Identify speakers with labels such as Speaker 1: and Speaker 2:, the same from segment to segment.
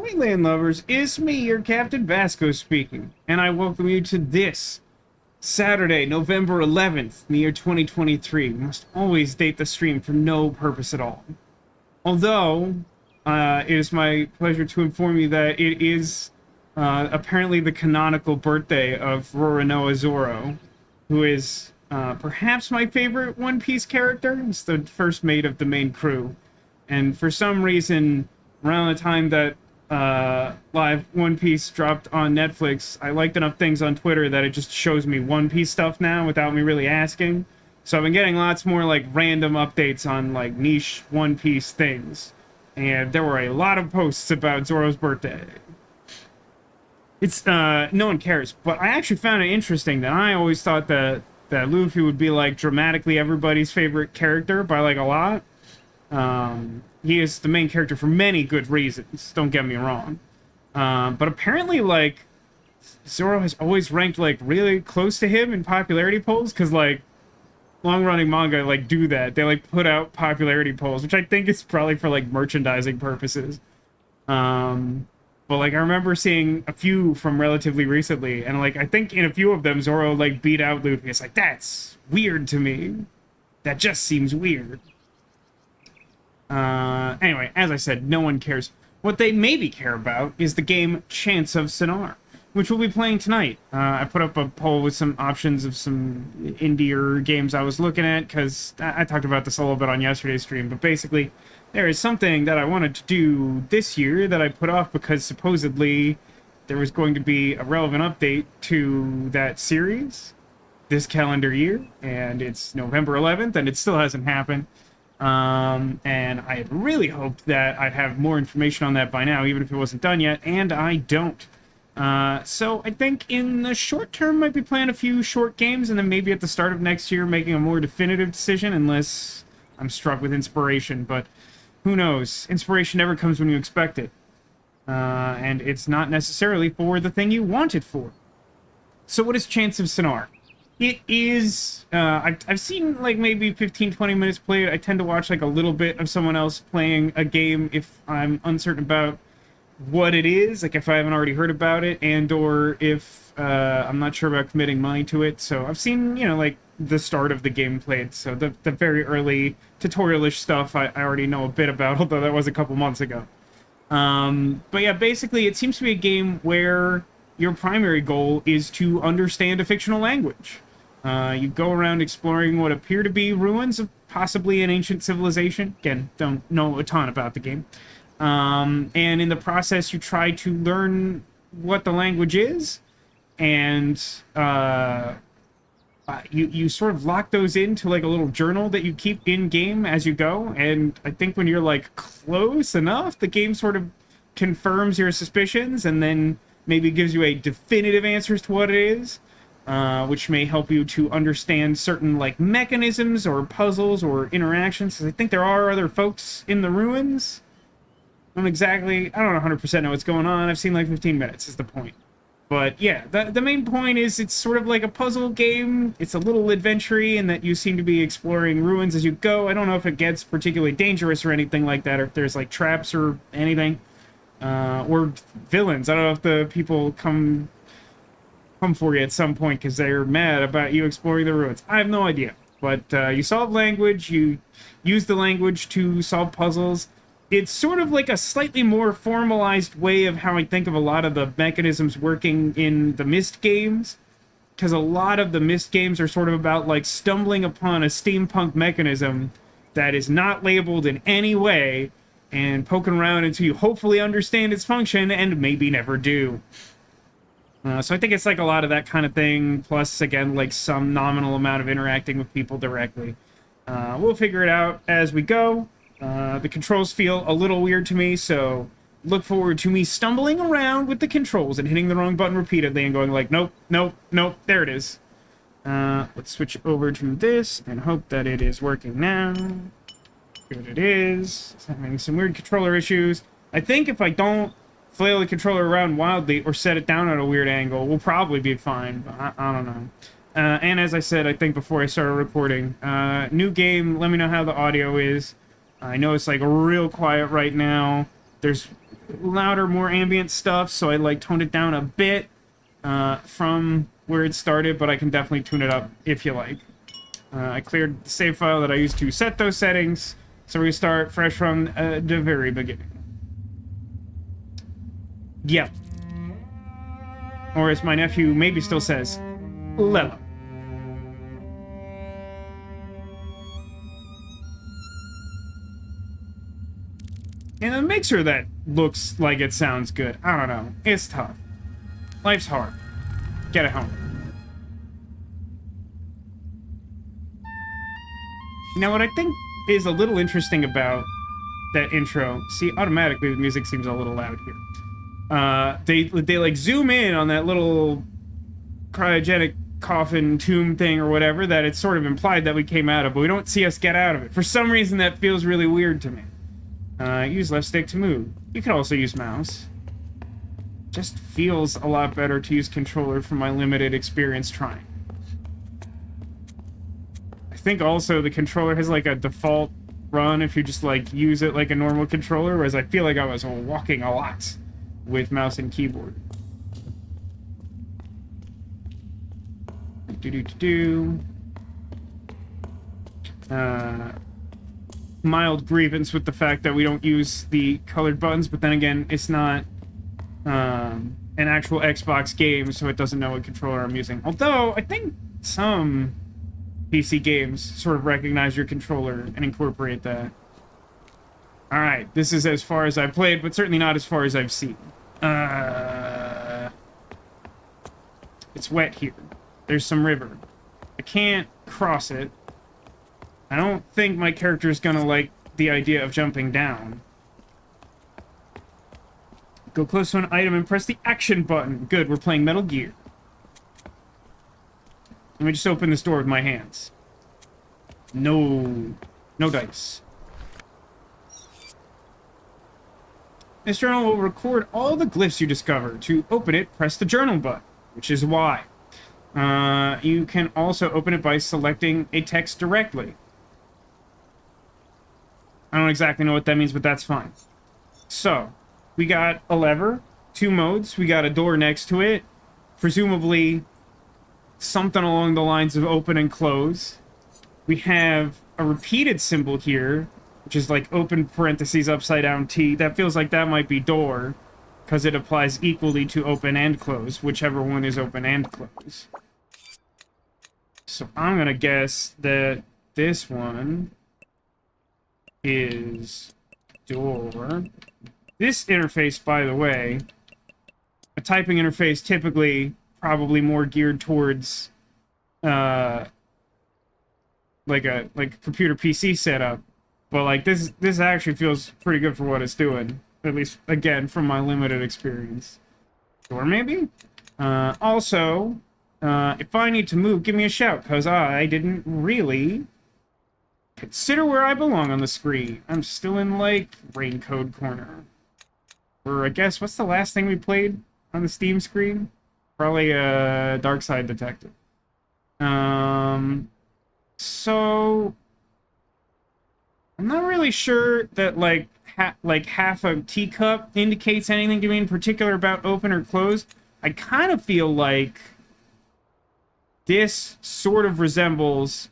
Speaker 1: Howdy, land lovers. It's me, your Captain Vasco speaking, and I welcome you to this Saturday, November 11th, in the year 2023. We must always date the stream for no purpose at all. Although, it is my pleasure to inform you that it is apparently the canonical birthday of Roronoa Zoro, who is perhaps my favorite One Piece character. He's the first mate of the main crew. And for some reason, around the time that live One Piece dropped on Netflix, I liked enough things on Twitter that it just shows me One Piece stuff now without me really asking. So I've been getting lots more like random updates on like niche One Piece things. And there were a lot of posts about Zoro's birthday. It's no one cares, but I actually found it interesting that I always thought that Luffy would be like dramatically everybody's favorite character by like a lot. He is the main character for many good reasons, don't get me wrong. But apparently, like, Zoro has always ranked, like, really close to him in popularity polls, because, like, long-running manga, like, do that. They, like, put out popularity polls, which I think is probably for, like, merchandising purposes. But, like, I remember seeing a few from relatively recently, and, like, I think in a few of them, Zoro, like, beat out Luffy. It's like, that's weird to me. That just seems weird. Anyway, as I said, no one cares. What they maybe care about is the game Chants of Sennaar, which we'll be playing tonight. I put up a poll with some options of some indier games I was looking at, because I talked about this a little bit on yesterday's stream, but basically, there is something that I wanted to do this year that I put off because supposedly there was going to be a relevant update to that series this calendar year, and it's November 11th, and it still hasn't happened. And I had really hoped that I'd have more information on that by now, even if it wasn't done yet, and I don't. So I think in the short term, might be playing a few short games, and then maybe at the start of next year, making a more definitive decision, unless I'm struck with inspiration, but who knows? Inspiration never comes when you expect it. And it's not necessarily for the thing you want it for. So what is Chants of Sennaar? It is, I've seen, like, maybe 15-20 minutes played. I tend to watch, like, a little bit of someone else playing a game if I'm uncertain about what it is, like, if I haven't already heard about it, and or if I'm not sure about committing money to it. So I've seen, you know, like, the start of the game played, so the very early tutorial-ish stuff I already know a bit about, although that was a couple months ago. But yeah, basically, it seems to be a game where your primary goal is to understand a fictional language. You go around exploring what appear to be ruins of possibly an ancient civilization. Again, don't know a ton about the game. And in the process, you try to learn what the language is, and you sort of lock those into like a little journal that you keep in-game as you go, and I think when you're like close enough, the game sort of confirms your suspicions and then maybe gives you a definitive answer as to what it is. Which may help you to understand certain, like, mechanisms or puzzles or interactions, because I think there are other folks in the ruins. I don't 100% know what's going on. I've seen, like, 15 minutes is the point. But, yeah, the main point is it's sort of like a puzzle game. It's a little adventure-y in that you seem to be exploring ruins as you go. I don't know if it gets particularly dangerous or anything like that, or if there's, like, traps or anything. Or villains. I don't know if the people come for you at some point because they're mad about you exploring the ruins. I have no idea. But you solve language, you use the language to solve puzzles. It's sort of like a slightly more formalized way of how I think of a lot of the mechanisms working in the Myst games. Because a lot of the Myst games are sort of about like stumbling upon a steampunk mechanism that is not labeled in any way and poking around until you hopefully understand its function and maybe never do. So I think it's like a lot of that kind of thing, plus, again, like some nominal amount of interacting with people directly. We'll figure it out as we go. The controls feel a little weird to me, so look forward to me stumbling around with the controls and hitting the wrong button repeatedly and going like, nope, nope, nope, there it is. Let's switch over to this and hope that it is working now. Good, it is. It's having some weird controller issues. I think if I don't flail the controller around wildly or set it down at a weird angle, we'll probably be fine, but I don't know. And as I said, I think before I started recording, new game, let me know how the audio is. I know it's like real quiet right now. There's louder, more ambient stuff, so I like toned it down a bit from where it started, but I can definitely tune it up if you like. I cleared the save file that I used to set those settings, so we start fresh from the very beginning. Yep. Or as my nephew maybe still says, Lella. And a mixer that looks like it sounds good. I don't know. It's tough. Life's hard. Get it home. Now, what I think is a little interesting about that intro... See, automatically the music seems a little loud here. They like zoom in on that little cryogenic coffin tomb thing or whatever that it's sort of implied that we came out of, but we don't see us get out of it. For some reason, that feels really weird to me. Use left stick to move. You could also use mouse. Just feels a lot better to use controller from my limited experience trying. I think also the controller has like a default run if you just like use it like a normal controller, whereas I feel like I was walking a lot with mouse and keyboard. Mild grievance with the fact that we don't use the colored buttons, but then again, it's not an actual Xbox game, so it doesn't know what controller I'm using. Although, I think some PC games sort of recognize your controller and incorporate that. Alright, this is as far as I've played, but certainly not as far as I've seen. It's wet here. There's some river. I can't cross it. I don't think my character is gonna like the idea of jumping down. Go close to an item and press the action button. Good, we're playing Metal Gear. Let me just open this door with my hands. No dice. This journal will record all the glyphs you discover. To open it, press the journal button, which is Y. You can also open it by selecting a text directly. I don't exactly know what that means, but that's fine. So, we got a lever, 2 modes, we got a door next to it, presumably something along the lines of open and close. We have a repeated symbol here, which is like open parentheses upside down T. That feels like that might be door, because it applies equally to open and close, whichever one is open and close. So I'm gonna guess that this one is door. This interface, by the way, a typing interface typically probably more geared towards like a computer PC setup, but like this actually feels pretty good for what it's doing, at least again from my limited experience. Door maybe? Also, if I need to move, give me a shout, because I didn't really consider where I belong on the screen. I'm still in, like, Raincode Corner. Or, I guess, what's the last thing we played on the Steam screen? Probably, Dark Side Detective. So... I'm not really sure that, like, half a teacup indicates anything to me in particular about open or closed. I kind of feel like this sort of resembles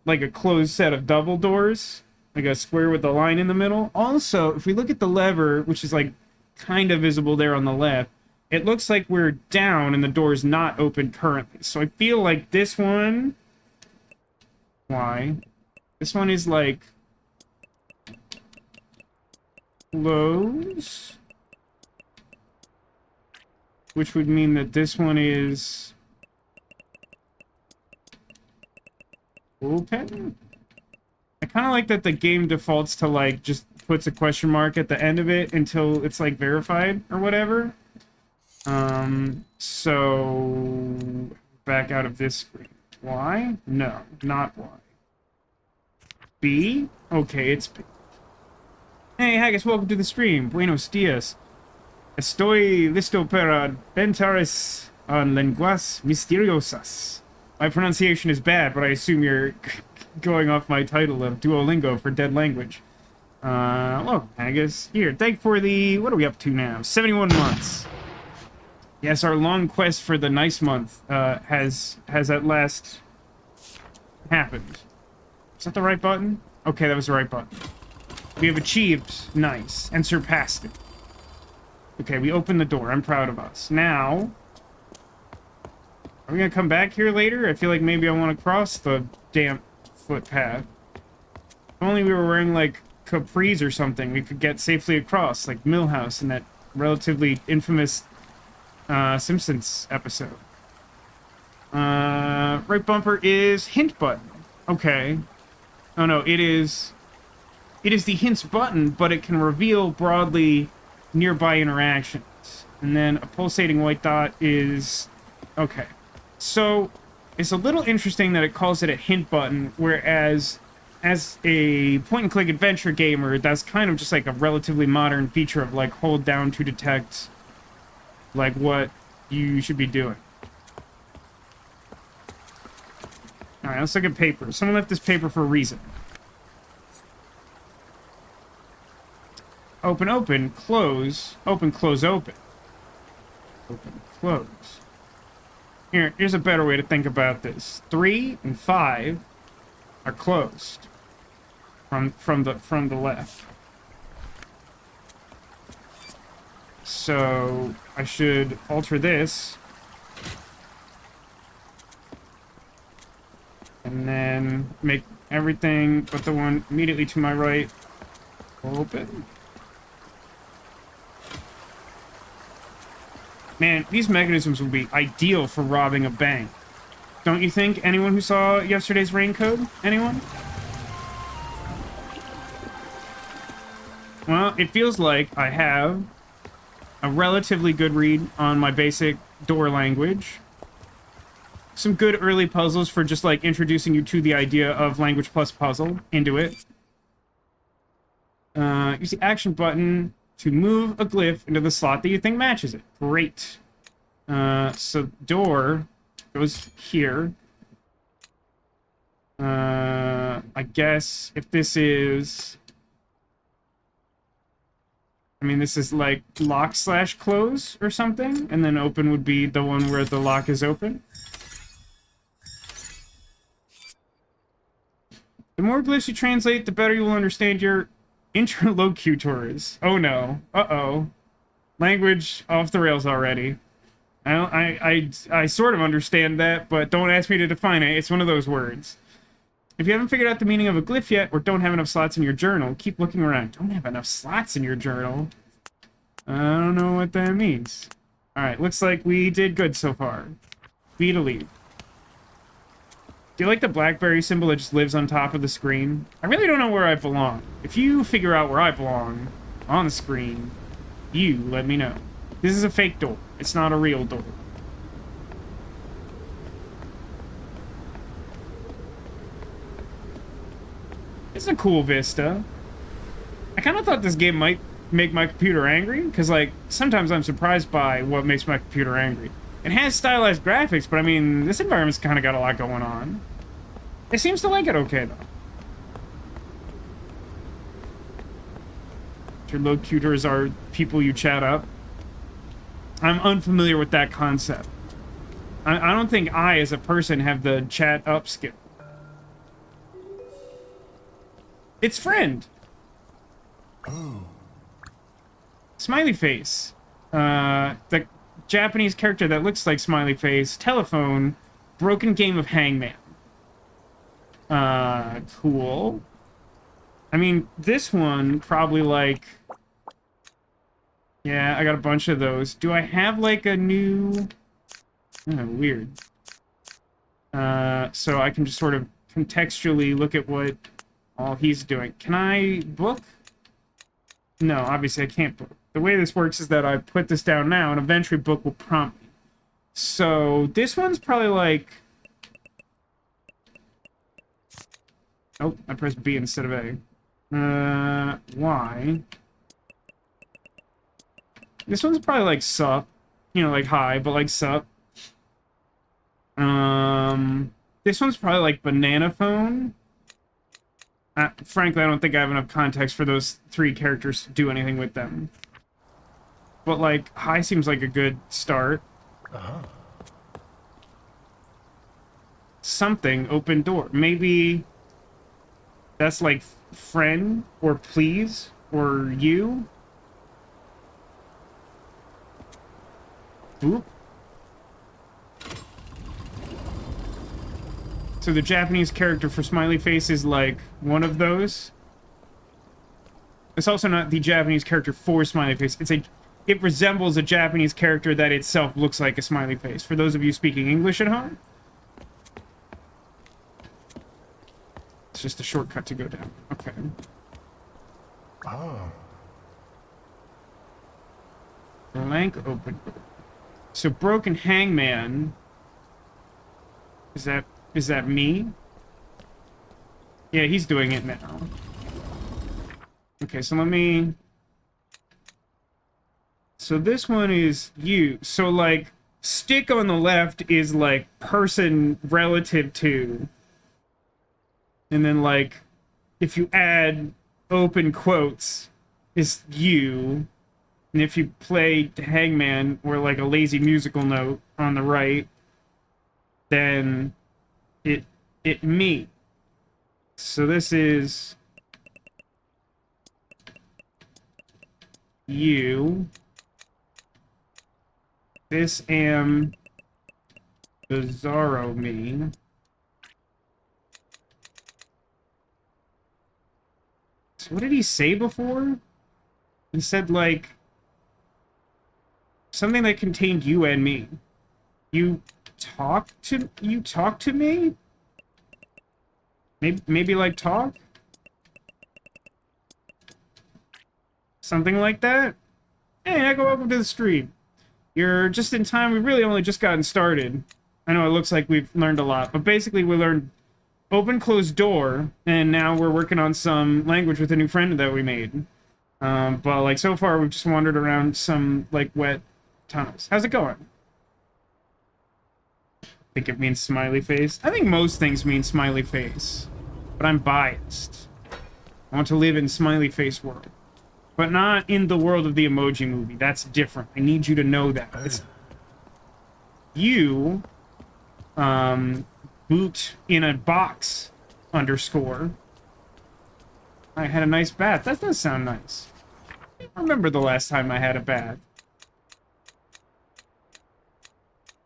Speaker 1: like a closed set of double doors, like a square with a line in the middle. Also, if we look at the lever, which is like kind of visible there on the left, it looks like we're down and the door is not open currently. So I feel like this one... Why? This one is like... close? Which would mean that this one is... open? I kind of like that the game defaults to, like, just puts a question mark at the end of it until it's, like, verified or whatever. So... back out of this screen. Y? No, not Y. B? Okay, it's B. Hey, Haggis, welcome to the stream. Buenos dias. Estoy listo para adventures en lenguas misteriosas. My pronunciation is bad, but I assume you're going off my title of Duolingo for dead language. Look, Agus. Here, thank for the... What are we up to now? 71 months. Yes, our long quest for the nice month has at last happened. Is that the right button? Okay, that was the right button. We have achieved nice and surpassed it. Okay, we opened the door. I'm proud of us. Now, are we gonna come back here later? I feel like maybe I want to cross the damp footpath. If only we were wearing, like, capris or something, we could get safely across, like Millhouse in that relatively infamous Simpsons episode. Right bumper is hint button. Okay. Oh no, it is the hints button, but it can reveal broadly nearby interactions. And then a pulsating white dot is... Okay. So, it's a little interesting that it calls it a hint button, whereas as a point-and-click adventure gamer, that's kind of just like a relatively modern feature of, like, hold down to detect, like, what you should be doing. Alright, let's look at paper. Someone left this paper for a reason. Open, open, close, open, close, open. Open, close. Here's a better way to think about this. 3 and 5 are closed from the left. So I should alter this. And then make everything but the one immediately to my right open. Man, these mechanisms would be ideal for robbing a bank. Don't you think? Anyone who saw yesterday's rain code? Anyone? Well, it feels like I have a relatively good read on my basic door language. Some good early puzzles for just, like, introducing you to the idea of language plus puzzle into it. Use the action button to move a glyph into the slot that you think matches it. Great. So door goes here. I guess if this is... I mean, this is like lock/close or something, and then open would be the one where the lock is open. The more glyphs you translate, the better you will understand your interlocutors. Oh no. Uh-oh. Language off the rails already. I sort of understand that, but don't ask me to define it. It's one of those words. If you haven't figured out the meaning of a glyph yet, or don't have enough slots in your journal, keep looking around. Don't have enough slots in your journal? I don't know what that means. Alright, looks like we did good so far. B to leave. Do you like the BlackBerry symbol that just lives on top of the screen? I really don't know where I belong. If you figure out where I belong on the screen, you let me know. This is a fake door. It's not a real door. It's a cool vista. I kind of thought this game might make my computer angry, because, like, sometimes I'm surprised by what makes my computer angry. It has stylized graphics, but I mean, this environment's kind of got a lot going on. It seems to like it okay, though. Interlocutors are people you chat up. I'm unfamiliar with that concept. I don't think I, as a person, have the chat up skill. It's friend. Oh. Smiley face. The Japanese character that looks like Smiley face. Telephone. Broken game of Hangman. Cool. I mean, this one probably, like... Yeah, I got a bunch of those. Do I have, like, a new... Oh, weird. So I can just sort of contextually look at what all he's doing. Can I book? No, obviously I can't book. The way this works is that I put this down now, and eventually book will prompt me. So this one's probably like... Oh, I pressed B instead of A. Y. This one's probably like sup. You know, like hi, but like sup. This one's probably like banana phone. Frankly, I don't think I have enough context for those three characters to do anything with them. But, like, hi seems like a good start. Something, open door. Maybe that's like friend or please or you. Oop. So the Japanese character for smiley face is like one of those. It's also not the Japanese character for smiley face. It resembles a Japanese character that itself looks like a smiley face. For those of you speaking English at home, it's just a shortcut to go down. Okay.
Speaker 2: Oh.
Speaker 1: Blank open. So broken hangman. Is that me? Yeah, he's doing it now. Okay, so let me... So this one is you. So, like, stick on the left is, like, person relative to. And then, like, if you add open quotes, is you. And if you play hangman or, like, a lazy musical note on the right, then it me. So this is you. This am bizarro me. So what did he say before? He said, like, something that contained you and me. You talk to me? Maybe like talk? Something like that? Hey, Echo, welcome to the stream. You're just in time. We've really only just gotten started. I know it looks like we've learned a lot, but basically we learned open, close door, and now we're working on some language with a new friend that we made. But, like, so far we've just wandered around some, like, wet tunnels. How's it going? I think it means smiley face. I think most things mean smiley face, but I'm biased. I want to live in smiley face world, but not in the world of the Emoji Movie. That's different. I need you to know that. It's you, boot in a box underscore. I had a nice bath. That does sound nice. I remember the last time I had a bath.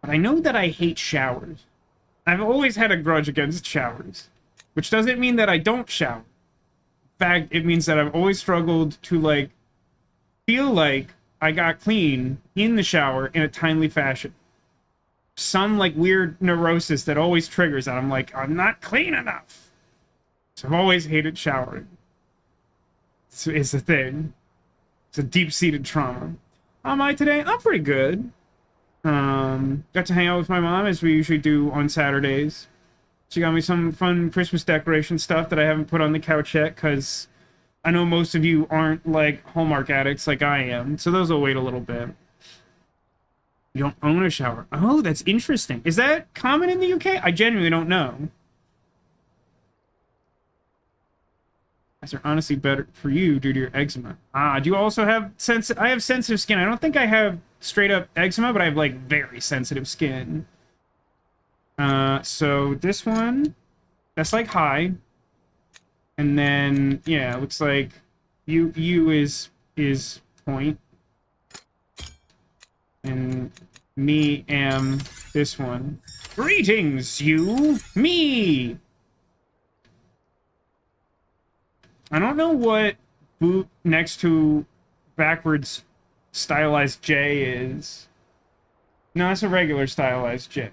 Speaker 1: But I know that I hate showers. I've always had a grudge against showers, which doesn't mean that I don't shower. In fact, it means that I've always struggled to, like, feel like I got clean in the shower in a timely fashion. Some, like, weird neurosis that always triggers that. I'm like, I'm not clean enough. So I've always hated showering. It's a thing. It's a deep-seated trauma. How am I today? I'm pretty good. Got to hang out with my mom, as we usually do on Saturdays. She got me some fun Christmas decoration stuff that I haven't put on the couch yet, because I know most of you aren't, like, Hallmark addicts like I am, so those will wait a little bit. You don't own a shower. Oh, that's interesting. Is that common in the UK? I genuinely don't know. These are honestly better for you due to your eczema. Ah, do you also have I have sensitive skin. I don't think I have straight up eczema, but I have, like, very sensitive skin. So this one, that's like hi. And then, yeah, it looks like you is point. And me am this one. Greetings, you! Me! I don't know what boot next to backwards stylized J is. No, it's a regular stylized J.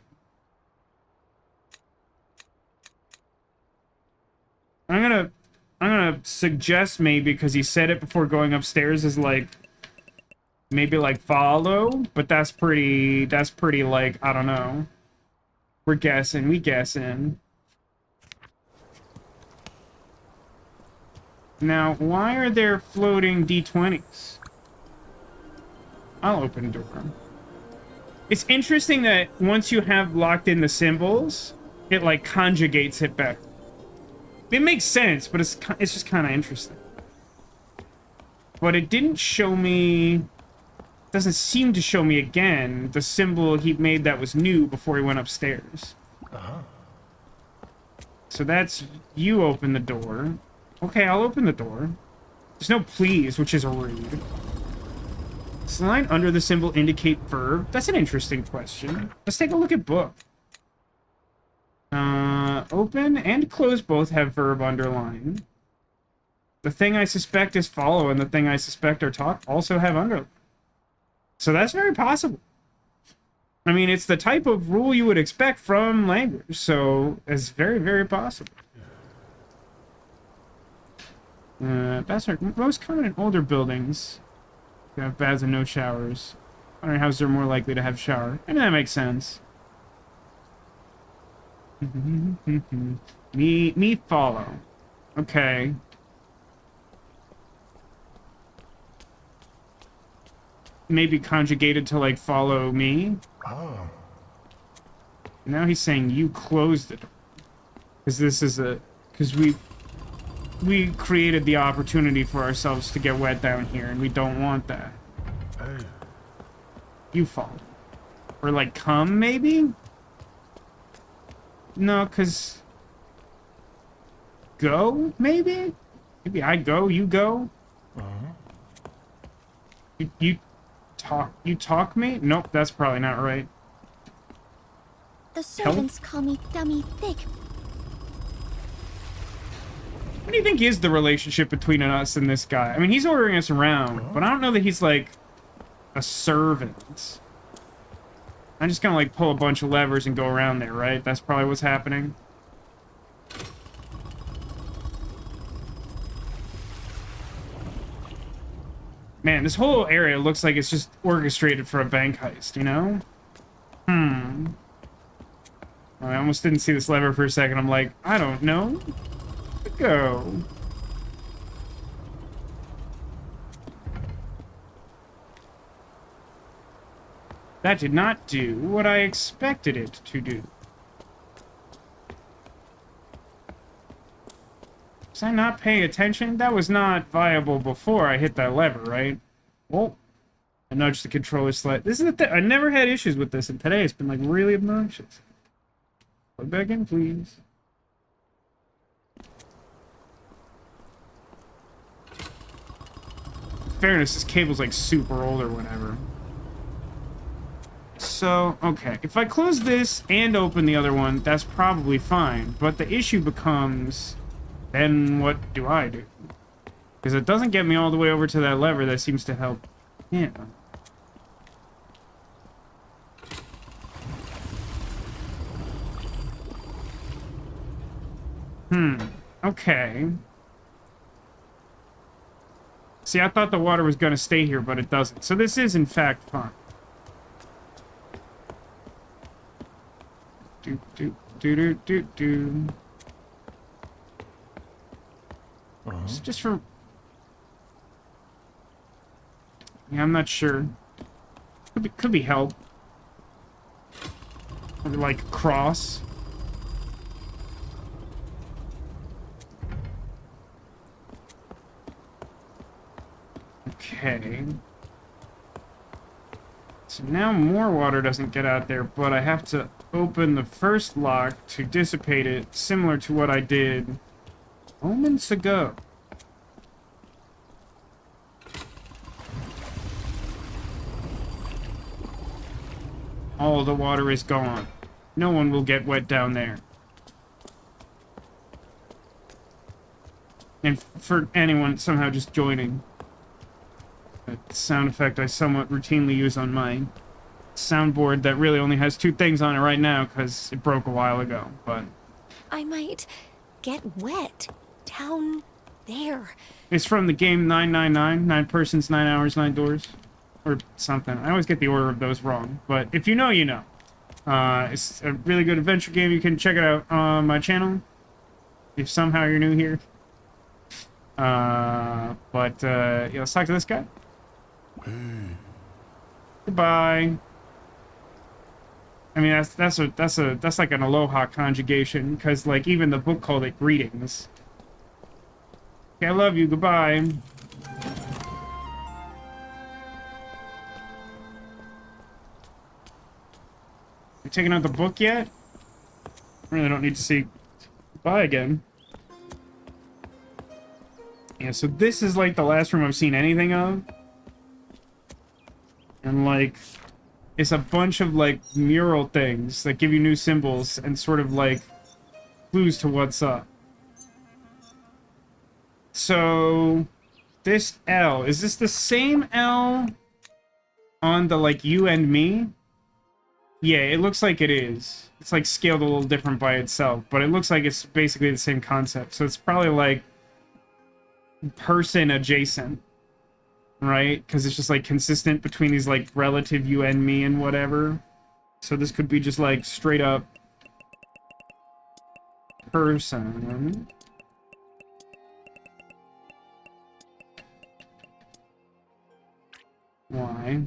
Speaker 1: I'm gonna suggest maybe, because he said it before going upstairs, is like maybe like follow, but that's pretty like, I don't know. We guessing. Now, why are there floating D20s? I'll open door. It's interesting that once you have locked in the symbols, it, like, conjugates it back. It makes sense, but it's just kind of interesting. But it didn't show me... Doesn't seem to show me again the symbol he made that was new before he went upstairs. So that's... You open the door. Okay, I'll open the door. There's no please, which is rude. Does the line under the symbol indicate verb? That's an interesting question. Let's take a look at book. Open and close both have verb underlined. The thing I suspect is follow and the thing I suspect are talk also have underlined. So that's very possible. I mean, it's the type of rule you would expect from language, so it's very, very possible. Baths are most common in older buildings. They have baths and no showers. Modern houses are more likely to have a shower. And that makes sense. Me follow. Okay. Maybe conjugated to, like, follow me. Oh. Now he's saying you closed it. Because this is a... Because we created the opportunity for ourselves to get wet down here, and we don't want that. Hey. You follow. Or, like, come, maybe? No, because... Go, maybe? Maybe I go, you go? You talk me? Nope, that's probably not right.
Speaker 2: The servants call me Dummy Thick.
Speaker 1: What do you think is the relationship between us and this guy? I mean, he's ordering us around, but I don't know that he's, like, a servant. I'm just gonna, like, pull a bunch of levers and go around there, right? That's probably what's happening. Man, this whole area looks like it's just orchestrated for a bank heist, you know? I almost didn't see this lever for a second. I'm like, I don't know. Go. That did not do what I expected it to do. Was I not paying attention? That was not viable before I hit that lever, right? Well, I nudged the controller slightly. This is the thing. I never had issues with this, and today it's been, like, really obnoxious. Plug back in, please. In fairness, this cable's, like, super old or whatever. So, okay. If I close this and open the other one, that's probably fine. But the issue becomes... Then what do I do? Because it doesn't get me all the way over to that lever that seems to help. Yeah. Okay. See, I thought the water was going to stay here, but it doesn't. So this is, in fact, fun. Do. It's just for... Yeah, I'm not sure. Could be help. Or like cross. Okay. So now more water doesn't get out there, but I have to open the first lock to dissipate it, similar to what I did moments ago. All the water is gone. No one will get wet down there. And for anyone somehow just joining, that sound effect I somewhat routinely use on my soundboard that really only has 2 things on it right now because it broke a while ago, but...
Speaker 2: I might get wet down there.
Speaker 1: It's from the game 999, 9 persons, 9 hours, 9 doors. Or something. I always get the order of those wrong, but if you know, you know. It's a really good adventure game. You can check it out on my channel if somehow you're new here. Yeah, let's talk to this guy. Goodbye. I mean, that's like an aloha conjugation, because like even the book called it greetings. Okay, I love you. Goodbye. You taking out the book yet? Really don't need to see goodbye again. Yeah, so this is like the last room I've seen anything of. And like, it's a bunch of like mural things that give you new symbols and sort of like clues to what's up. So, this L, is this the same L on the like you and me? Yeah, it looks like it is. It's like scaled a little different by itself, but it looks like it's basically the same concept. So it's probably like person adjacent, right? Because it's just like consistent between these like relative you and me and whatever. So this could be just like straight up person. Why?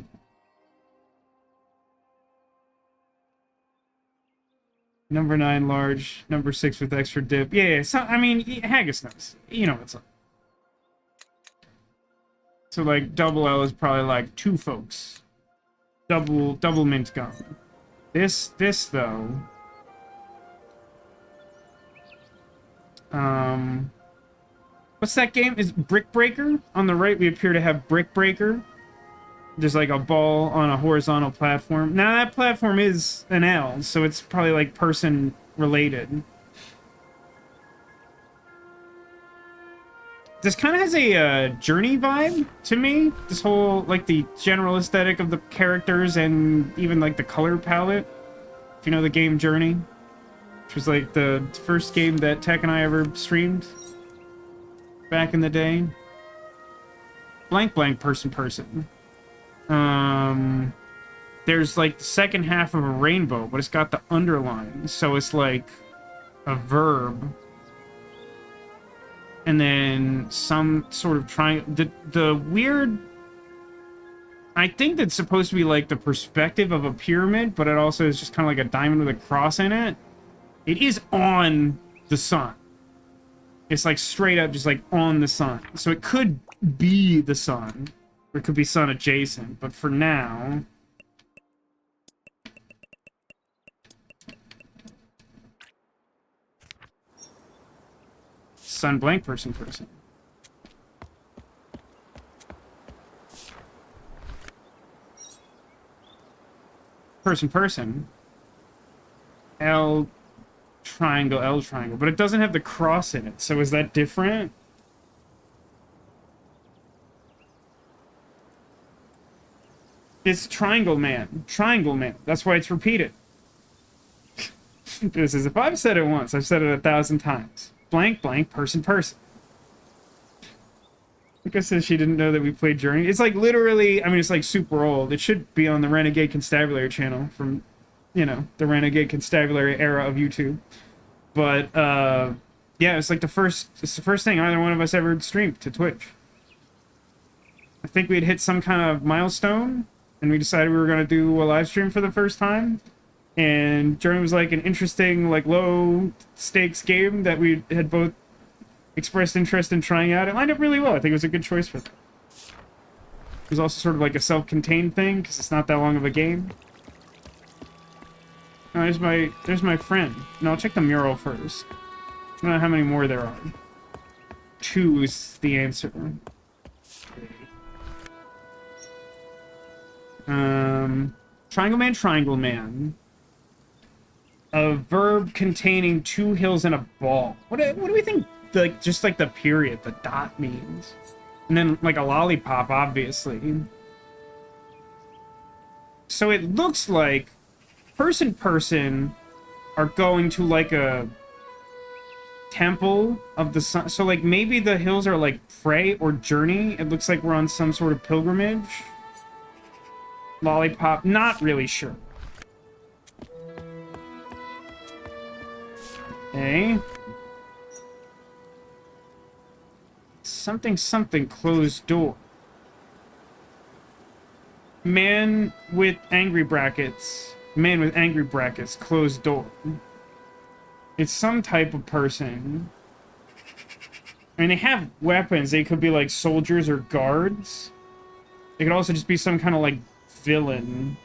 Speaker 1: Number 9 large, number 6 with extra dip. Yeah, so, I mean, Haggis knows. You know what's up. So, like, double L is probably, like, 2 folks. Double mint gum. This, though... What's that game? Is Brick Breaker? On the right, we appear to have Brick Breaker. There's like a ball on a horizontal platform. Now that platform is an L, so it's probably like person related. This kind of has a Journey vibe to me. This whole, like, the general aesthetic of the characters and even like the color palette. If you know the game Journey, which was like the first game that Tech and I ever streamed back in the day. Blank person. There's like the second half of a rainbow, but it's got the underline, so it's like a verb. And then some sort of triangle. The weird... I think that's supposed to be like the perspective of a pyramid, but it also is just kind of like a diamond with a cross in it. It is on the sun. It's like straight up just like on the sun. So it could be the sun. Or it could be sun adjacent, but for now... Sun blank person. Person. L triangle. But it doesn't have the cross in it, so is that different? It's Triangle Man. That's why it's repeated. This is, if I've said it once, I've said it 1,000 times. Blank, person. Mika says she didn't know that we played Journey. It's like literally, I mean, it's like super old. It should be on the Renegade Constabulary channel from, you know, the Renegade Constabulary era of YouTube. But, yeah, it's like it's the first thing either one of us ever streamed to Twitch. I think we had hit some kind of milestone, and we decided we were going to do a live stream for the first time. And Journey was like an interesting, like, low stakes game that we had both expressed interest in trying out. It lined up really well. I think it was a good choice for them. It was also sort of like a self-contained thing because it's not that long of a game. Oh, there's my friend. No, I'll check the mural first. I don't know how many more there are. 2 is the answer. Triangle Man. A verb containing 2 hills and a ball. What do we think, like, just like the period, the dot means? And then, like, a lollipop, obviously. So it looks like person are going to, like, a temple of the sun. So, like, maybe the hills are, like, pray or journey. It looks like we're on some sort of pilgrimage. Lollipop, not really sure. Okay. Something closed door. Man with angry brackets, closed door. It's some type of person. I mean, they have weapons. They could be like soldiers or guards. They could also just be some kind of like villain.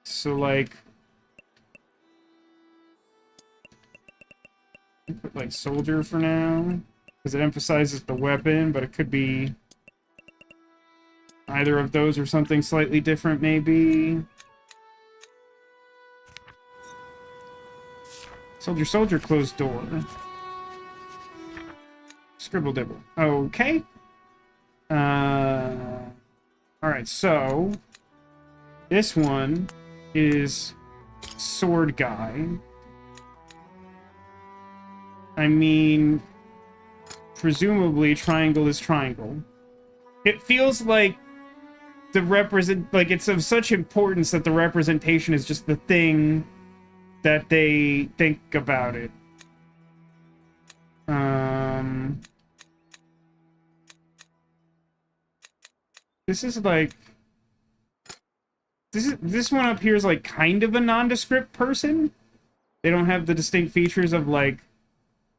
Speaker 1: So like, put like soldier for now, because it emphasizes the weapon, but it could be either of those or something slightly different, maybe. Soldier, soldier, closed door. Scribble dibble. Okay. Alright, so this one is sword guy. I mean, presumably triangle is triangle. It feels like it's of such importance that the representation is just the thing that they think about it. This is like this one up here is like kind of a nondescript person. They don't have the distinct features of like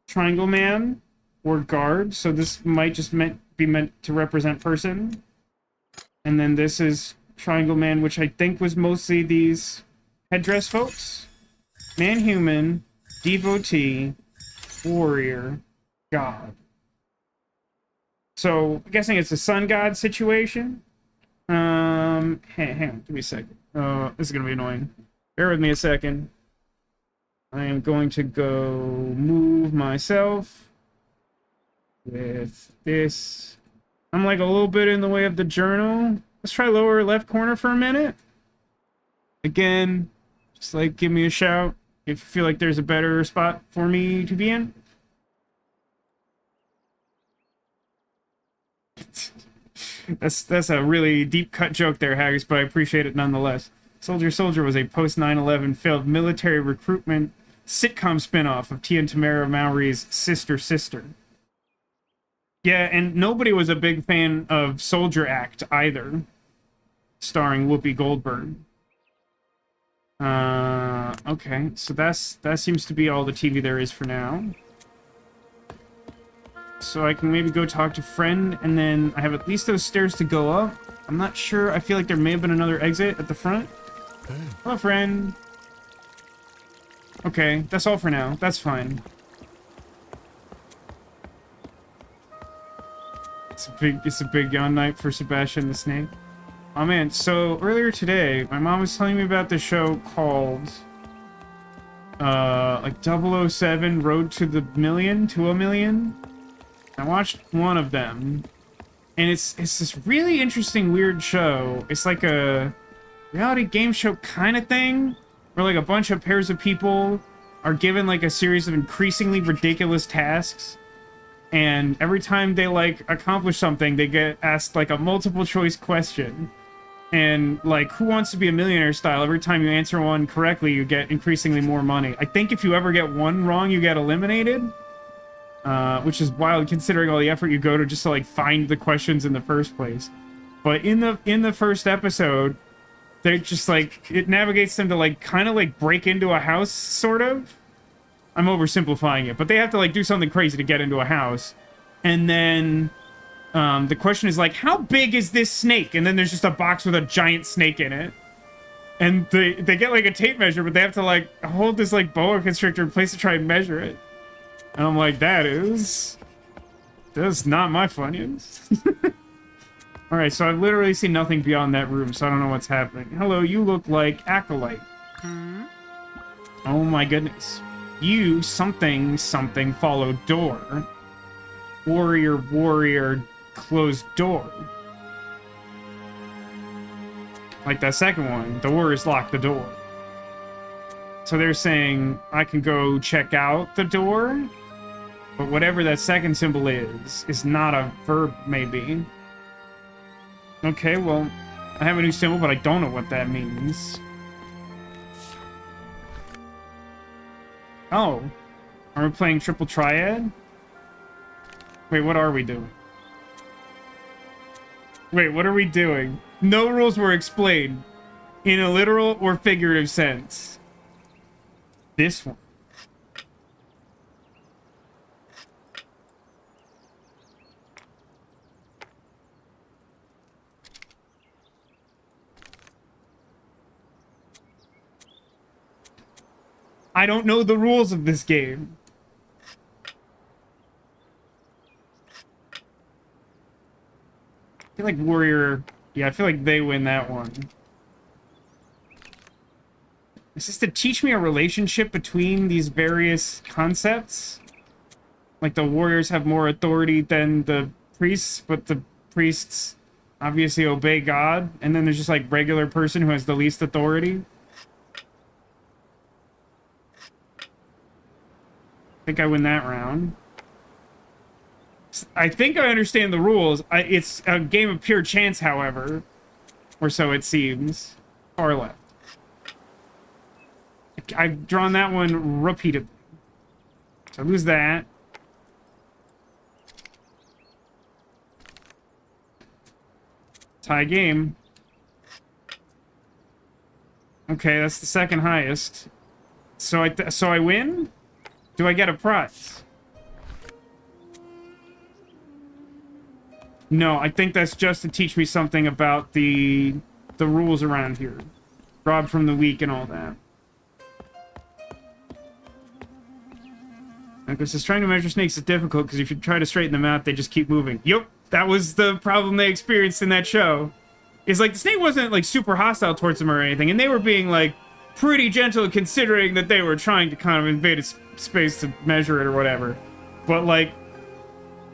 Speaker 1: Triangle Man or Guard, so this might just be meant to represent person. And then this is Triangle Man, which I think was mostly these headdress folks. Man-human, devotee, warrior, god. So, I'm guessing it's a sun god situation. Hang on, give me a second. This is gonna be annoying. Bear with me a second. I am going to go move myself with this. I'm like a little bit in the way of the journal. Let's try lower left corner for a minute. Again, just like give me a shout if you feel like there's a better spot for me to be in. That's a really deep cut joke there, Haggis, but I appreciate it nonetheless. Soldier Soldier was a post 9/11 failed military recruitment sitcom spinoff of Tia and Tamara Mowry's Sister Sister. Yeah, and nobody was a big fan of Soldier Act either, starring Whoopi Goldberg. Okay, so that seems to be all the TV there is for now. So I can maybe go talk to friend, and then I have at least those stairs to go up. I'm not sure. I feel like there may have been another exit at the front.
Speaker 3: Hey.
Speaker 1: Hello, friend. Okay, that's all for now. That's fine. It's a big yawn night for Sebastian the Snake. Oh man, so earlier today, my mom was telling me about this show called like 007 Road to the Million, to a Million. I watched one of them, and it's this really interesting, weird show. It's like a reality game show kind of thing, where like a bunch of pairs of people are given like a series of increasingly ridiculous tasks, and every time they like accomplish something, they get asked like a multiple choice question. And like Who Wants to Be a Millionaire style, every time you answer one correctly, you get increasingly more money. I think if you ever get one wrong, you get eliminated. Which is wild considering all the effort you go to just to like find the questions in the first place. But in the first episode, they're just like, it navigates them to like kind of like break into a house, sort of. I'm oversimplifying it, but they have to like do something crazy to get into a house. And then the question is like, how big is this snake? And then there's just a box with a giant snake in it. And they get like a tape measure, but they have to like hold this like boa constrictor in place to try and measure it. And I'm like, that's not my Funyuns. Alright, so I've literally seen nothing beyond that room, so I don't know what's happening. Hello, you look like Acolyte. Oh my goodness. You something follow door. Warrior, warrior, closed door. Like that second one, the warriors lock the door. So they're saying, I can go check out the door? But whatever that second symbol is not a verb, maybe. Okay, well, I have a new symbol, but I don't know what that means. Oh. Are we playing Triple Triad? Wait, what are we doing? Wait, what are we doing? No rules were explained in a literal or figurative sense. This one. I don't know the rules of this game. I feel like Warrior... Yeah, I feel like they win that one. Is this to teach me a relationship between these various concepts? Like the warriors have more authority than the priests, but the priests obviously obey God, and then there's just like regular person who has the least authority. I think I win that round. I think I understand the rules. It's a game of pure chance, however. Or so it seems. Far left. I've drawn that one repeatedly. So I lose that. Tie game. Okay, that's the second highest. So I win? Do I get a prize? No, I think that's just to teach me something about the rules around here. Rob from the weak and all that. Because trying to measure snakes is difficult, because if you try to straighten them out, they just keep moving. Yup, that was the problem they experienced in that show. It's like, the snake wasn't, like, super hostile towards them or anything, and they were being, like, pretty gentle, considering that they were trying to kind of invade its space to measure it or whatever. But, like,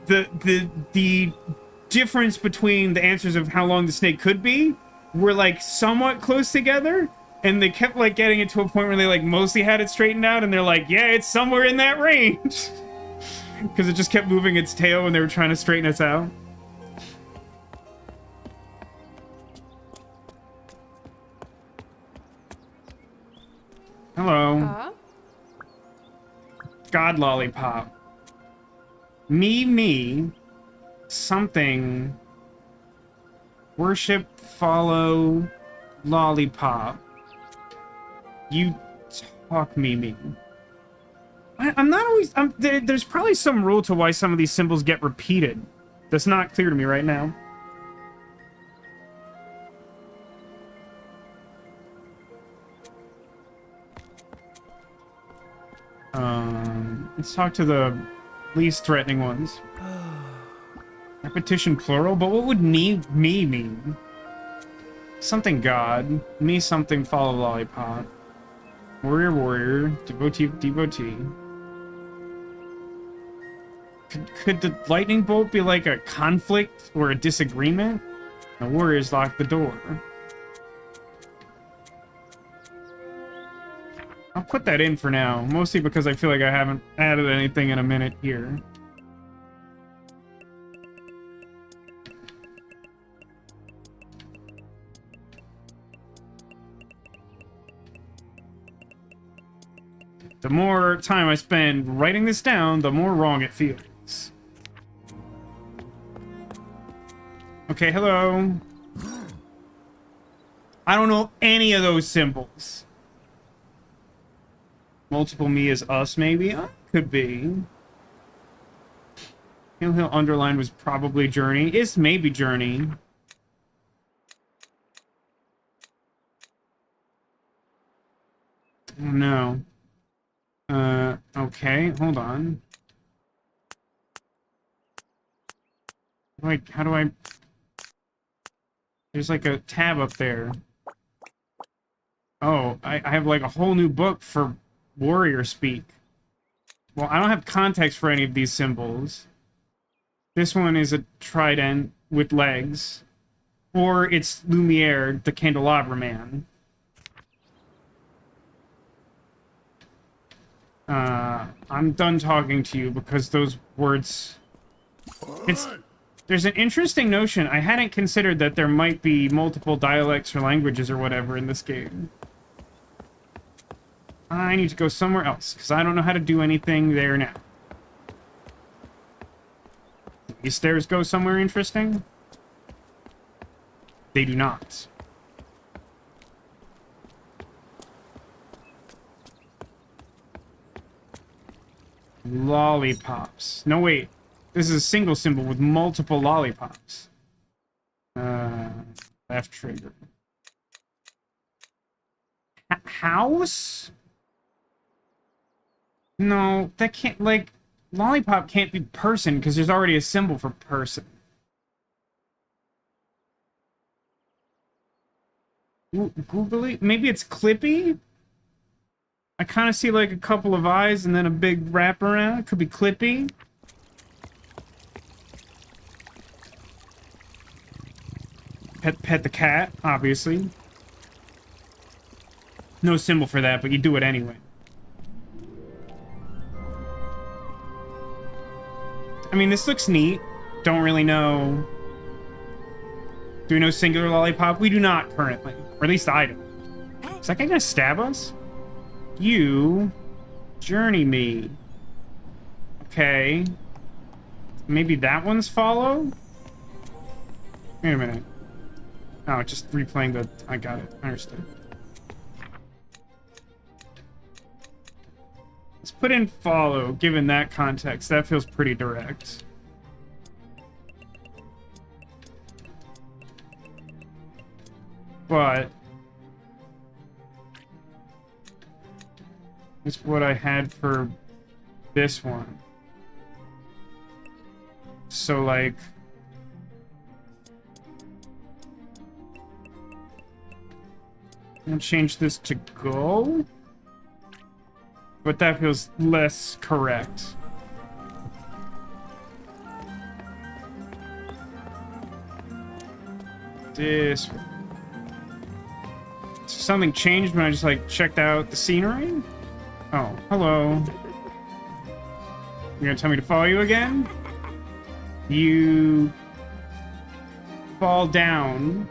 Speaker 1: the difference between the answers of how long the snake could be were, like, somewhat close together, and they kept, like, getting it to a point where they, like, mostly had it straightened out, and they're like, yeah, it's somewhere in that range. Because it just kept moving its tail when they were trying to straighten us out. Hello. God lollipop. Me. Something. Worship, follow, lollipop. You talk, me. I'm not always... there's probably some rule to why some of these symbols get repeated. That's not clear to me right now. Let's talk to the least threatening ones. Repetition plural? But what would me mean? Something God. Me something follow lollipop. Warrior. Devotee. Could the lightning bolt be like a conflict or a disagreement? The warriors lock the door. I'll put that in for now, mostly because I feel like I haven't added anything in a minute here. The more time I spend writing this down, the more wrong it feels. Okay, hello. I don't know any of those symbols. Multiple me is us, maybe? Could be. Hill underline was probably Journey. It's maybe Journey. Oh, no. Okay, hold on. Like, how do I... There's like a tab up there. Oh, I have like a whole new book for warrior speak. Well, I don't have context for any of these symbols. This one is a trident with legs. Or it's Lumiere, the candelabra man. I'm done talking to you because those words... There's an interesting notion. I hadn't considered that there might be multiple dialects or languages or whatever in this game. I need to go somewhere else, because I don't know how to do anything there now. These stairs go somewhere interesting? They do not. Lollipops. No, wait. This is a single symbol with multiple lollipops. Left trigger. House? No, that can't, like, lollipop can't be person because there's already a symbol for person. Googly? Maybe it's Clippy? I kind of see like a couple of eyes and then a big wraparound. It could be Clippy. Pet the cat, obviously. No symbol for that, but you do it anyway. I mean, this looks neat. Don't really know. Do we know singular lollipop? We do not currently. Or at least I don't. Is that guy gonna stab us? You journey me. Okay. Maybe that one's follow? Wait a minute. Oh, just replaying the... I got it. I understood. Let's put in follow, given that context. That feels pretty direct. But... it's what I had for this one. So, like... I'm gonna change this to go. But that feels less correct. This one. So something changed when I just, like, checked out the scenery? Oh, hello. You're gonna tell me to follow you again? You... fall down.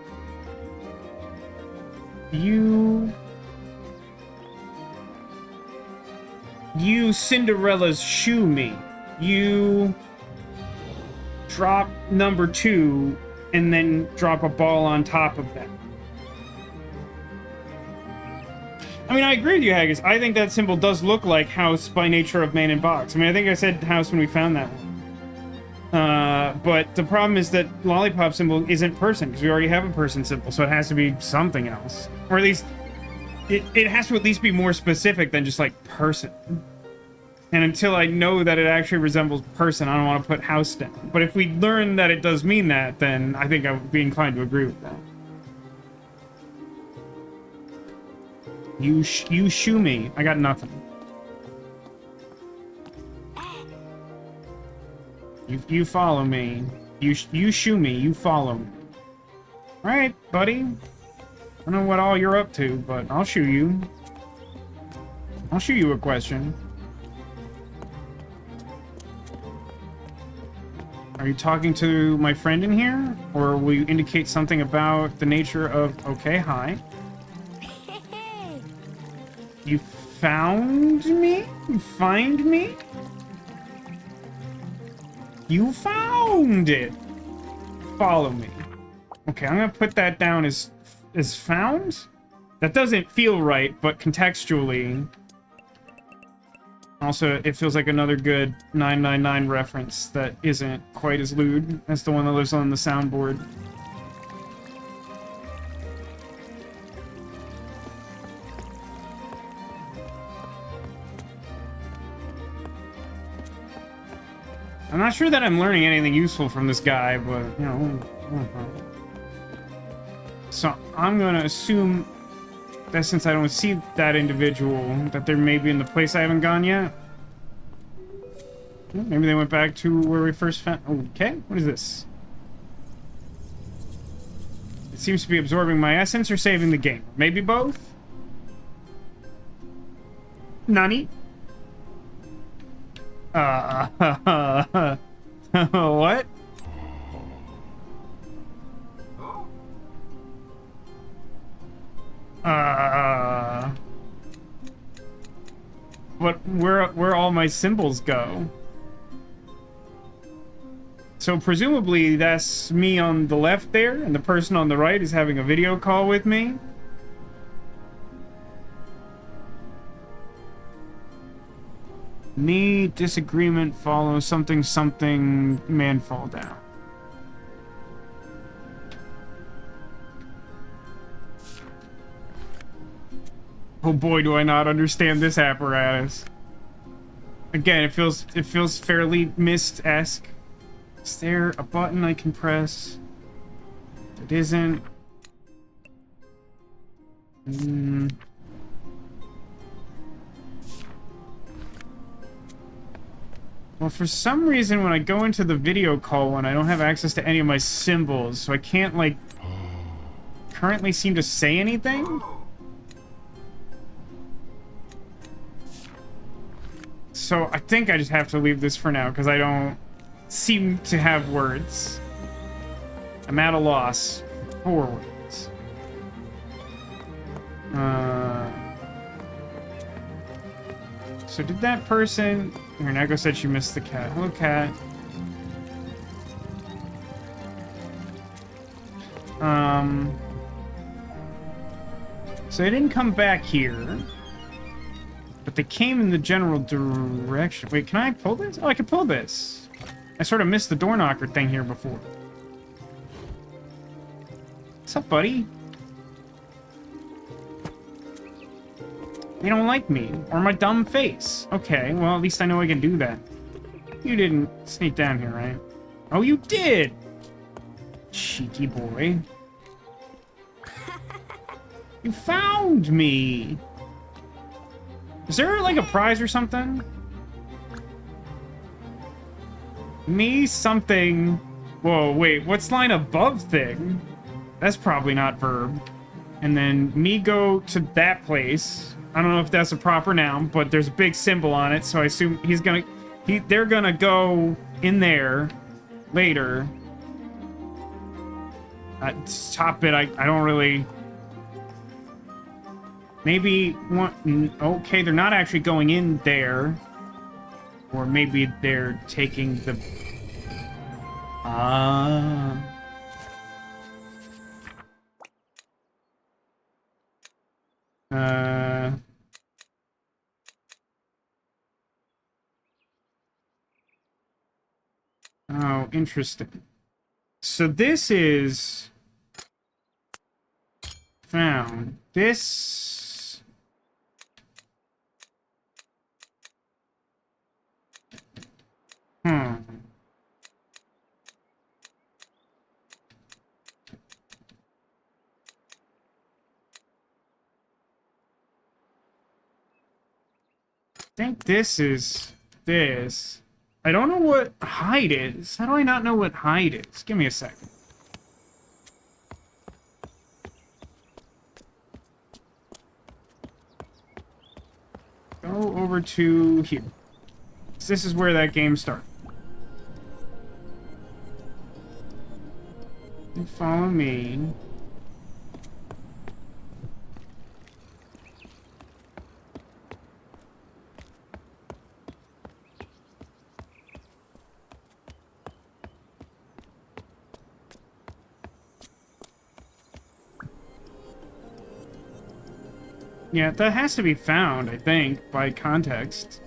Speaker 1: You Cinderella's shoe me. You drop number 2 and then drop a ball on top of that. I mean, I agree with you, Haggis. I think that symbol does look like house by nature of man in box. I mean, I think I said house when we found that one. But the problem is that lollipop symbol isn't person, because we already have a person symbol, so it has to be something else. Or at least, it has to at least be more specific than just, like, person. And until I know that it actually resembles person, I don't want to put house down. But if we learn that it does mean that, then I think I would be inclined to agree with that. You shoo me. I got nothing. You follow me. You shoo me. You follow me. All right, buddy. I don't know what all you're up to, but I'll shoo you. I'll shoot you a question. Are you talking to my friend in here? Or will you indicate something about the nature of... Okay, hi. You found me? You find me? You found it! Follow me. Okay, I'm gonna put that down as found? That doesn't feel right, but contextually... Also, it feels like another good 999 reference that isn't quite as lewd as the one that lives on the soundboard. I'm not sure that I'm learning anything useful from this guy, but, you know... So, I'm gonna assume that since I don't see that individual, that they're maybe in the place I haven't gone yet. Maybe they went back to where we first found... Okay, what is this? It seems to be absorbing my essence or saving the game. Maybe both? Nani? What? But where all my symbols go? So presumably that's me on the left there, and the person on the right is having a video call with me. Me, disagreement, follow, something, something, man fall down. Oh boy, do I not understand this apparatus. Again, it feels fairly Myst-esque. Is there a button I can press? It isn't. Well, for some reason, when I go into the video call one, I don't have access to any of my symbols, so I can't, like, currently seem to say anything. So I think I just have to leave this for now, because I don't seem to have words. I'm at a loss for words. So did that person... Here, Neko said she missed the cat. Hello, cat. So they didn't come back here. But they came in the general direction. Wait, can I pull this? Oh, I can pull this. I sort of missed the door knocker thing here before. What's up, buddy? They don't like me, or my dumb face. Okay, well, at least I know I can do that. You didn't sneak down here, right? Oh, you did! Cheeky boy. You found me! Is there, like, a prize or something? Me something... Whoa, wait, what's line above thing? That's probably not verb. And then me go to that place. I don't know if that's a proper noun, but there's a big symbol on it, so I assume he's gonna... they're gonna go in there later. Top it, I don't really... Maybe one... Okay, they're not actually going in there. Or maybe they're taking the... Oh, interesting. So this is... Found. This... I think this is this. I don't know what hide is. How do I not know what hide is? Give me a second. Go over to here. This is where that game starts. Follow me. Yeah, that has to be found, I think, by context.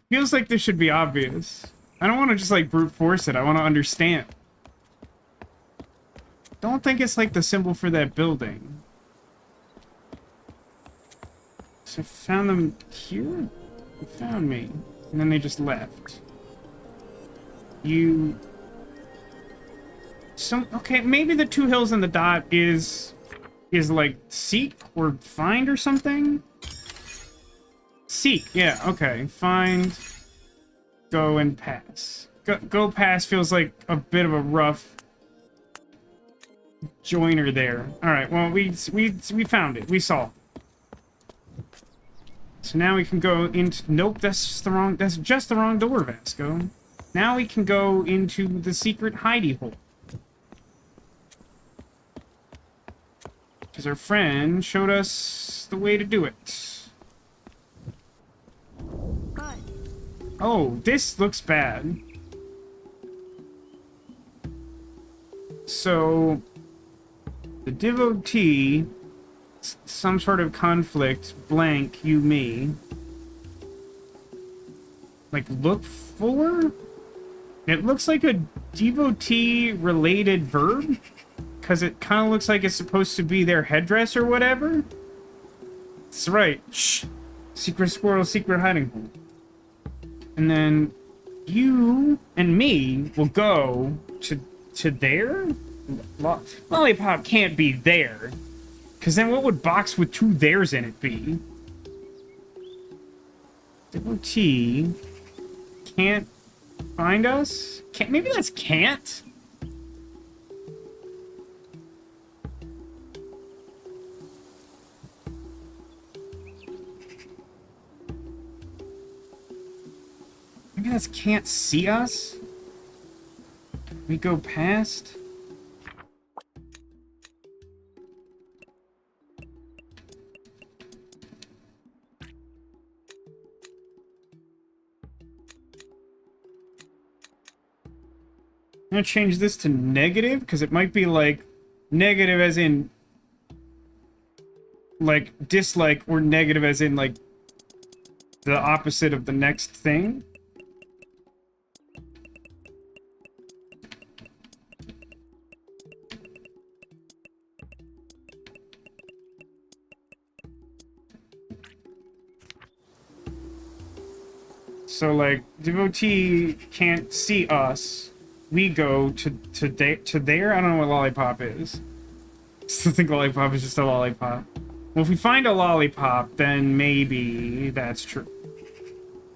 Speaker 1: Feels like this should be obvious. I don't want to just, like, brute force it. I want to understand. Don't think it's, like, the symbol for that building. So I found them here? They found me. And then they just left. You... Okay, maybe the two hills and the dot is like, seek or find or something? Seek, yeah, okay. Find. Go and pass. Go pass feels like a bit of a rough joiner there. All right, well, we found it. We saw it. So now we can go into... Nope, that's just the wrong door, Vasco. Now we can go into the secret hidey hole. Because our friend showed us the way to do it.
Speaker 2: Hi.
Speaker 1: Oh, this looks bad. So, the devotee, some sort of conflict, blank, you, me. Like, look for? It looks like a devotee-related verb. Because it kind of looks like it's supposed to be their headdress or whatever. That's right. Shh. Secret squirrel, secret hiding hole. And then you and me will go to there? Lollipop can't be there. Because then what would box with two theirs in it be? Devotee can't find us? Can't, maybe that's can't? Maybe that's can't see us? We go past? I'm gonna change this to negative, because it might be like negative as in like dislike, or negative as in like the opposite of the next thing. So, like, devotee can't see us. We go to there? I don't know what lollipop is. I still think lollipop is just a lollipop. Well, if we find a lollipop, then maybe that's true.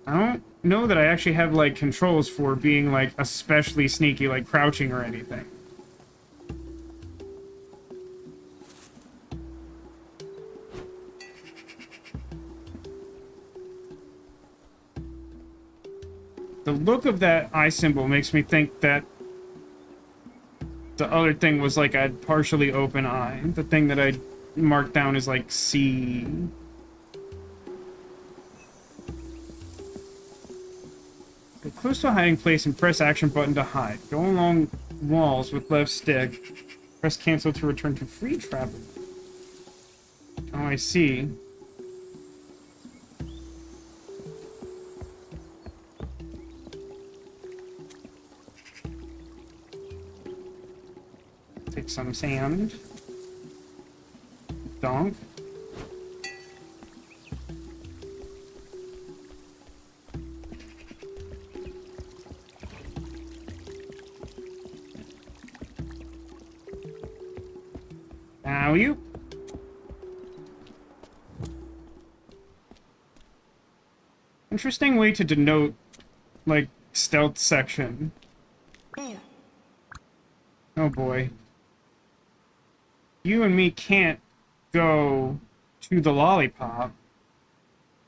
Speaker 1: I don't know that I actually have, like, controls for being, like, especially sneaky, like crouching or anything. The look of that eye symbol makes me think that the other thing was like a partially open eye. The thing that I marked down is like C. Go close to a hiding place and press action button to hide. Go along walls with left stick. Press cancel to return to free travel. Oh, I see. Take some sand. Donk. Now you. Interesting way to denote, like, stealth section.
Speaker 2: There.
Speaker 1: Oh boy. You and me can't go to the lollipop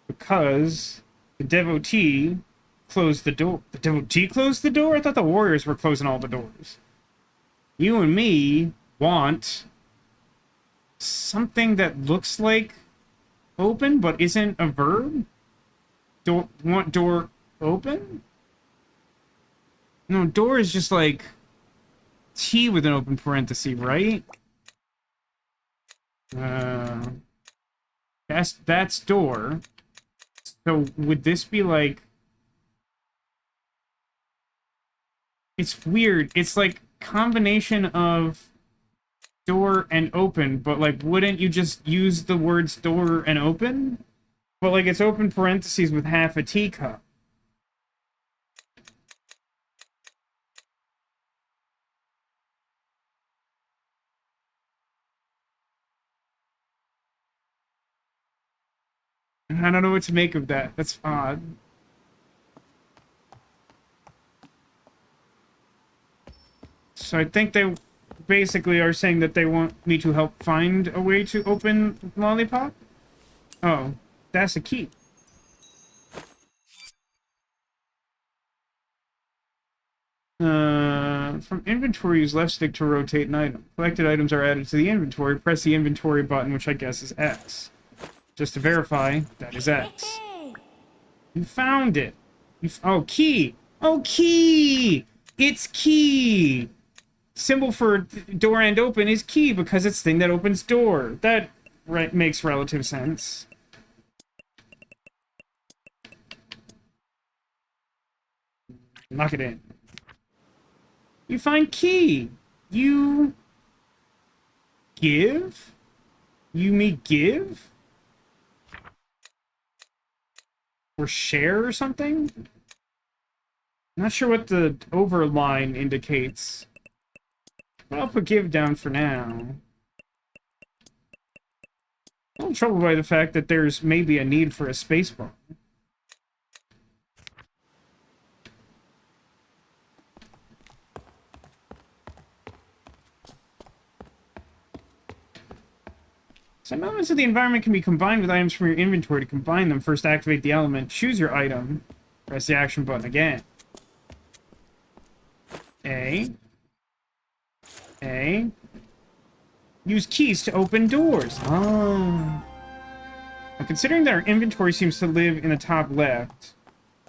Speaker 1: because the devotee closed the door. The devotee closed the door? I thought the warriors were closing all the doors. You and me want something that looks like open but isn't a verb? Want door open? No, door is just like T with an open parenthesis, right? That's door. So would this be like... It's weird. It's like combination of door and open, but like wouldn't you just use the words door and open? But like it's open parentheses with half a teacup. I don't know what to make of that. That's odd. So I think they basically are saying that they want me to help find a way to open Lollipop. Oh, that's a key. From inventory, use left stick to rotate an item. Collected items are added to the inventory. Press the inventory button, which I guess is X. Just to verify, that is X. You found it. Oh, key. Oh, key! It's key! Symbol for door and open is key because it's thing that opens door. That makes relative sense. Knock it in. You find key. You give? You me give? Or share or something? Not sure what the overline indicates. But I'll put give down for now. A little troubled by the fact that there's maybe a need for a spacebar. Some elements of the environment can be combined with items from your inventory. To combine them, first activate the element, choose your item, press the action button again. A. Use keys to open doors. Oh. Now, considering that our inventory seems to live in the top left,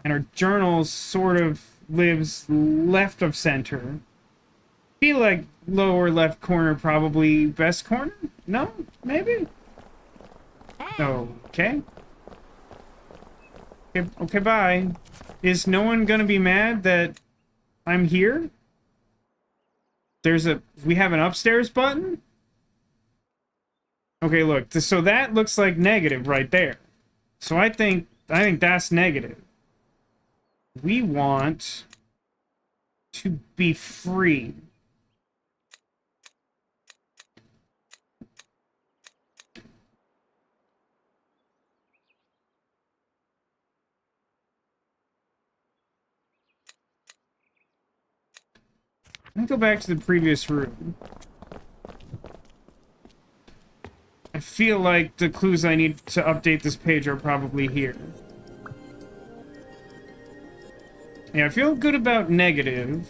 Speaker 1: and our journal sort of lives left of center, feel like lower left corner probably best corner? No? Maybe? Okay. Okay, bye. Is no one gonna be mad that I'm here? We have an upstairs button? Okay, look, so that looks like negative right there. So I think that's negative. We want to be free. Let me go back to the previous room. I feel like the clues I need to update this page are probably here. Yeah, I feel good about negative.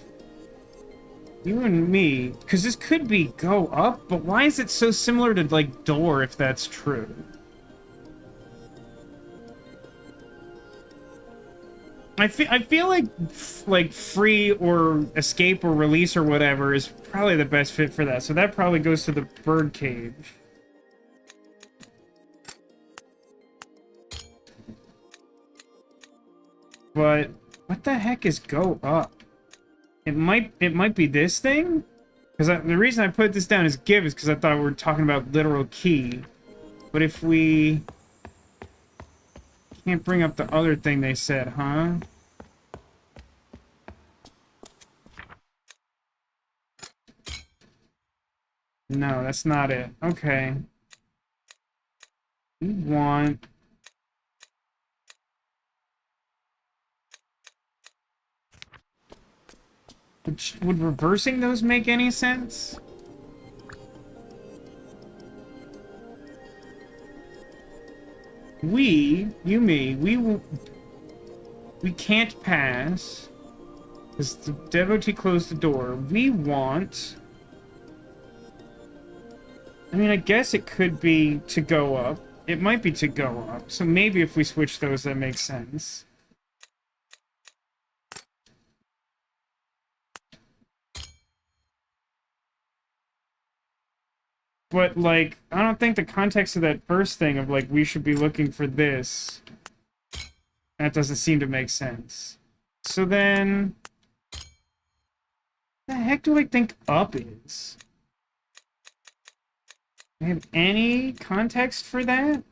Speaker 1: You and me. Because this could be go up, but why is it so similar to, like, door, if that's true? I feel like free or escape or release or whatever is probably the best fit for that. So that probably goes to the bird cage. But what the heck is go up? It might be this thing? Because the reason I put this down as give is because I thought we were talking about literal key. But if we can't bring up the other thing they said, huh? No, that's not it. Okay. We want... Would reversing those make any sense? You, me, we can't pass because the devotee closed the door. We want... I mean, I guess it could be to go up. It might be to go up. So maybe if we switch those, that makes sense. But, like, I don't think the context of that first thing of, like, we should be looking for this, that doesn't seem to make sense. So then... the heck do I think up is? Do I have any context for that?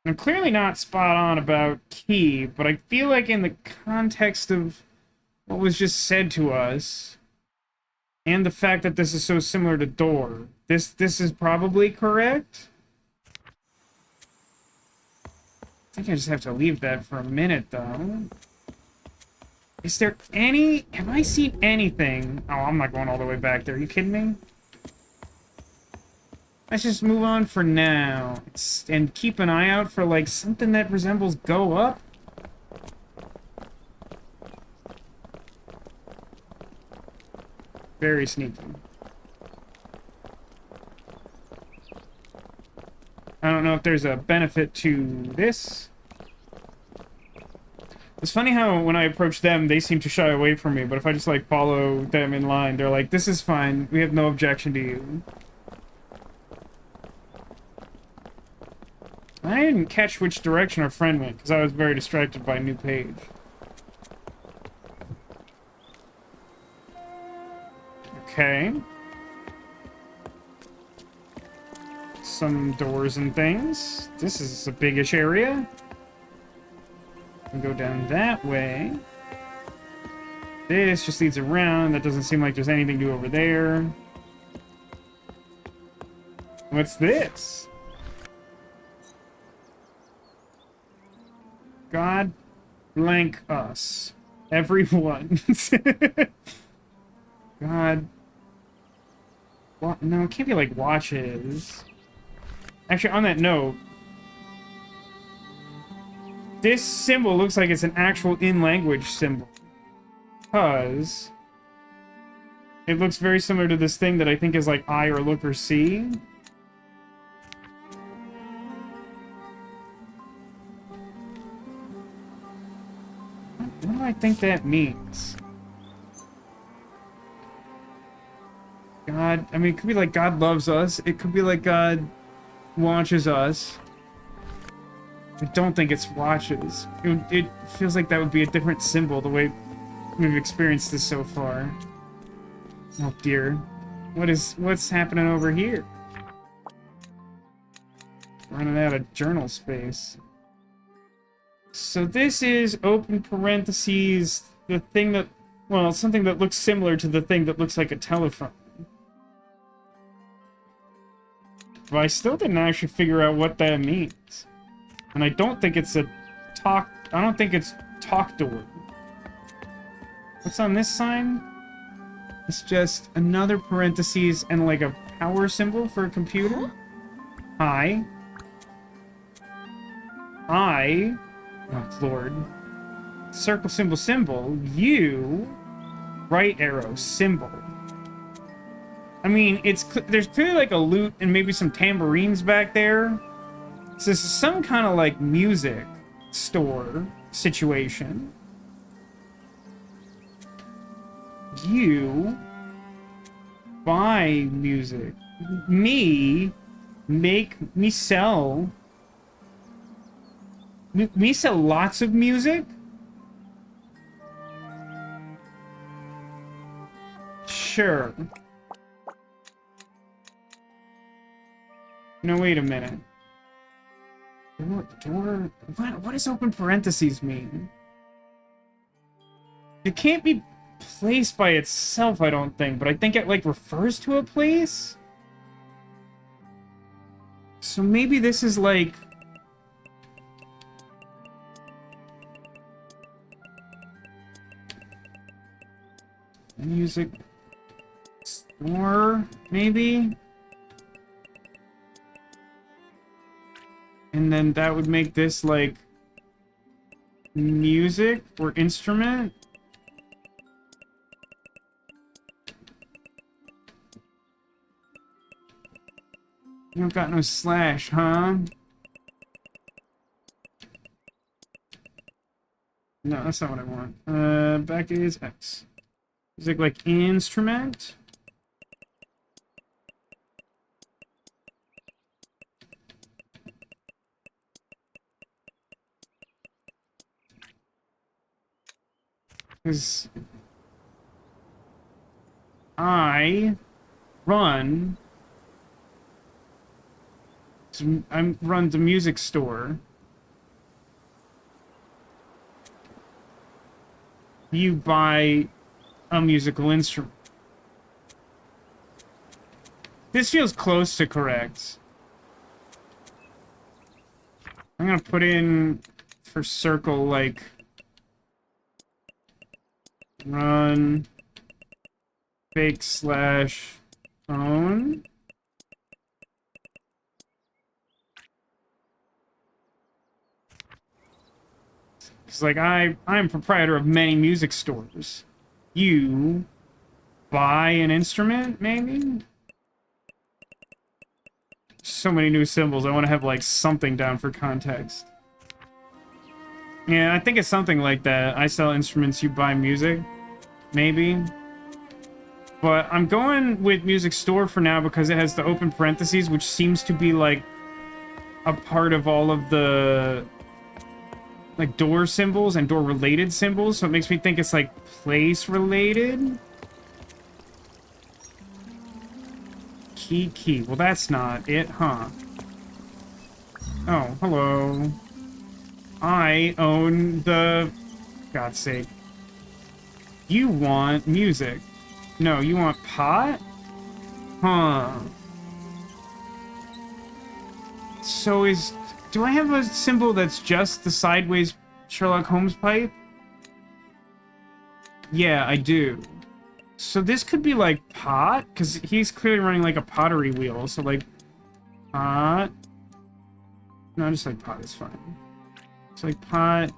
Speaker 1: I'm clearly not spot on about key, but I feel like in the context of what was just said to us... and the fact that this is so similar to door. This is probably correct? I think I just have to leave that for a minute, though. Is there any... Have I seen anything? Oh, I'm not going all the way back there. Are you kidding me? Let's just move on for now. And keep an eye out for, like, something that resembles Go Up. Very sneaky. I don't know if there's a benefit to this. It's funny how when I approach them, they seem to shy away from me, but if I just, like, follow them in line, they're like, this is fine. We have no objection to you. I didn't catch which direction our friend went, because I was very distracted by a new page. Okay. Some doors and things. This is a biggish area. We can go down that way. This just leads around. That doesn't seem like there's anything to do over there. What's this? God blank us. Everyone. God. What? No, it can't be like watches. Actually, on that note, this symbol looks like it's an actual in-language symbol. Because it looks very similar to this thing that I think is like I or look or see. What do I think that means? God, I mean, it could be like God loves us. It could be like God watches us. I don't think it's watches. It feels like that would be a different symbol the way we've experienced this so far. Oh dear. What's happening over here? Running out of journal space. So this is open parentheses, the thing that, well, something that looks similar to the thing that looks like a telephone. But I still didn't actually figure out what that means. And I don't think it's a talk, I don't think it's talk door. What's on this sign? It's just another parentheses and like a power symbol for a computer. Hi. Oh, Lord. Circle, symbol, symbol. You. Right arrow, symbol. I mean, there's clearly like a lute and maybe some tambourines back there. So this is some kind of like music store situation. You buy music. Me sell. Me sell lots of music? Sure. No, wait a minute. Door? What does open parentheses mean? It can't be placed by itself, I don't think, but I think it, like, refers to a place? So maybe this is, like... music store, maybe? And then that would make this, like, music or instrument? You don't got no slash, huh? No, that's not what I want. Back is X. Music, like, instrument? Because I run the music store. You buy a musical instrument. This feels close to correct. I'm gonna put in for circle, like, run fake slash own. Because, like, I'm proprietor of many music stores. You buy an instrument, maybe? So many new symbols. I want to have, like, something down for context. Yeah, I think it's something like that. I sell instruments, you buy music. Maybe. But I'm going with music store for now because it has the open parentheses, which seems to be, like, a part of all of the, like, door symbols and door-related symbols. So it makes me think it's, like, place-related. Key. Well, that's not it, huh? Oh, hello. I own the... God's sake. You want music. No, you want pot? Huh. So is... Do I have a symbol that's just the sideways Sherlock Holmes pipe? Yeah, I do. So this could be, like, pot? Because he's clearly running, like, a pottery wheel. So, like, pot... No, just, like, pot is fine. It's like pot...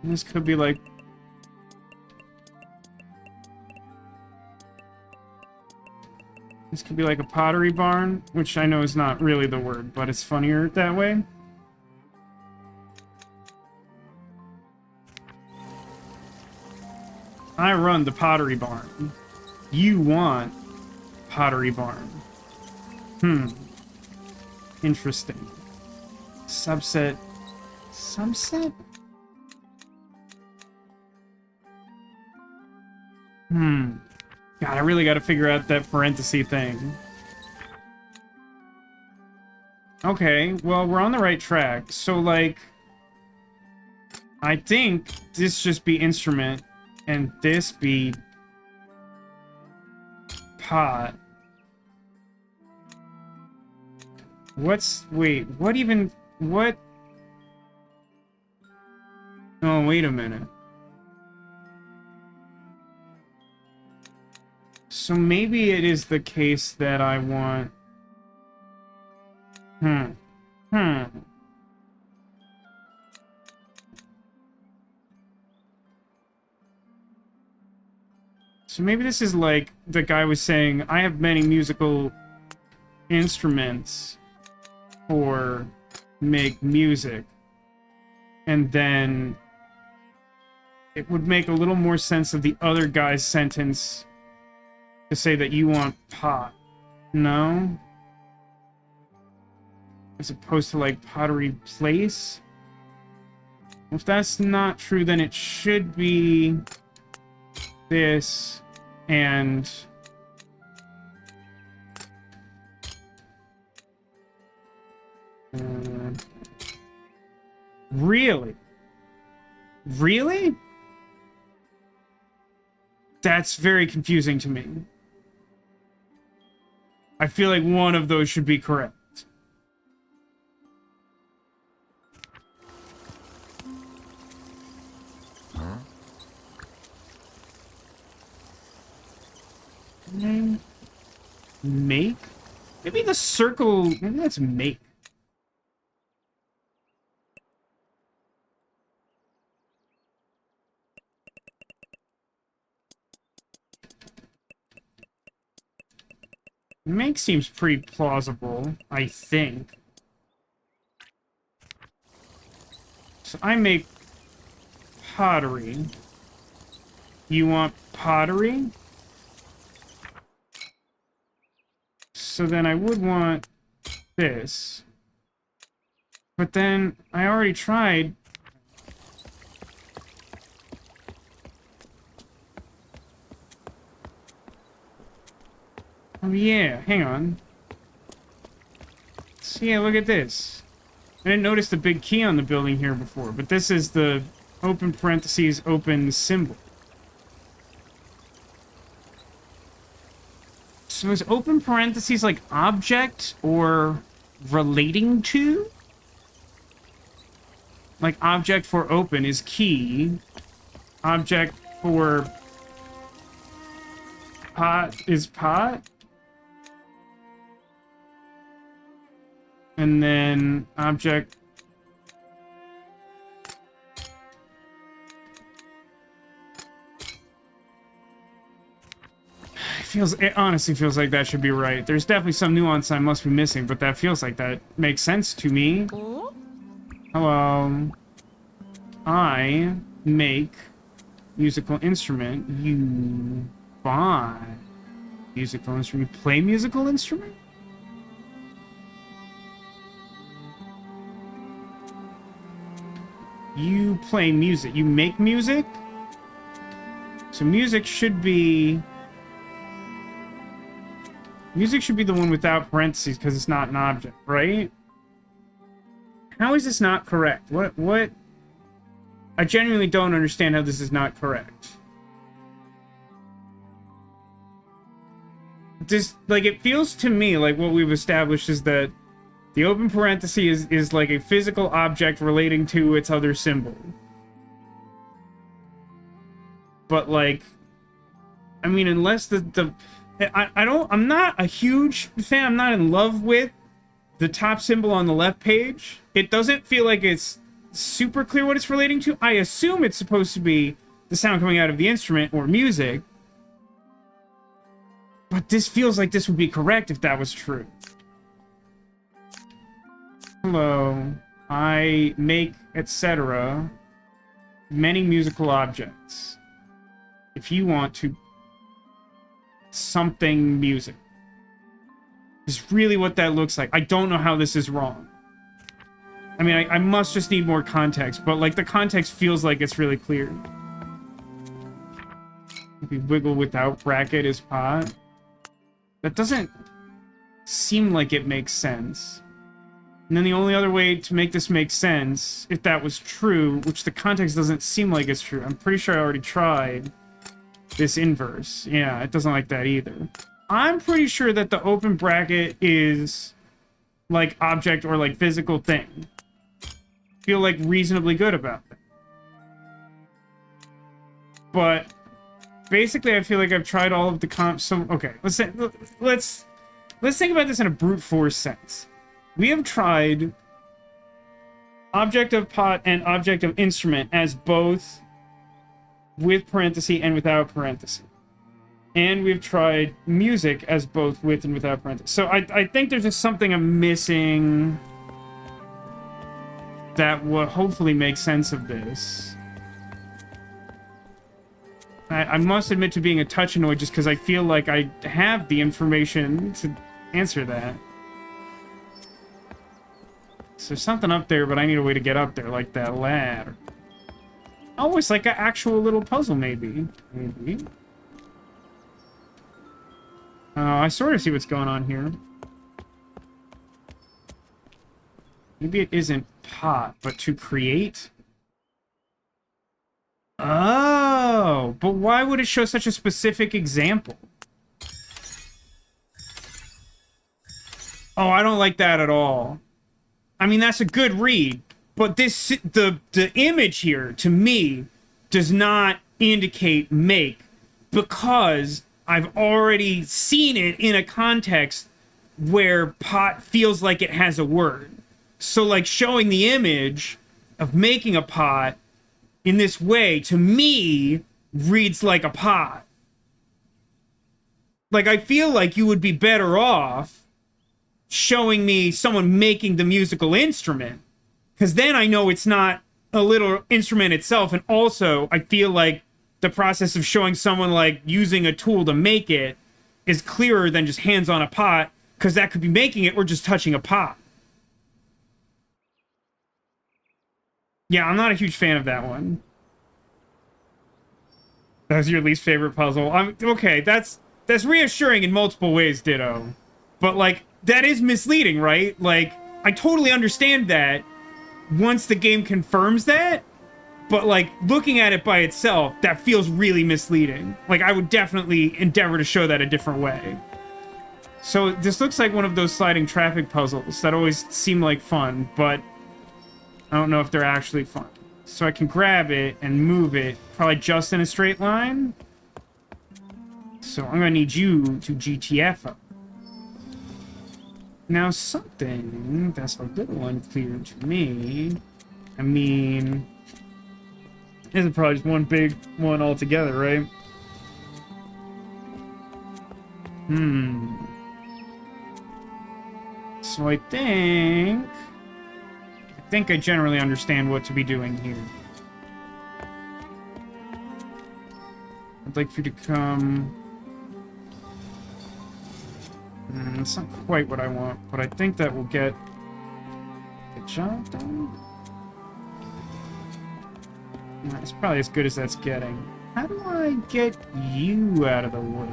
Speaker 1: And this could be, like... This could be, like, a pottery barn, which I know is not really the word, but it's funnier that way. I run the pottery barn. You want pottery barn. Interesting. Subset. Subset? God, I really gotta figure out that parenthesis thing. Okay, well, we're on the right track. So, like... I think this just be instrument, and this be... pot. Wait, what even... What? Oh, wait a minute. So maybe it is the case that I want... So maybe this is like the guy was saying, I have many musical instruments for make music. And then it would make a little more sense of the other guy's sentence to say that you want pot. No? As opposed to, like, pottery place? If that's not true, then it should be this and... Really? Really? That's very confusing to me. I feel like one of those should be correct.
Speaker 3: Huh?
Speaker 1: Make? Maybe the circle... Maybe that's make. Make seems pretty plausible, I think. So I make pottery. You want pottery? So then I would want this. But then I already tried... Oh yeah, hang on. So yeah, look at this. I didn't notice the big key on the building here before, but this is the open parentheses open symbol. So is open parentheses like object or relating to? Like, object for open is key. Object for pot is pot. And then object... It honestly feels like that should be right. There's definitely some nuance I must be missing, but that feels like that makes sense to me. Hello. I make musical instrument. You buy musical instrument. You play musical instrument? You play music. You make music? So music should be... Music should be the one without parentheses because it's not an object, right? How is this not correct? What? I genuinely don't understand how this is not correct. Just, like, it feels to me like what we've established is that the open parenthesis is like a physical object relating to its other symbol. But, like, I mean, unless I'm not a huge fan. I'm not in love with the top symbol on the left page. It doesn't feel like it's super clear what it's relating to. I assume it's supposed to be the sound coming out of the instrument or music. But this feels like this would be correct if that was true. Hello. I make, etc. many musical objects. If you want to... something music is really what that looks like. I don't know how this is wrong. I mean, I must just need more context, but like the context feels like it's really clear. Maybe wiggle without bracket is pot. That doesn't seem like it makes sense. And then the only other way to make this make sense, if that was true, which the context doesn't seem like it's true. I'm pretty sure I already tried this inverse. Yeah, it doesn't like that either. I'm pretty sure that the open bracket is like object or like physical thing. Feel like reasonably good about that. But basically I feel like I've tried all of the so okay, let's think about this in a brute force sense. We have tried object of pot and object of instrument as both with parenthesis and without parenthesis. And we've tried music as both with and without parentheses. So I think there's just something I'm missing that will hopefully make sense of this. I must admit to being a touch annoyed just because I feel like I have the information to answer that. So there's something up there, but I need a way to get up there, like that ladder. Oh, it's like an actual little puzzle, maybe. Maybe. I sort of see what's going on here. Maybe it isn't pot, but to create? Oh, but why would it show such a specific example? Oh, I don't like that at all. I mean, that's a good read, but this the image here, to me, does not indicate make, because I've already seen it in a context where pot feels like it has a word. So, like, showing the image of making a pot in this way, to me, reads like a pot. Like, I feel like you would be better off showing me someone making the musical instrument, because then I know it's not a little instrument itself, and also I feel like the process of showing someone like using a tool to make it is clearer than just hands on a pot, because that could be making it or just touching a pot. Yeah, I'm not a huge fan of that one. That's your least favorite puzzle. Okay, that's reassuring in multiple ways, Ditto. But like, that is misleading, right? Like, I totally understand that once the game confirms that, but like, looking at it by itself, that feels really misleading. Like, I would definitely endeavor to show that a different way. So this looks like one of those sliding traffic puzzles that always seem like fun, but I don't know if they're actually fun. So I can grab it and move it, probably just in a straight line. So I'm gonna need you to GTF up. Now something that's a little unclear to me. I mean, this is probably just one big one altogether, right? So I think I generally understand what to be doing here. I'd like for you to come... it's not quite what I want, but I think that will get the job done. It's probably as good as that's getting. How do I get you out of the way?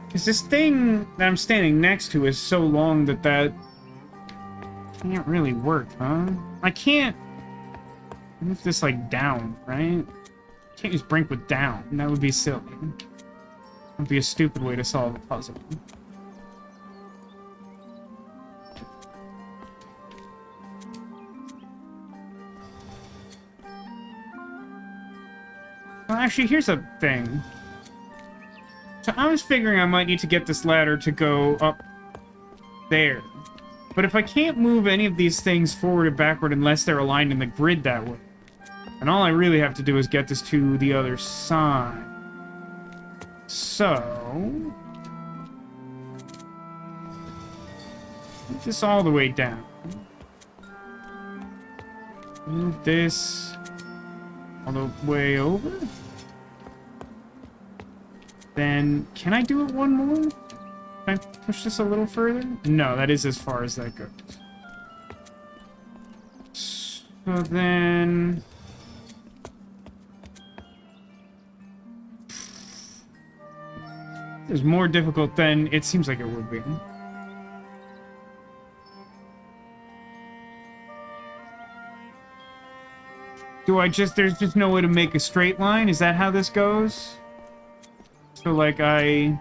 Speaker 1: Because this thing that I'm standing next to is so long that can't really work, huh? I can't move this, like, down, right? Can't use brink with down. That would be silly. That would be a stupid way to solve a puzzle. Well, actually, here's a thing. So I was figuring I might need to get this ladder to go up there. But if I can't move any of these things forward or backward unless they're aligned in the grid that way, and all I really have to do is get this to the other side. So... move this all the way down. Move this all the way over. Then, can I do it one more? Can I push this a little further? No, that is as far as that goes. So then... it's more difficult than it seems like it would be. There's just no way to make a straight line? Is that how this goes? So, like, I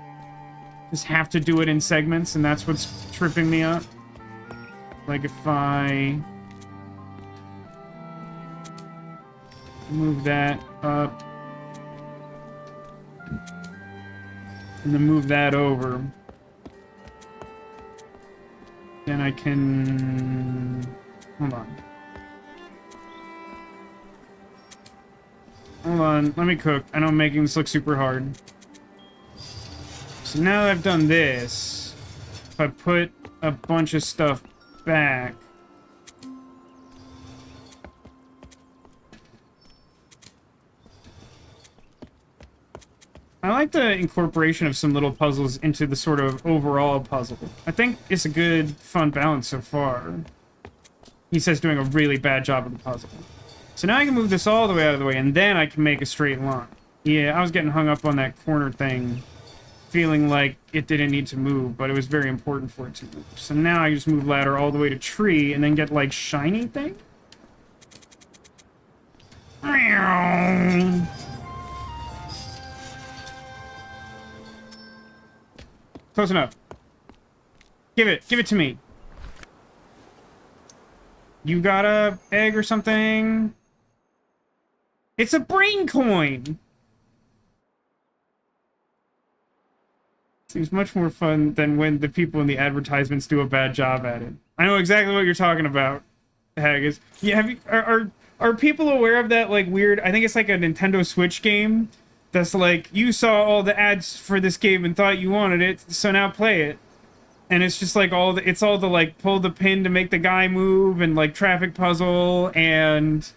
Speaker 1: just have to do it in segments, and that's what's tripping me up? Like, if I move that up, and then move that over, then I can... hold on. Hold on, let me cook. I know I'm making this look super hard. So now that I've done this, if I put a bunch of stuff back... I like the incorporation of some little puzzles into the sort of overall puzzle. I think it's a good, fun balance so far. He says doing a really bad job of the puzzle. So now I can move this all the way out of the way, and then I can make a straight line. Yeah, I was getting hung up on that corner thing, feeling like it didn't need to move, but it was very important for it to move. So now I just move ladder all the way to tree, and then get, like, shiny thing? Close enough. Give it to me. You got a egg or something? It's a brain coin! Seems much more fun than when the people in the advertisements do a bad job at it. I know exactly what you're talking about, Haggis. Yeah, are people aware of that, like, weird... I think it's like a Nintendo Switch game that's like, you saw all the ads for this game and thought you wanted it, so now play it. And it's just like it's all the, like, pull the pin to make the guy move, and, like, traffic puzzle, and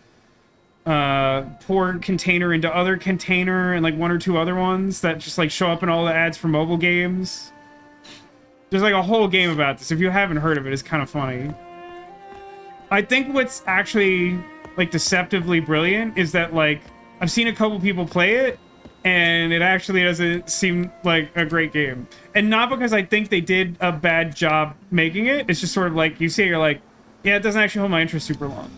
Speaker 1: pour container into other container, and, like, one or two other ones that just, like, show up in all the ads for mobile games. There's, like, a whole game about this. If you haven't heard of it, it's kind of funny. I think what's actually, like, deceptively brilliant is that, like, I've seen a couple people play it, and it actually doesn't seem like a great game. And not because I think they did a bad job making it. It's just sort of like, you see it, you're like, yeah, it doesn't actually hold my interest super long.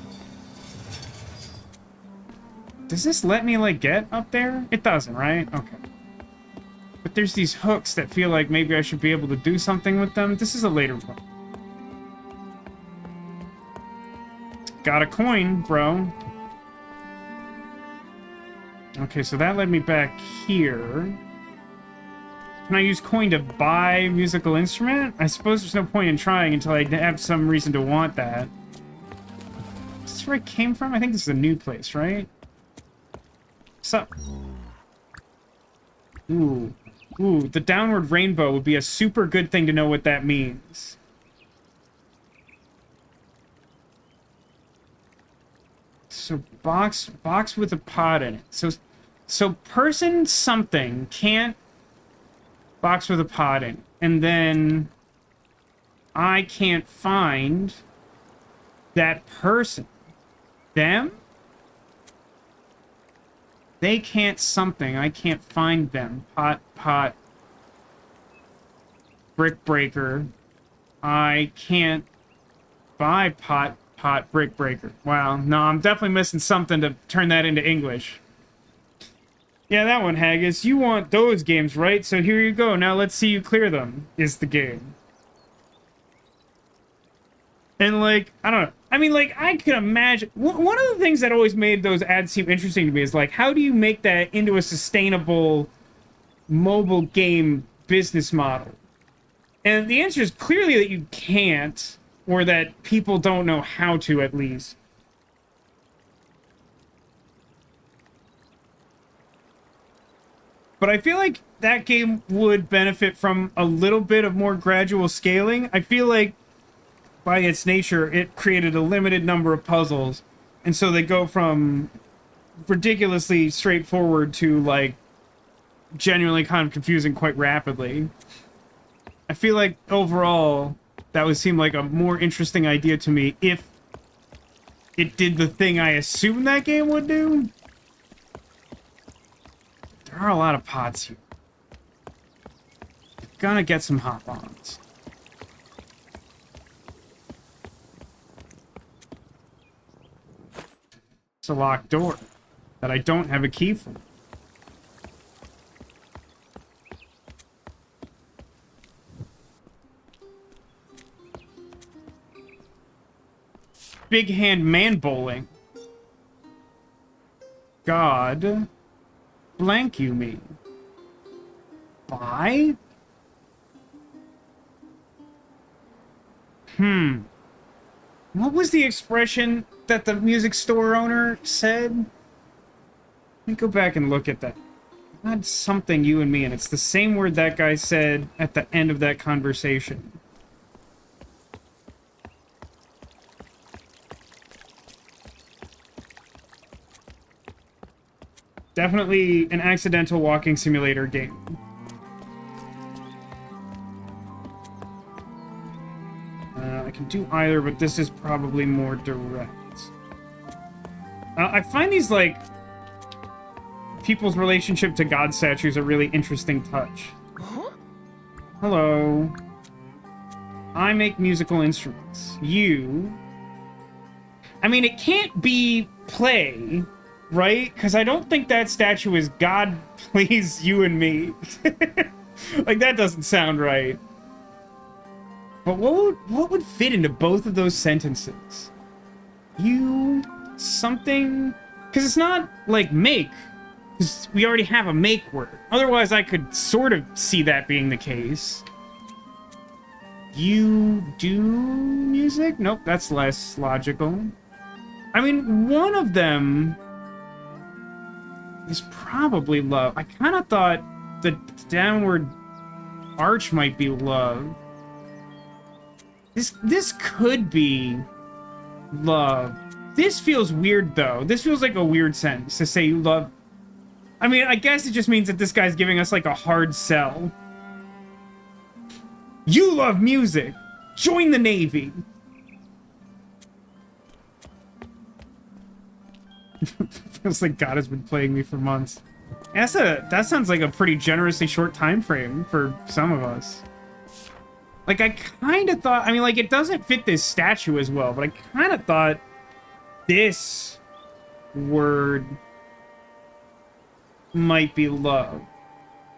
Speaker 1: Does this let me, like, get up there? It doesn't, right? Okay. But there's these hooks that feel like maybe I should be able to do something with them. This is a later one. Got a coin, bro. Okay, so that led me back here. Can I use coin to buy musical instrument? I suppose there's no point in trying until I have some reason to want that. Is this where I came from? I think this is a new place, right? So... Ooh. Ooh, the downward rainbow would be a super good thing to know what that means. So box with a pot in it. So person something can't box with a pot in it. And then I can't find that person. Them? They can't something. I can't find them. Pot. Brick breaker. I can't buy pot, brick breaker. Wow. No, I'm definitely missing something to turn that into English. Yeah, that one, Haggis. You want those games, right? So here you go. Now let's see you clear them, is the game. And, like, I don't know. I mean, like, I could imagine... One of the things that always made those ads seem interesting to me is, like, how do you make that into a sustainable mobile game business model? And the answer is clearly that you can't, or that people don't know how to, at least. But I feel like that game would benefit from a little bit of more gradual scaling. I feel like by its nature, it created a limited number of puzzles. And so they go from ridiculously straightforward to, like, genuinely kind of confusing quite rapidly. I feel like, overall, that would seem like a more interesting idea to me if it did the thing I assumed that game would do. There are a lot of pots here. Gonna get some hop-ons. It's a locked door that I don't have a key for. Big hand man bowling. God blank you me. Buy? What was the expression that the music store owner said? Let me go back and look at that. Not something you and me, and it's the same word that guy said at the end of that conversation. Definitely an accidental walking simulator game. I can do either, but this is probably more direct. I find these, like, people's relationship to God statues a really interesting touch.
Speaker 2: Huh?
Speaker 1: Hello. I make musical instruments. You... I mean, it can't be play, right? Because I don't think that statue is God, please, you and me. Like, that doesn't sound right. But what would fit into both of those sentences? You... something... Because it's not, like, make. Because we already have a make word. Otherwise, I could sort of see that being the case. You do music? Nope, that's less logical. I mean, one of them is probably love. I kind of thought the downward arch might be love. This could be love. This feels weird, though. This feels like a weird sentence to say you love... I mean, I guess it just means that this guy's giving us, like, a hard sell. You love music! Join the Navy! Feels like God has been playing me for months. That sounds like a pretty generously short time frame for some of us. Like, I kind of thought... I mean, like, it doesn't fit this statue as well, but I kind of thought this word might be love.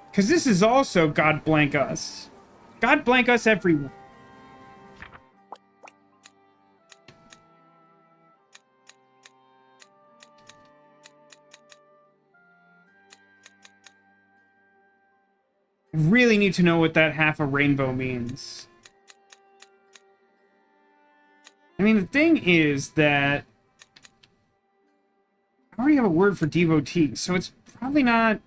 Speaker 1: Because this is also God blank us. God blank us, everyone. Really need to know what that half a rainbow means. I mean, the thing is that I already have a word for devotee, so it's probably not...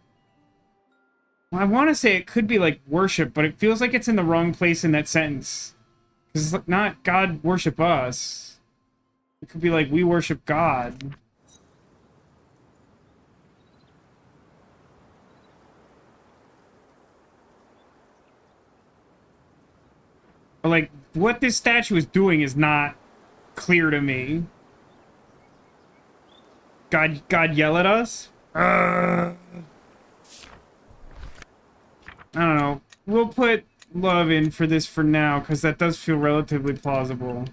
Speaker 1: Well, I want to say it could be like worship, but it feels like it's in the wrong place in that sentence. Because it's not God worship us. It could be like we worship God. But like, what this statue is doing is not clear to me. God yell at us? I don't know. We'll put love in for this for now, because that does feel relatively plausible.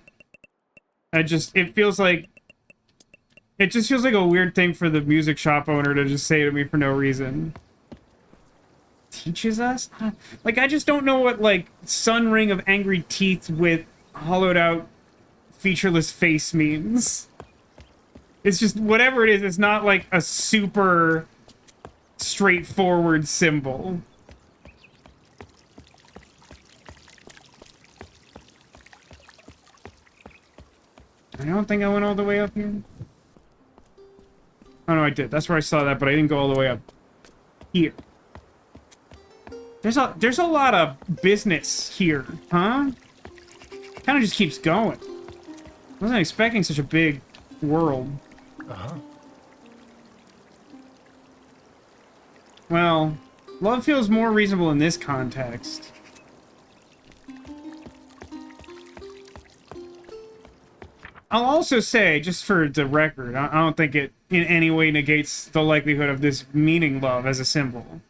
Speaker 1: It just feels like... It just feels like a weird thing for the music shop owner to just say to me for no reason. Teaches us? Like, I just don't know what, like, sun ring of angry teeth with hollowed out featureless face means. It's just, whatever it is, it's not, like, a super straightforward symbol. I don't think I went all the way up here. Oh, no, I did. That's where I saw that, but I didn't go all the way up here. There's a lot of business here, huh? Kind of just keeps going. Wasn't expecting such a big world.
Speaker 3: Uh-huh.
Speaker 1: Well, love feels more reasonable in this context. I'll also say, just for the record, I don't think it in any way negates the likelihood of this meaning love as a symbol.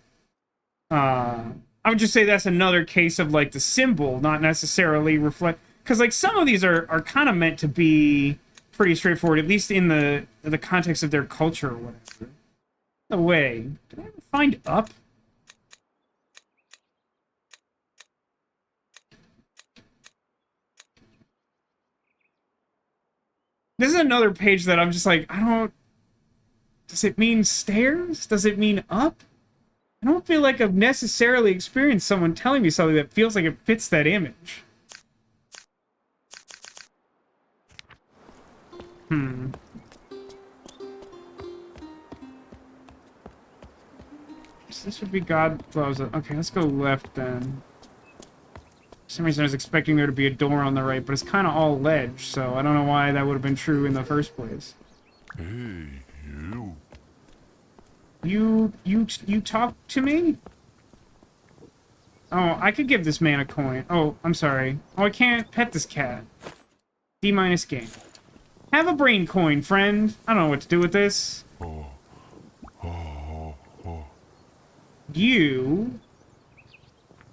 Speaker 1: I would just say that's another case of, like, the symbol not necessarily reflect... Because, like, some of these are kind of meant to be pretty straightforward, at least in the context of their culture or whatever. By the way, did I ever find up? This is another page that I'm just like, I don't... Does it mean stairs? Does it mean up? I don't feel like I've necessarily experienced someone telling me something that feels like it fits that image. So this would be God loves it. Okay, let's go left then. For some reason I was expecting there to be a door on the right, but it's kind of all ledge, so I don't know why that would have been true in the first place.
Speaker 3: Hey, you.
Speaker 1: You talk to me? Oh, I could give this man a coin. Oh, I'm sorry. Oh, I can't pet this cat. D- game. Have a brain coin, friend. I don't know what to do with this. You...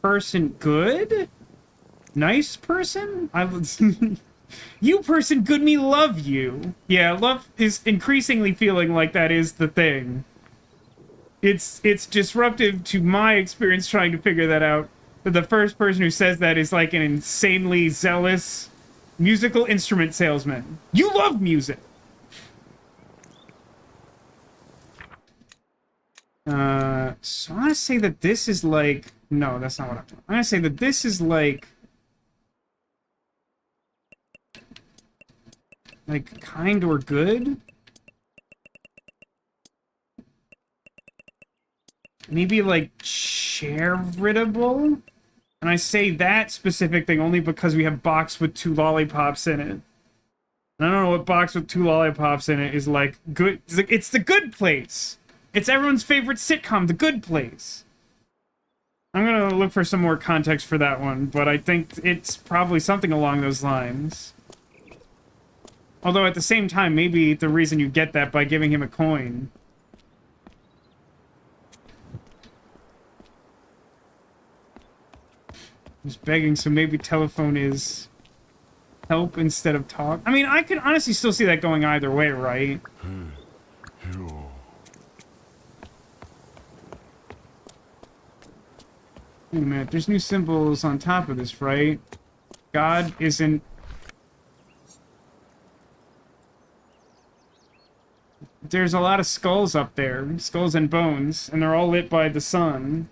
Speaker 1: Person good? Nice person? You person good, me love you. Yeah, love is increasingly feeling like that is the thing. It's disruptive to my experience trying to figure that out. That the first person who says that is like an insanely zealous musical instrument salesman. You love music! So I'm gonna say that this is like... No, that's not what I'm doing. I'm gonna say that this is like... Like, kind or good? Maybe, like, charitable? And I say that specific thing only because we have box with 2 lollipops in it. And I don't know what box with 2 lollipops in it is like good. It's The Good Place. It's everyone's favorite sitcom, The Good Place. I'm gonna look for some more context for that one, but I think it's probably something along those lines. Although at the same time, maybe the reason you get that by giving him a coin. He's begging, so maybe telephone is help instead of talk. I mean, I could honestly still see that going either way, right? Wait a minute, there's new symbols on top of this, right? God isn't... There's a lot of skulls up there. Skulls and bones. And they're all lit by the sun.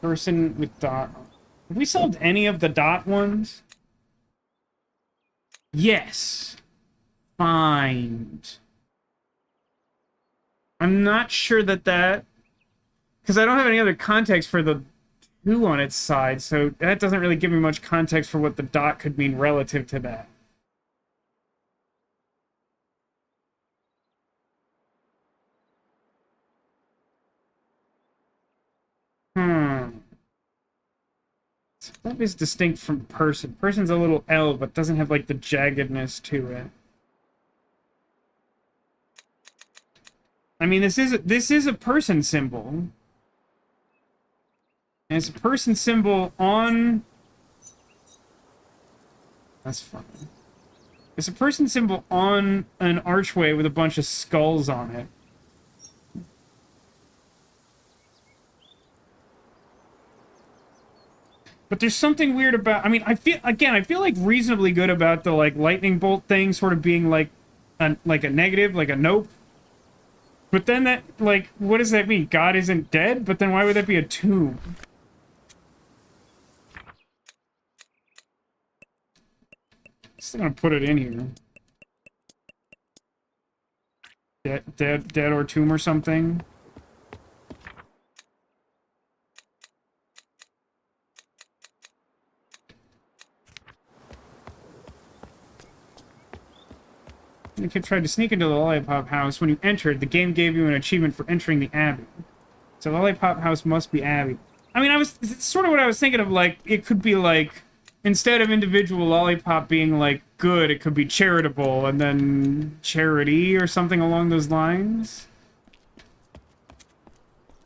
Speaker 1: Person with dot. Have we solved any of the dot ones? Yes. Find. I'm not sure that... Because I don't have any other context for the 2 on its side, so that doesn't really give me much context for what the dot could mean relative to that. That is distinct from person. Person's a little L, but doesn't have, like, the jaggedness to it. I mean, this is a person symbol. And it's a person symbol on... That's fine. It's a person symbol on an archway with a bunch of skulls on it. But there's something weird about... I mean, I feel like reasonably good about the, like, lightning bolt thing sort of being, like a negative, like a nope. But then that, like, what does that mean? God isn't dead? But then why would that be a tomb? Still gonna put it in here. Dead or tomb or something. The kid tried to sneak into the Lollipop House. When you entered, the game gave you an achievement for entering the Abbey. So Lollipop House must be Abbey. I mean, it's sort of what I was thinking of, like, it could be, like, instead of individual Lollipop being, like, good, it could be charitable, and then charity or something along those lines.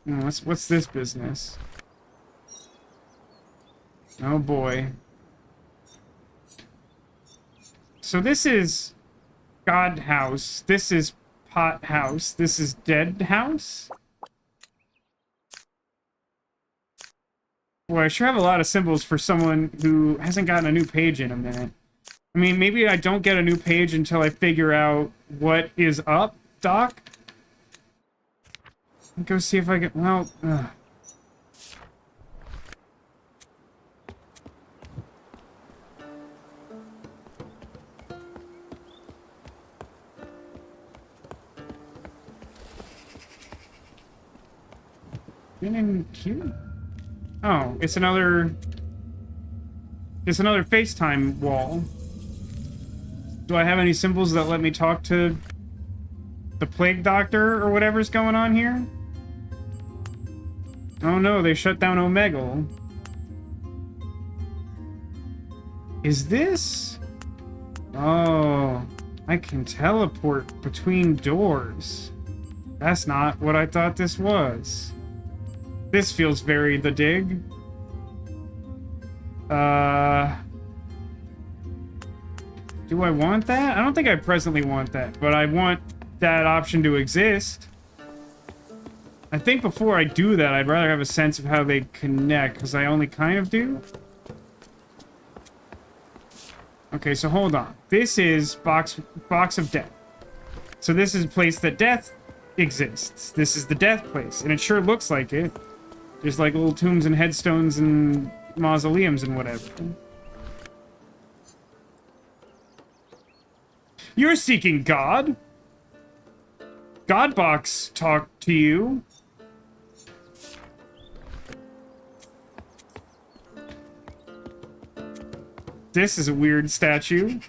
Speaker 1: Oh, what's this business? Oh, boy. So this is... God House. This is Pot House. This is Dead House? Boy, I sure have a lot of symbols for someone who hasn't gotten a new page in a minute. I mean, maybe I don't get a new page until I figure out what is up, Doc? I'll go see if I get... Well, Been in here? Oh, it's another FaceTime wall. Do I have any symbols that let me talk to the plague doctor or whatever's going on here? Oh no, they shut down Omegle. Is this? Oh, I can teleport between doors. That's not what I thought this was. This feels very The Dig. Do I want that? I don't think I presently want that, but I want that option to exist. I think before I do that, I'd rather have a sense of how they connect, because I only kind of do. Okay, so hold on. This is box of death. So this is a place that death exists. This is the death place, and it sure looks like it. There's like little tombs and headstones and mausoleums and whatever. You're seeking God. Godbox talked to you. This is a weird statue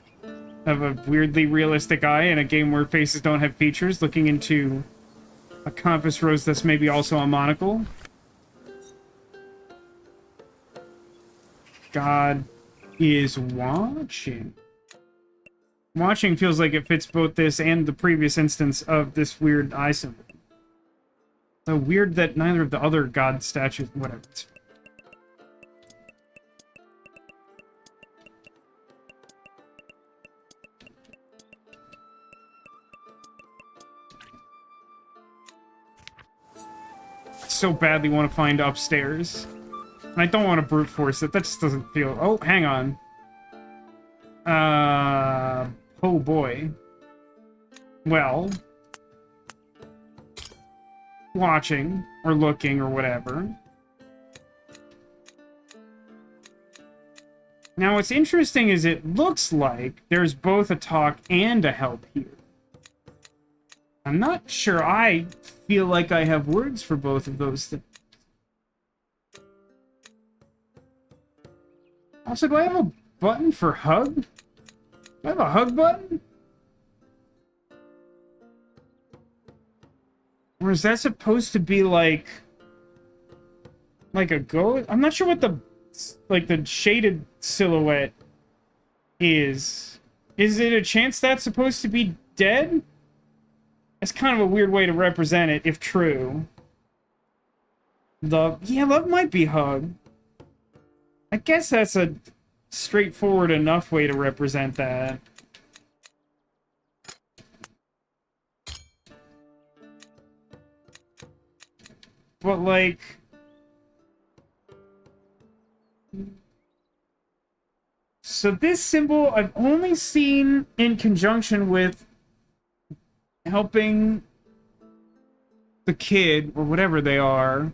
Speaker 1: of a weirdly realistic eye in a game where faces don't have features, looking into a compass rose that's maybe also a monocle. God is watching. Watching feels like it fits both this and the previous instance of this weird eye symbol. So weird that neither of the other god statues... Whatever. So badly want to find upstairs. And I don't want to brute force it. That just doesn't feel... Oh, hang on. Oh boy. Well. Watching, or looking, or whatever. Now, what's interesting is it looks like there's both a talk and a help here. I'm not sure I feel like I have words for both of those things. Also, do I have a button for hug? Do I have a hug button? Or is that supposed to be like a ghost? I'm not sure what the shaded silhouette is. Is it a chance that's supposed to be dead? That's kind of a weird way to represent it, if true. Love might be hug. I guess that's a straightforward enough way to represent that. But, like... So this symbol I've only seen in conjunction with helping the kid, or whatever they are,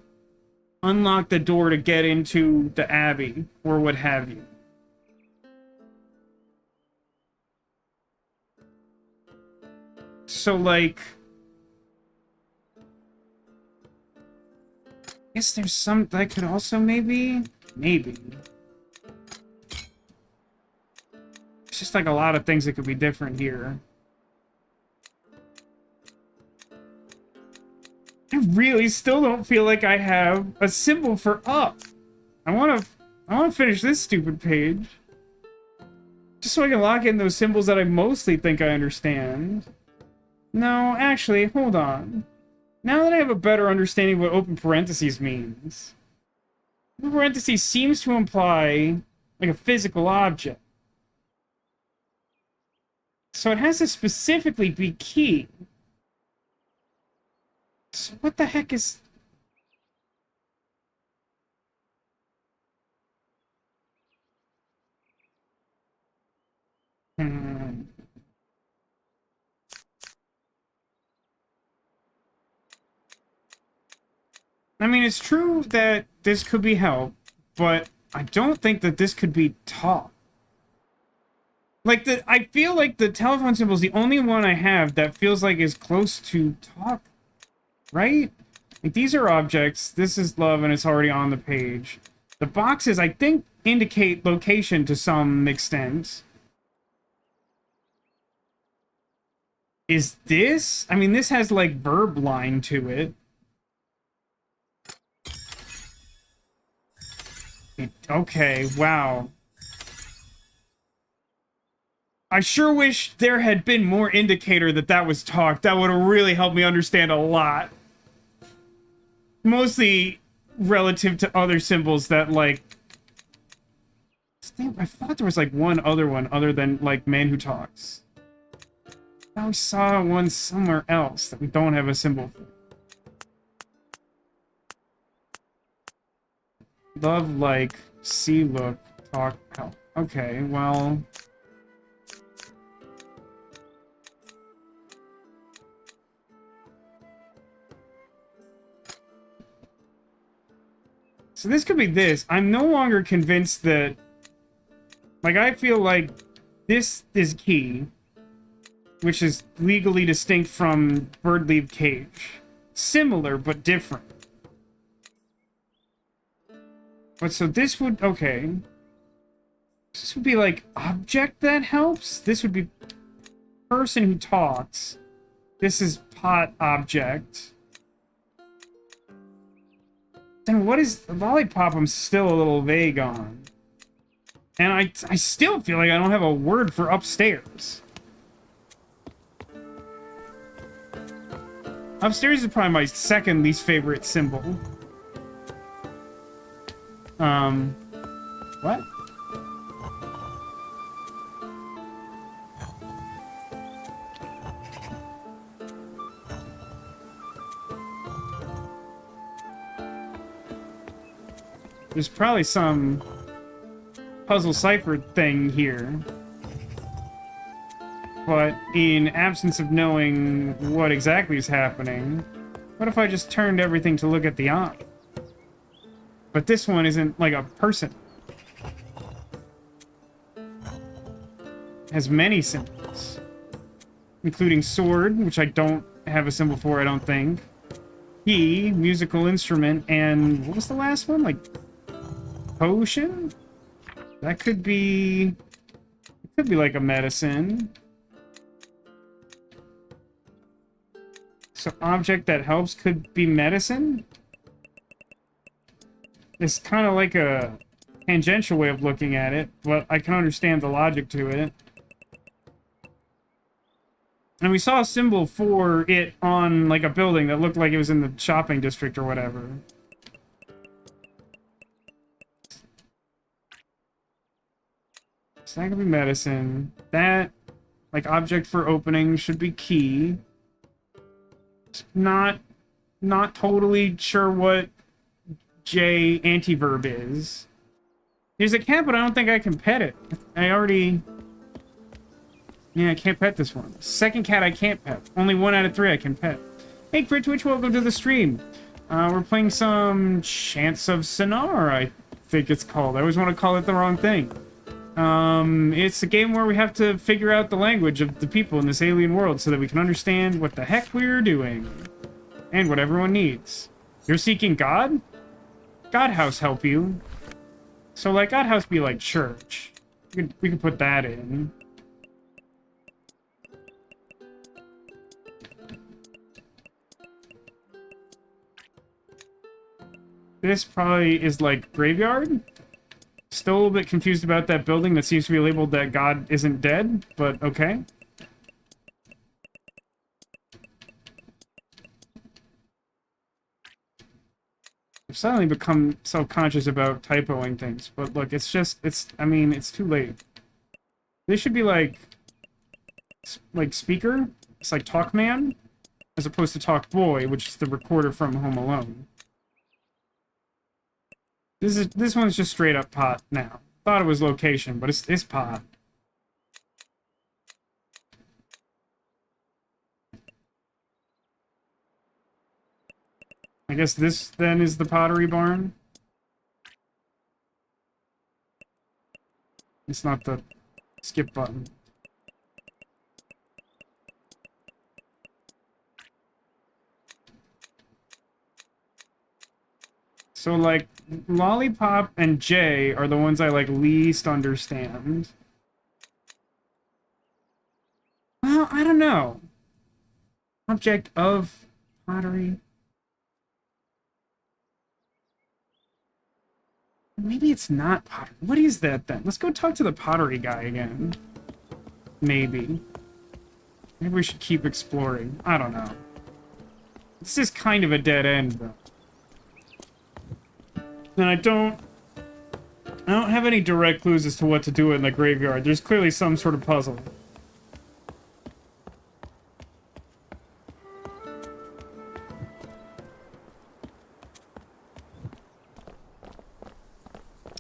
Speaker 1: unlock the door to get into the Abbey, or what have you. So, like... I guess there's some that could also maybe... Maybe. It's just like a lot of things that could be different here. I really still don't feel like I have a symbol for up. I want to finish this stupid page. Just so I can lock in those symbols that I mostly think I understand. No, actually, hold on. Now that I have a better understanding of what open parentheses means, open parentheses seems to imply like a physical object. So it has to specifically be key. So what the heck is... I mean, it's true that this could be help, but I don't think that this could be talk. Like, I feel like the telephone symbol is the only one I have that feels like is close to talk, right? Like, these are objects, this is love, and it's already on the page. The boxes, I think, indicate location to some extent. Is this? I mean, this has, like, verb line to it. Okay, wow. I sure wish there had been more indicator that that was talk. That would have really helped me understand a lot. Mostly relative to other symbols that, like... I thought there was, like, one other one other than, like, man who talks. I always saw one somewhere else that we don't have a symbol for. Love, like, see, look, talk, help. Okay, well... So this could be this. I'm no longer convinced that... Like, I feel like this is key, which is legally distinct from bird leave cage. Similar, but different. But so this would... Okay. This would be, like, object that helps? This would be person who talks. This is pot object. Then what is... Lollipop I'm still a little vague on. And I still feel like I don't have a word for upstairs. Upstairs is probably my second least favorite symbol. What? There's probably some puzzle cipher thing here. But in absence of knowing what exactly is happening, what if I just turned everything to look at the eye? But this one isn't like a person. has many symbols, including sword, which I don't have a symbol for, I don't think. Key, musical instrument, and what was the last one? Like, potion? That could be... It could be like a medicine. So object that helps could be medicine? It's kind of like a tangential way of looking at it, but I can understand the logic to it. And we saw a symbol for it on, like, a building that looked like it was in the shopping district or whatever. So that could be medicine. That, like, object for opening should be key. Not totally sure what J antiverb is. There's a cat, but I don't think I can pet it. I already... Yeah, I can't pet this one. Second cat I can't pet. Only 1 out of 3 I can pet. Hey, Crit Twitch, welcome to the stream. We're playing some Chants of Sennaar, I think it's called. I always want to call it the wrong thing. It's a game where we have to figure out the language of the people in this alien world so that we can understand what the heck we're doing. And what everyone needs. You're seeking God? God house help you. So, like, God house be like church. We could put that in. This probably is like graveyard. Still a little bit confused about that building that seems to be labeled that God isn't dead, but okay. I've suddenly become self-conscious about typoing things, but look, I mean, it's too late. This should be like speaker. It's like talk man, as opposed to talk boy, which is the recorder from Home Alone. This one's just straight up pot now. Thought it was location, but it's pot. I guess this then is the pottery barn. It's not the skip button. So, like, Lollipop and J are the ones I, like, least understand. Well, I don't know. Object of pottery. Maybe it's not pottery. What is that, then? Let's go talk to the pottery guy again. Maybe. Maybe we should keep exploring. I don't know. This is kind of a dead end, though. And I don't have any direct clues as to what to do in the graveyard. There's clearly some sort of puzzle.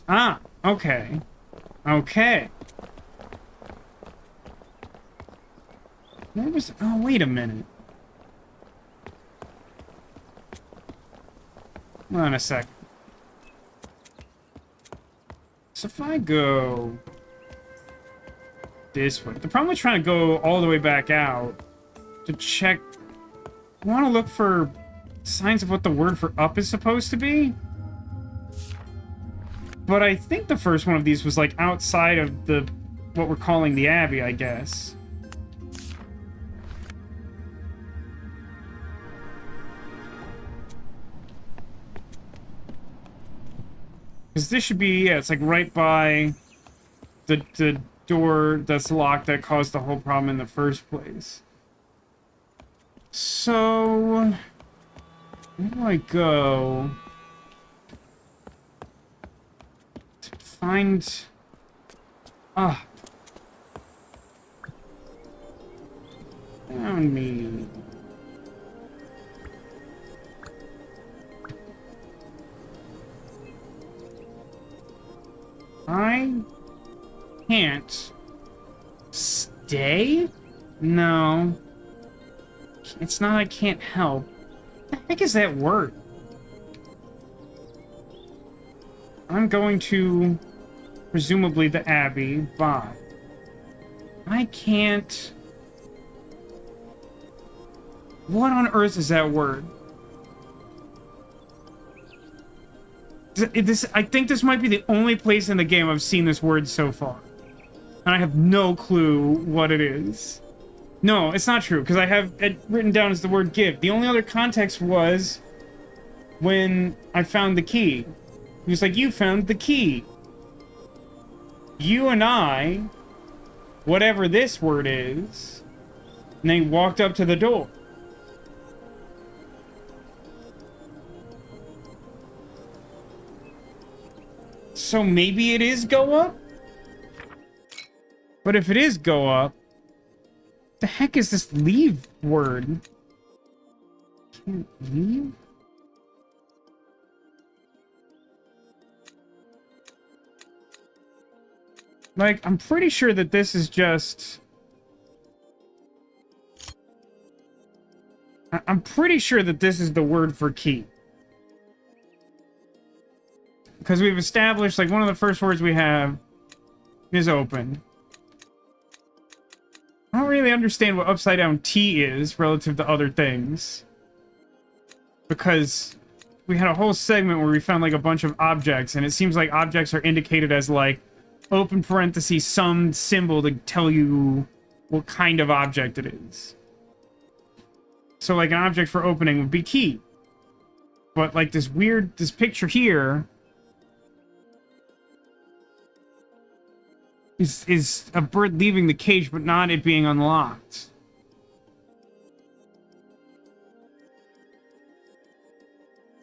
Speaker 1: Ah, okay. Okay. Where was... Oh, wait a minute. Hold on a sec. So if I go this way, the problem with trying to go all the way back out to check, I want to look for signs of what the word for up is supposed to be. But I think the first one of these was like outside of what we're calling the Abbey, I guess. Because this should be, yeah, it's like right by the door that's locked that caused the whole problem in the first place. So, where do I go to find... Ah. Found me. I can't stay? No. It's not I can't help. What the heck is that word? I'm going to, presumably, the Abbey. Bye. I can't... What on earth is that word? I think this might be the only place in the game I've seen this word so far. And I have no clue what it is. No, it's not true, because I have it written down as the word give. The only other context was when I found the key. He was like, you found the key. You and I, whatever this word is, and then he walked up to the door. So maybe it is go up? But if it is go up, the heck is this leave word? Can't leave? Like, I'm pretty sure that this is just... I'm pretty sure that this is the word for key. Because we've established, like, one of the first words we have is open. I don't really understand what upside down T is relative to other things. Because we had a whole segment where we found, like, a bunch of objects, and it seems like objects are indicated as, like, open parentheses, some symbol to tell you what kind of object it is. So, like, an object for opening would be key. But, like, this picture here is a bird leaving the cage, but not it being unlocked.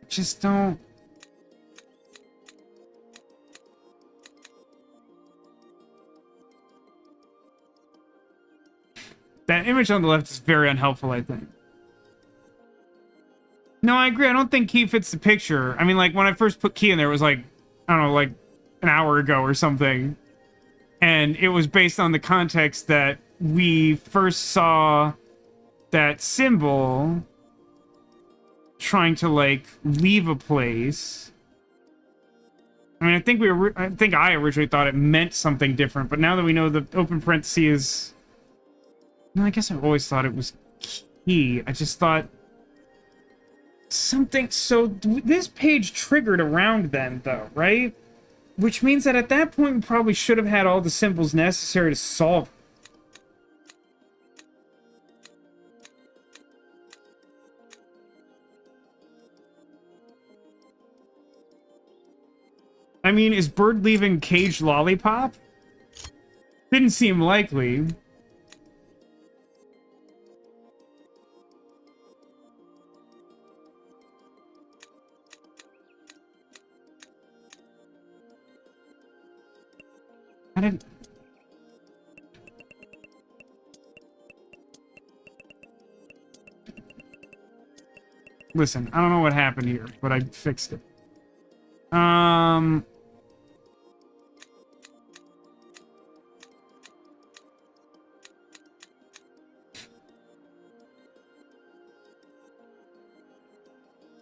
Speaker 1: Just don't... That image on the left is very unhelpful, I think. No, I agree. I don't think key fits the picture. I mean, like, when I first put key in there, it was like, I don't know, like an hour ago or something. And it was based on the context that we first saw that symbol trying to, like, leave a place. I mean, I think I originally thought it meant something different, but now that we know the open parenthesis is... No, I guess I always thought it was key. I just thought... Something... So, this page triggered around then, though, right? Which means that at that point, we probably should have had all the symbols necessary to solve it. I mean, is bird leaving cage lollipop? Didn't seem likely. I didn't... Listen, I don't know what happened here, but I fixed it. I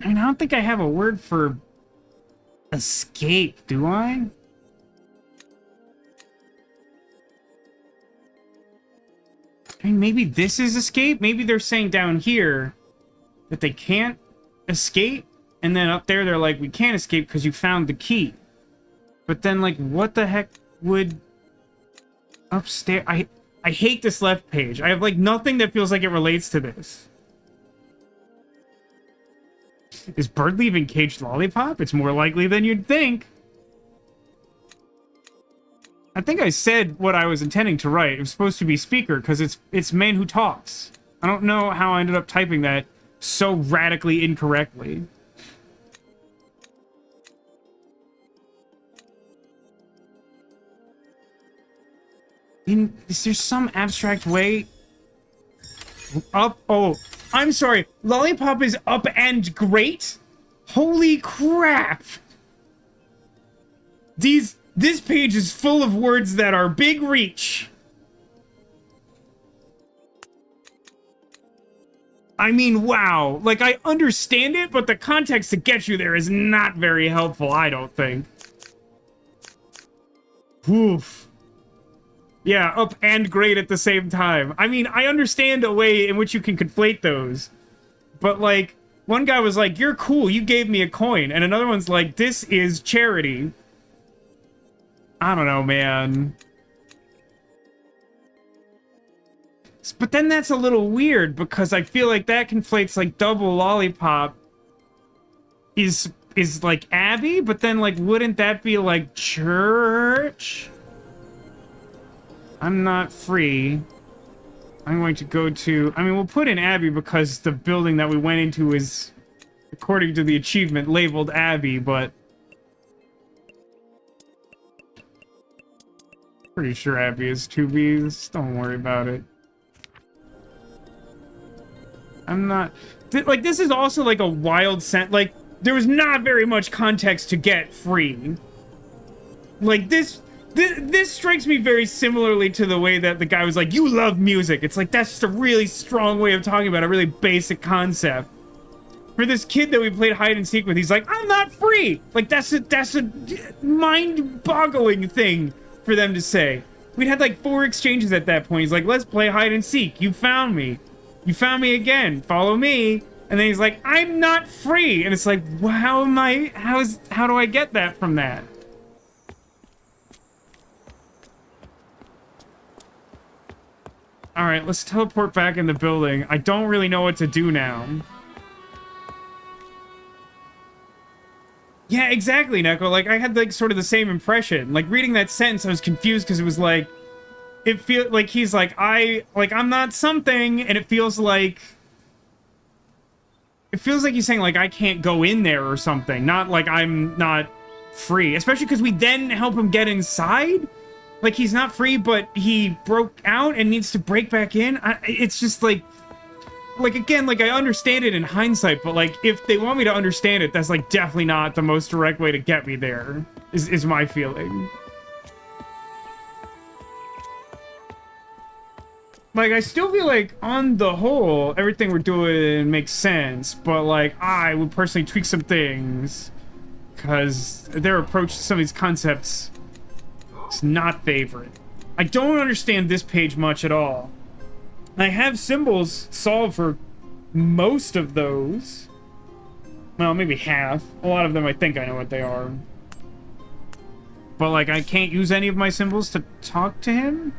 Speaker 1: mean, I don't think I have a word for escape, do I? I mean, maybe this is escape? Maybe they're saying down here that they can't escape, and then up there they're like, we can't escape because you found the key. But then, like, what the heck would... Upstairs... I hate this left page. I have, like, nothing that feels like it relates to this. Is bird leaving caged lollipop? It's more likely than you'd think. I think I said what I was intending to write. It was supposed to be speaker, because it's man who talks. I don't know how I ended up typing that so radically incorrectly. Is there some abstract way? Up? Oh, I'm sorry. Lollipop is up and great? Holy crap! This page is full of words that are big reach. I mean, wow. Like, I understand it, but the context to get you there is not very helpful, I don't think. Oof. Yeah, up and great at the same time. I mean, I understand a way in which you can conflate those. But, like, one guy was like, you're cool, you gave me a coin. And another one's like, this is charity. I don't know, man. But then that's a little weird, because I feel like that conflates, like, double lollipop is like, Abby? But then, like, wouldn't that be, like, church? I'm not free. I'm going to go to... I mean, we'll put in Abbey because the building that we went into is, according to the achievement, labeled Abbey, but... Pretty sure Abbey is 2Bs. Don't worry about it. I'm not... Like, this is also, like, a wild sense... Like, there was not very much context to get free. Like, this strikes me very similarly to the way that the guy was like, you love music. It's like, that's just a really strong way of talking about a really basic concept. For this kid that we played hide and seek with, he's like, I'm not free. Like, that's a mind-boggling thing for them to say. We'd had like 4 exchanges at that point. He's like, let's play hide and seek. You found me. You found me again. Follow me. And then he's like, I'm not free. And it's like, well, how do I get that from that? Alright, let's teleport back in the building. I don't really know what to do now. Yeah, exactly, Neko. Like, I had, like, sort of the same impression. Like, reading that sentence, I was confused because it was like... It feels like he's like, I'm not something, and it feels like... It feels like he's saying, like, I can't go in there or something. Not like I'm not free. Especially because we then help him get inside? Like, he's not free, but he broke out and needs to break back in? It's just, like, again, like, I understand it in hindsight, but, like, if they want me to understand it, that's, like, definitely not the most direct way to get me there, is my feeling. Like, I still feel like, on the whole, everything we're doing makes sense, but, like, I would personally tweak some things, because their approach to some of these concepts... It's not favorite. I don't understand this page much at all. I have symbols solved for most of those. Well, maybe half. A lot of them I think I know what they are. But, like, I can't use any of my symbols to talk to him?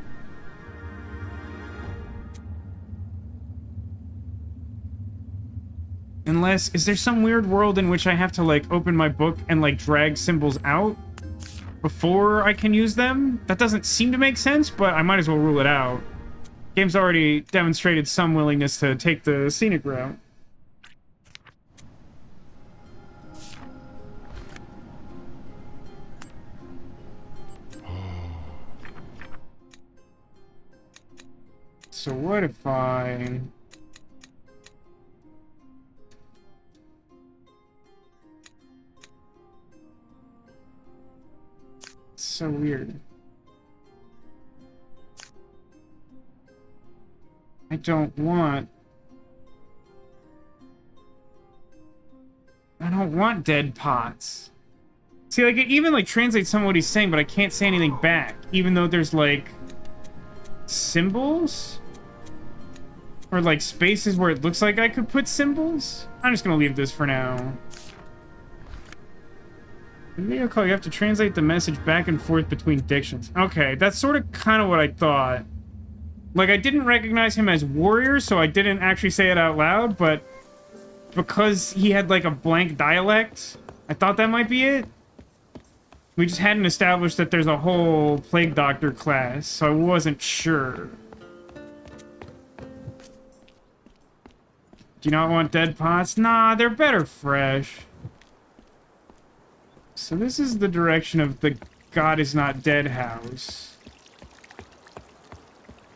Speaker 1: Unless... Is there some weird world in which I have to, like, open my book and, like, drag symbols out before I can use them? That doesn't seem to make sense, but I might as well rule it out. Game's already demonstrated some willingness to take the scenic route. So what if I... So weird. I don't want dead pots. See, like, it even, like, translates some of what he's saying, but I can't say anything back, even though there's, like, symbols? Or, like, spaces where it looks like I could put symbols? I'm just gonna leave this for now. Video call, you have to translate the message back and forth between dictions. Okay, that's sort of kind of what I thought. Like, I didn't recognize him as warrior, so I didn't actually say it out loud, but because he had, like, a blank dialect, I thought that might be it. We just hadn't established that there's a whole Plague Doctor class, so I wasn't sure. Do you not want dead pots? Nah, they're better fresh. So this is the direction of the God is not dead house.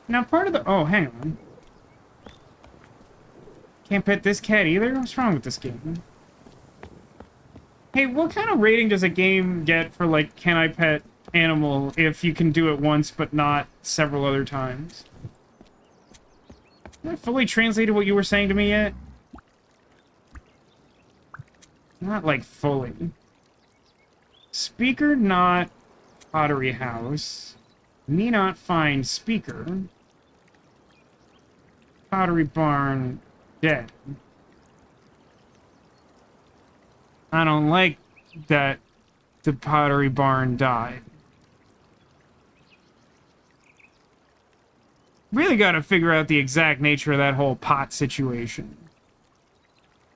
Speaker 1: Now part of the... Oh, hang on. Can't pet this cat either? What's wrong with this game? Hey, what kind of rating does a game get for, like, can I pet animal if you can do it once but not several other times? Have I fully translated what you were saying to me yet? Not, like, fully. Speaker, not pottery house. Me not find speaker. Pottery barn dead. I don't like that the pottery barn died. Really got to figure out the exact nature of that whole pot situation.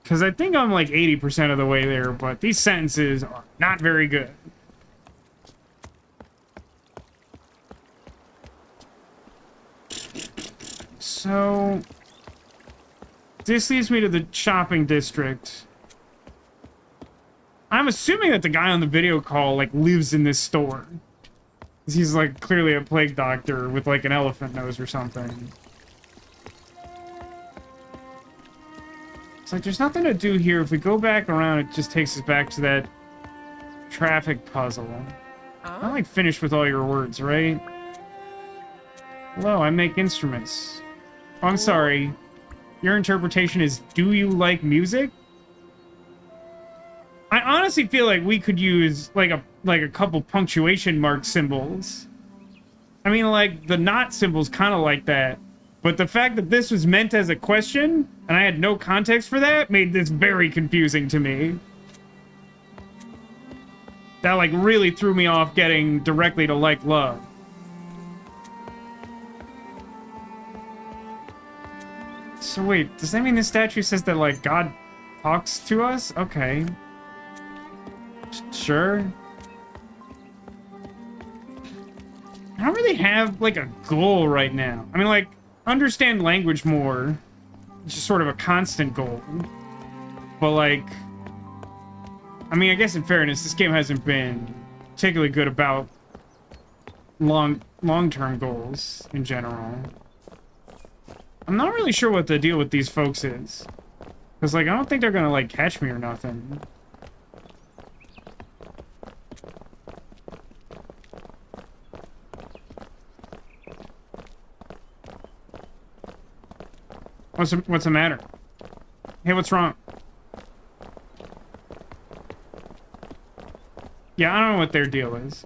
Speaker 1: Because I think I'm like 80% of the way there, but these sentences are not very good. So, this leads me to the shopping district. I'm assuming that the guy on the video call, like, lives in this store. He's, like, clearly a plague doctor with, like, an elephant nose or something. It's like, there's nothing to do here. If we go back around, it just takes us back to that traffic puzzle. I'm, like, finished with all your words, right? Hello, I make instruments. Oh, I'm sorry. Your interpretation is, do you like music? I honestly feel like we could use, like a couple punctuation mark symbols. I mean, like, the not symbol's kind of like that. But the fact that this was meant as a question, and I had no context for that, made this very confusing to me. That, like, really threw me off getting directly to like love. So wait, does that mean this statue says that, like, God talks to us? Okay. Sure. I don't really have, like, a goal right now. I mean, like, understand language more. It's just sort of a constant goal. But, like... I mean, I guess in fairness, this game hasn't been particularly good about long-term goals in general. I'm not really sure what the deal with these folks is. Because, like, I don't think they're gonna, like, catch me or nothing. What's the matter? Hey, what's wrong? Yeah, I don't know what their deal is.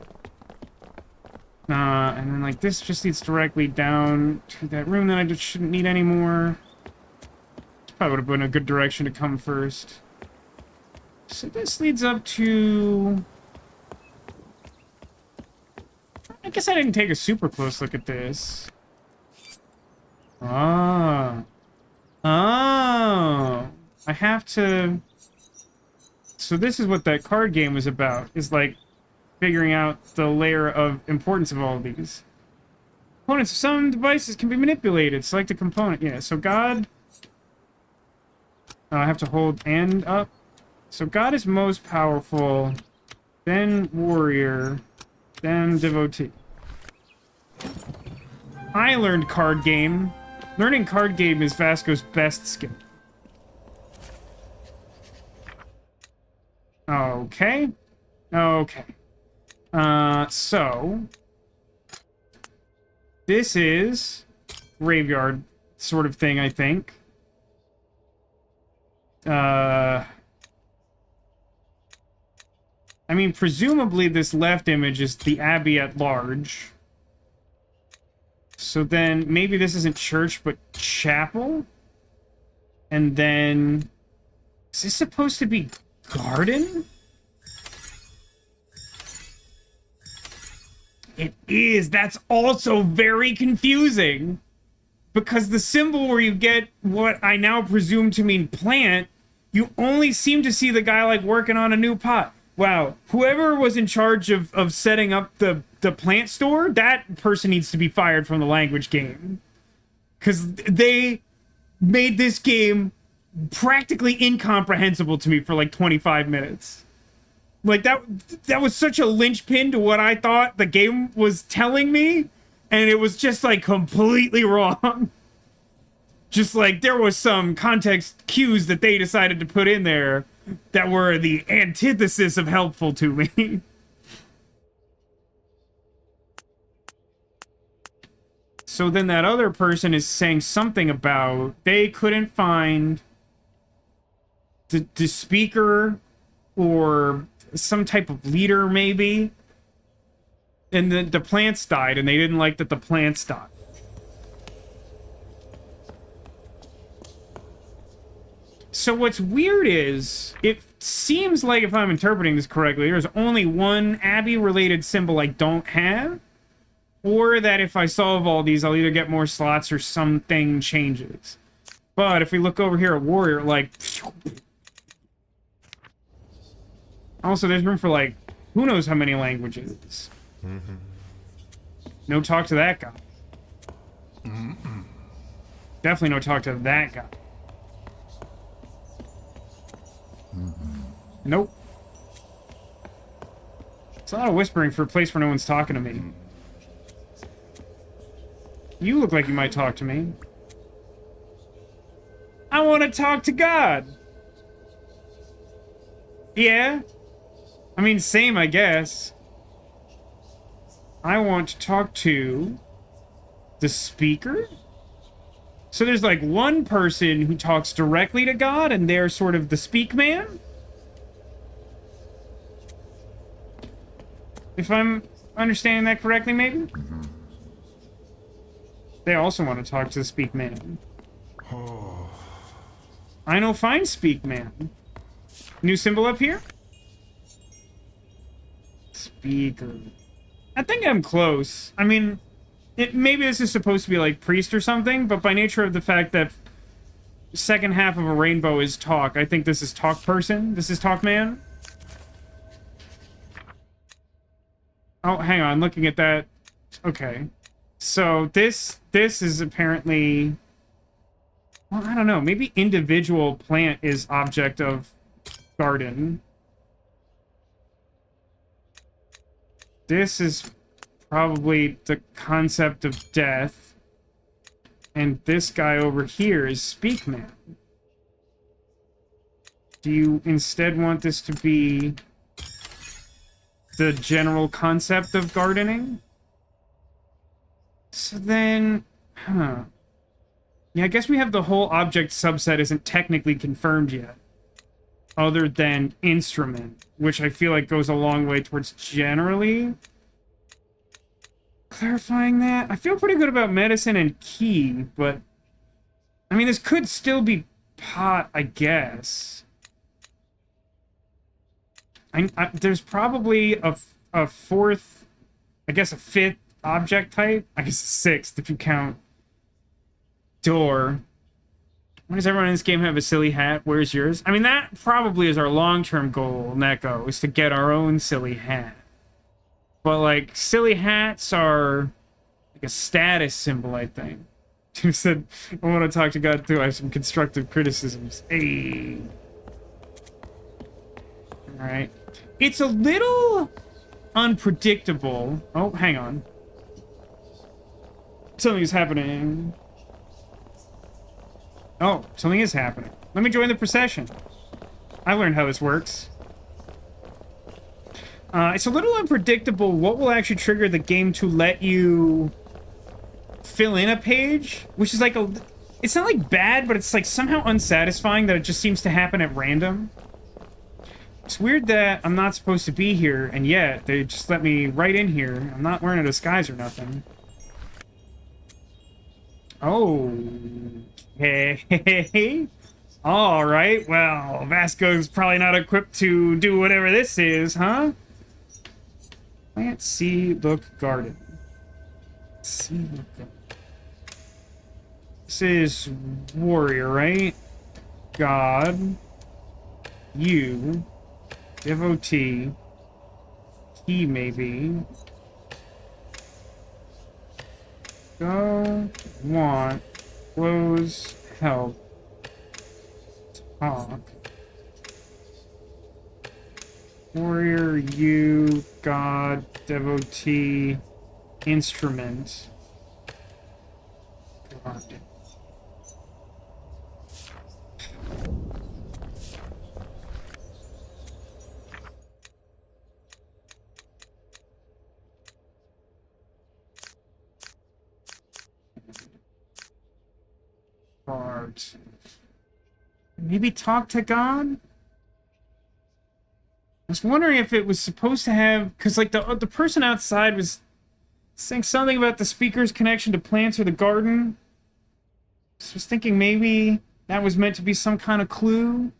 Speaker 1: And then, like, this just leads directly down to that room that I just shouldn't need anymore. This probably would have been a good direction to come first. So this leads up to... I guess I didn't take a super close look at this. Ah. Oh. I have to... So this is what that card game was about, is, like, figuring out the layer of importance of all of these. Components of some devices can be manipulated. Select a component. Yeah, so God... I have to hold and up. So God is most powerful, then warrior, then devotee. I learned card game. Learning card game is Vasco's best skill. Okay. Okay. So... This is... graveyard sort of thing, I think. I mean, presumably this left image is the Abbey at large. So then, maybe this isn't church, but chapel? And then... Is this supposed to be garden? It is! That's also very confusing! Because the symbol where you get what I now presume to mean plant, you only seem to see the guy, like, working on a new pot. Wow. Whoever was in charge of setting up the plant store, that person needs to be fired from the language game. Because they made this game practically incomprehensible to me for, like, 25 minutes. Like, that was such a linchpin to what I thought the game was telling me, and it was just, like, completely wrong. Just, like, there was some context cues that they decided to put in there that were the antithesis of helpful to me. So then that other person is saying something about they couldn't find the speaker or some type of leader, maybe. And the plants died, and they didn't like that the plants died. So what's weird is, it seems like, if I'm interpreting this correctly, there's only one Abbey-related symbol I don't have, or that if I solve all these, I'll either get more slots or something changes. But if we look over here at Warrior, like... Also, there's room for, like, who knows how many languages. No talk to that guy. Definitely no talk to that guy. Nope. It's a lot of whispering for a place where no one's talking to me. You look like you might talk to me. I want to talk to God. Yeah. I mean, same, I guess. I want to talk to the speaker? So there's like one person who talks directly to God, and they're sort of the speak man? If I'm understanding that correctly, maybe? They also want to talk to the speak man. I know fine speak man. New symbol up here? Speaker. I think I'm close. I mean, maybe this is supposed to be like priest or something, but by nature of the fact that second half of a rainbow is talk, I think this is talk person. This is talk man. Oh, hang on. Looking at that. Okay. So this is apparently... Well, I don't know. Maybe individual plant is object of garden. This is probably the concept of death. And this guy over here is speak man. Do you instead want this to be the general concept of gardening? So then, yeah, I guess we have the whole object subset isn't technically confirmed yet, other than instrument, which I feel like goes a long way towards generally clarifying that. I feel pretty good about medicine and key, but I mean, this could still be pot, I guess. There's probably a fourth, I guess a fifth object type. I guess a sixth if you count door. Why does everyone in this game have a silly hat? Where's yours? I mean, that probably is our long-term goal, Neko, is to get our own silly hat. But, like, silly hats are like a status symbol, I think. Who said, I want to talk to God too. I have some constructive criticisms. Hey. Alright. It's a little unpredictable. Oh, hang on. Something is happening. Oh, something is happening. Let me join the procession. I learned how this works. It's a little unpredictable what will actually trigger the game to let you fill in a page, which is like a... It's not like bad, but it's like somehow unsatisfying that it just seems to happen at random. It's weird that I'm not supposed to be here, and yet they just let me right in here. I'm not wearing a disguise or nothing. Oh, hey. All right, well, Vasco's probably not equipped to do whatever this is, huh? Plant, seed, look, garden. Seed, look, garden. This is warrior, right? God. You. Devotee. He, maybe. Go. Want. Close. Help. Talk. Warrior, you, God, devotee, instrument. God. Maybe talk to God? was wondering if it was supposed to have... Because, like, the person outside was saying something about the speaker's connection to plants or the garden. So I was thinking maybe that was meant to be some kind of clue.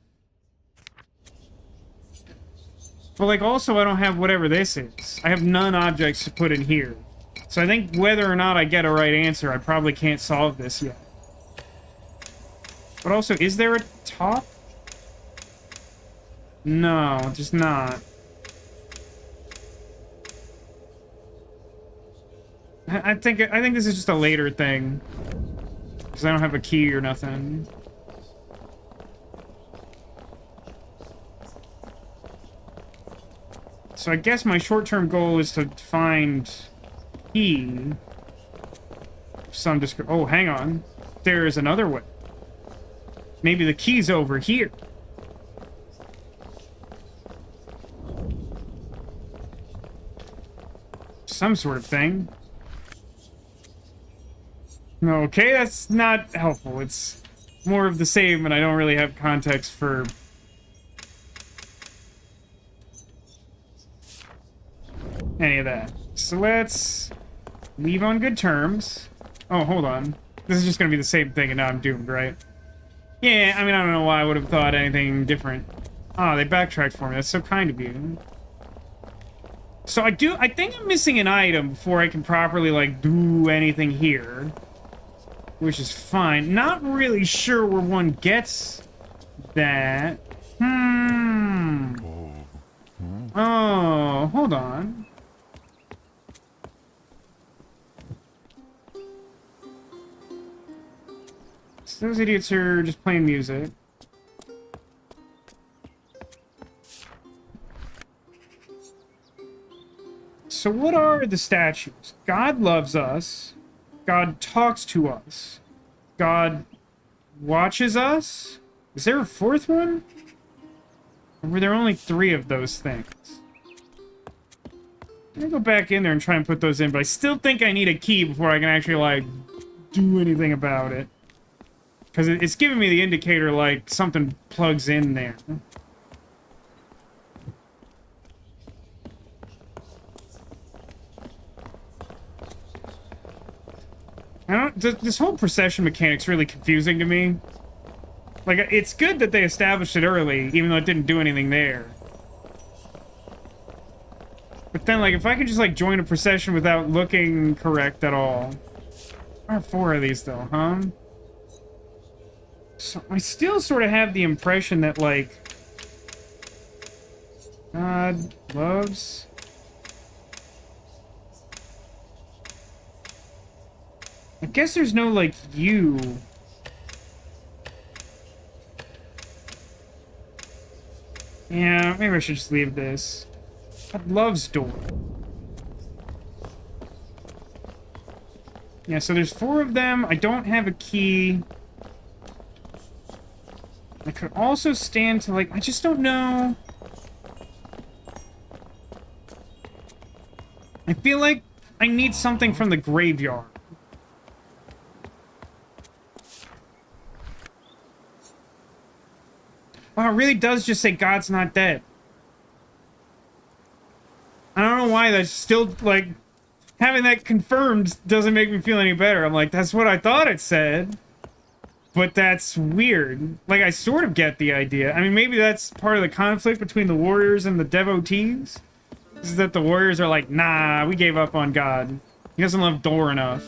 Speaker 1: But, like, also I don't have whatever this is. I have none objects to put in here. So I think whether or not I get a right answer, I probably can't solve this yet. But also, is there a top? No, just not. I think this is just a later thing. Because I don't have a key or nothing. So I guess my short-term goal is to find key. Some oh, hang on. There is another way. Maybe the key's over here. Some sort of thing. Okay, that's not helpful. It's more of the same, and I don't really have context for... any of that. So let's leave on good terms. Oh, hold on. This is just gonna be the same thing, and now I'm doomed, right? Yeah, I mean, I don't know why I would have thought anything different. Oh, they backtracked for me. That's so kind of you. So I think I'm missing an item before I can properly, like, do anything here. Which is fine. Not really sure where one gets that. Oh, hold on. So those idiots are just playing music. So what are the statues? God loves us. God talks to us. God watches us? Is there a fourth one? Or were there only 3 of those things? I'm gonna go back in there and try and put those in, but I still think I need a key before I can actually, like, do anything about it. Because it's giving me the indicator, like, something plugs in there. This whole procession mechanic's really confusing to me. Like, it's good that they established it early, even though it didn't do anything there. But then, like, if I could just, like, join a procession without looking correct at all. There are 4 of these, though, huh? So, I still sort of have the impression that, like... God loves... I guess there's no, like, you. Yeah, maybe I should just leave this. God loves door. Yeah, so there's 4 of them. I don't have a key. I could also stand to, like, I just don't know. I feel like I need something from the graveyard. Wow, it really does just say God's not dead. I don't know why that's still, like, having that confirmed doesn't make me feel any better. I'm like, that's what I thought it said. But that's weird. Like, I sort of get the idea. I mean, maybe that's part of the conflict between the warriors and the devotees. Is that the warriors are like, nah, we gave up on God. He doesn't love Door enough.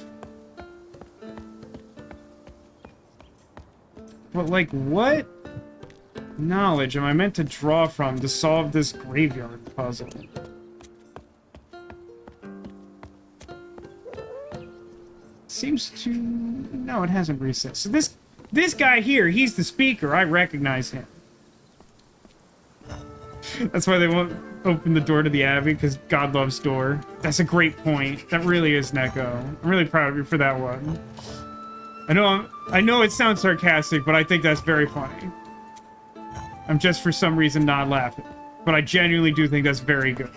Speaker 1: But, like, what knowledge am I meant to draw from to solve this graveyard puzzle? Seems to... No, it hasn't reset. So this guy here, he's the speaker. I recognize him. That's why they won't open the door to the Abbey, because God loves Door. That's a great point. That really is, Neko. I'm really proud of you for that one. I know it sounds sarcastic, but I think that's very funny. I'm just for some reason not laughing. But I genuinely do think that's very good.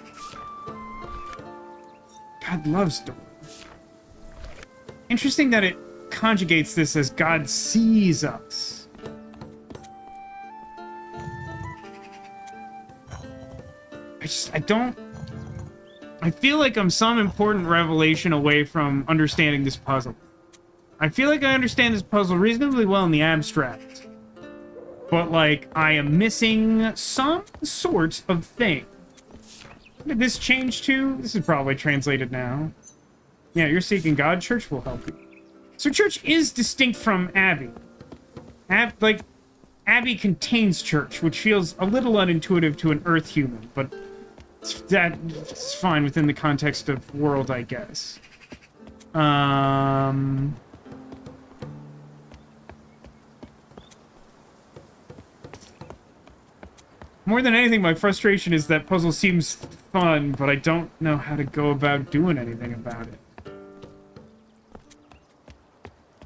Speaker 1: God loves Door. Interesting that it conjugates this as God sees us. I don't... I feel like I'm some important revelation away from understanding this puzzle. I feel like I understand this puzzle reasonably well in the abstract. But, like, I am missing some sort of thing. Did this change to? This is probably translated now. Yeah, you're seeking God. Church will help you. So church is distinct from Abbey. Abbey contains church, which feels a little unintuitive to an Earth human, but that's fine within the context of world, I guess. More than anything, my frustration is that puzzle seems fun, but I don't know how to go about doing anything about it.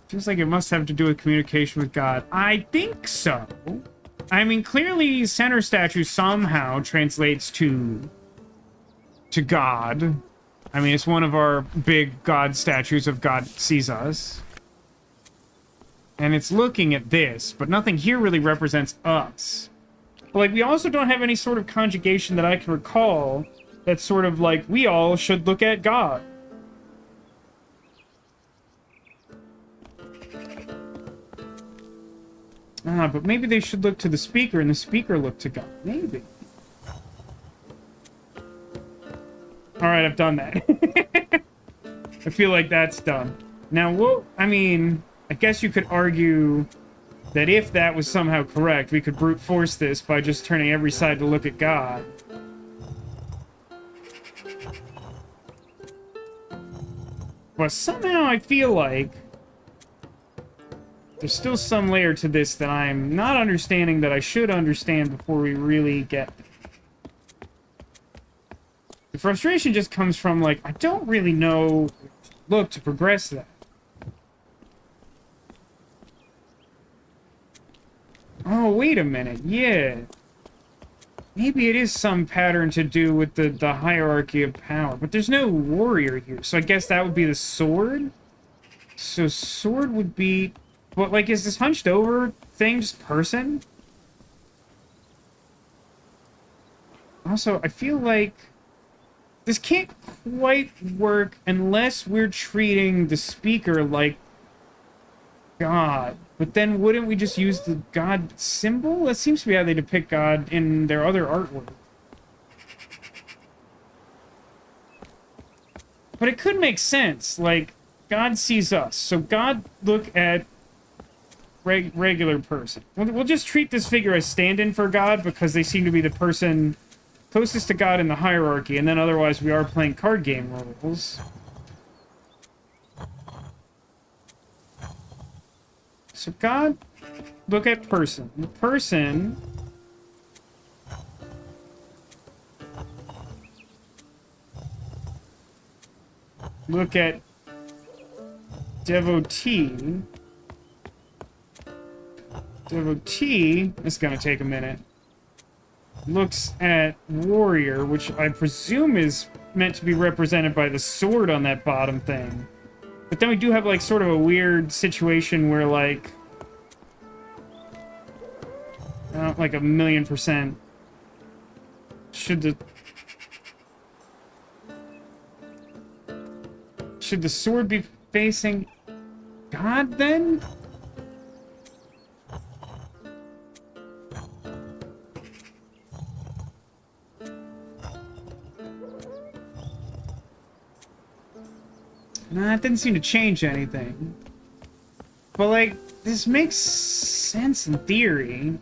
Speaker 1: Feels like it must have to do with communication with God. I think so. I mean, clearly, center statue somehow translates to God. I mean, it's one of our big God statues of God sees us. And it's looking at this, but nothing here really represents us. But, like, we also don't have any sort of conjugation that I can recall that's sort of like, we all should look at God. But maybe they should look to the speaker, and the speaker look to God. Maybe. Alright, I've done that. I feel like that's done. Now, what... I mean, I guess you could argue that if that was somehow correct, we could brute force this by just turning every side to look at God. But somehow I feel like there's still some layer to this that I'm not understanding that I should understand before we really get there. The frustration just comes from, like, I don't really know... Look, to progress that. Oh, wait a minute. Yeah. Maybe it is some pattern to do with the hierarchy of power. But there's no warrior here. So I guess that would be the sword? So sword would be... But, like, is this hunched over thing just person? Also, I feel like this can't quite work unless we're treating the speaker like God. But then wouldn't we just use the God symbol? That seems to be how they depict God in their other artwork. But it could make sense. Like, God sees us. So God look at regular person. We'll just treat this figure as stand-in for God because they seem to be the person closest to God in the hierarchy, and then otherwise we are playing card game rules. So God, look at person. The person look at devotee. Devotee, it's gonna take a minute, looks at warrior, which I presume is meant to be represented by the sword on that bottom thing. But then we do have, like, sort of a weird situation where, like, like 1,000,000%. Should the sword be facing God, then? Nah, it didn't seem to change anything. But, like, this makes sense in theory.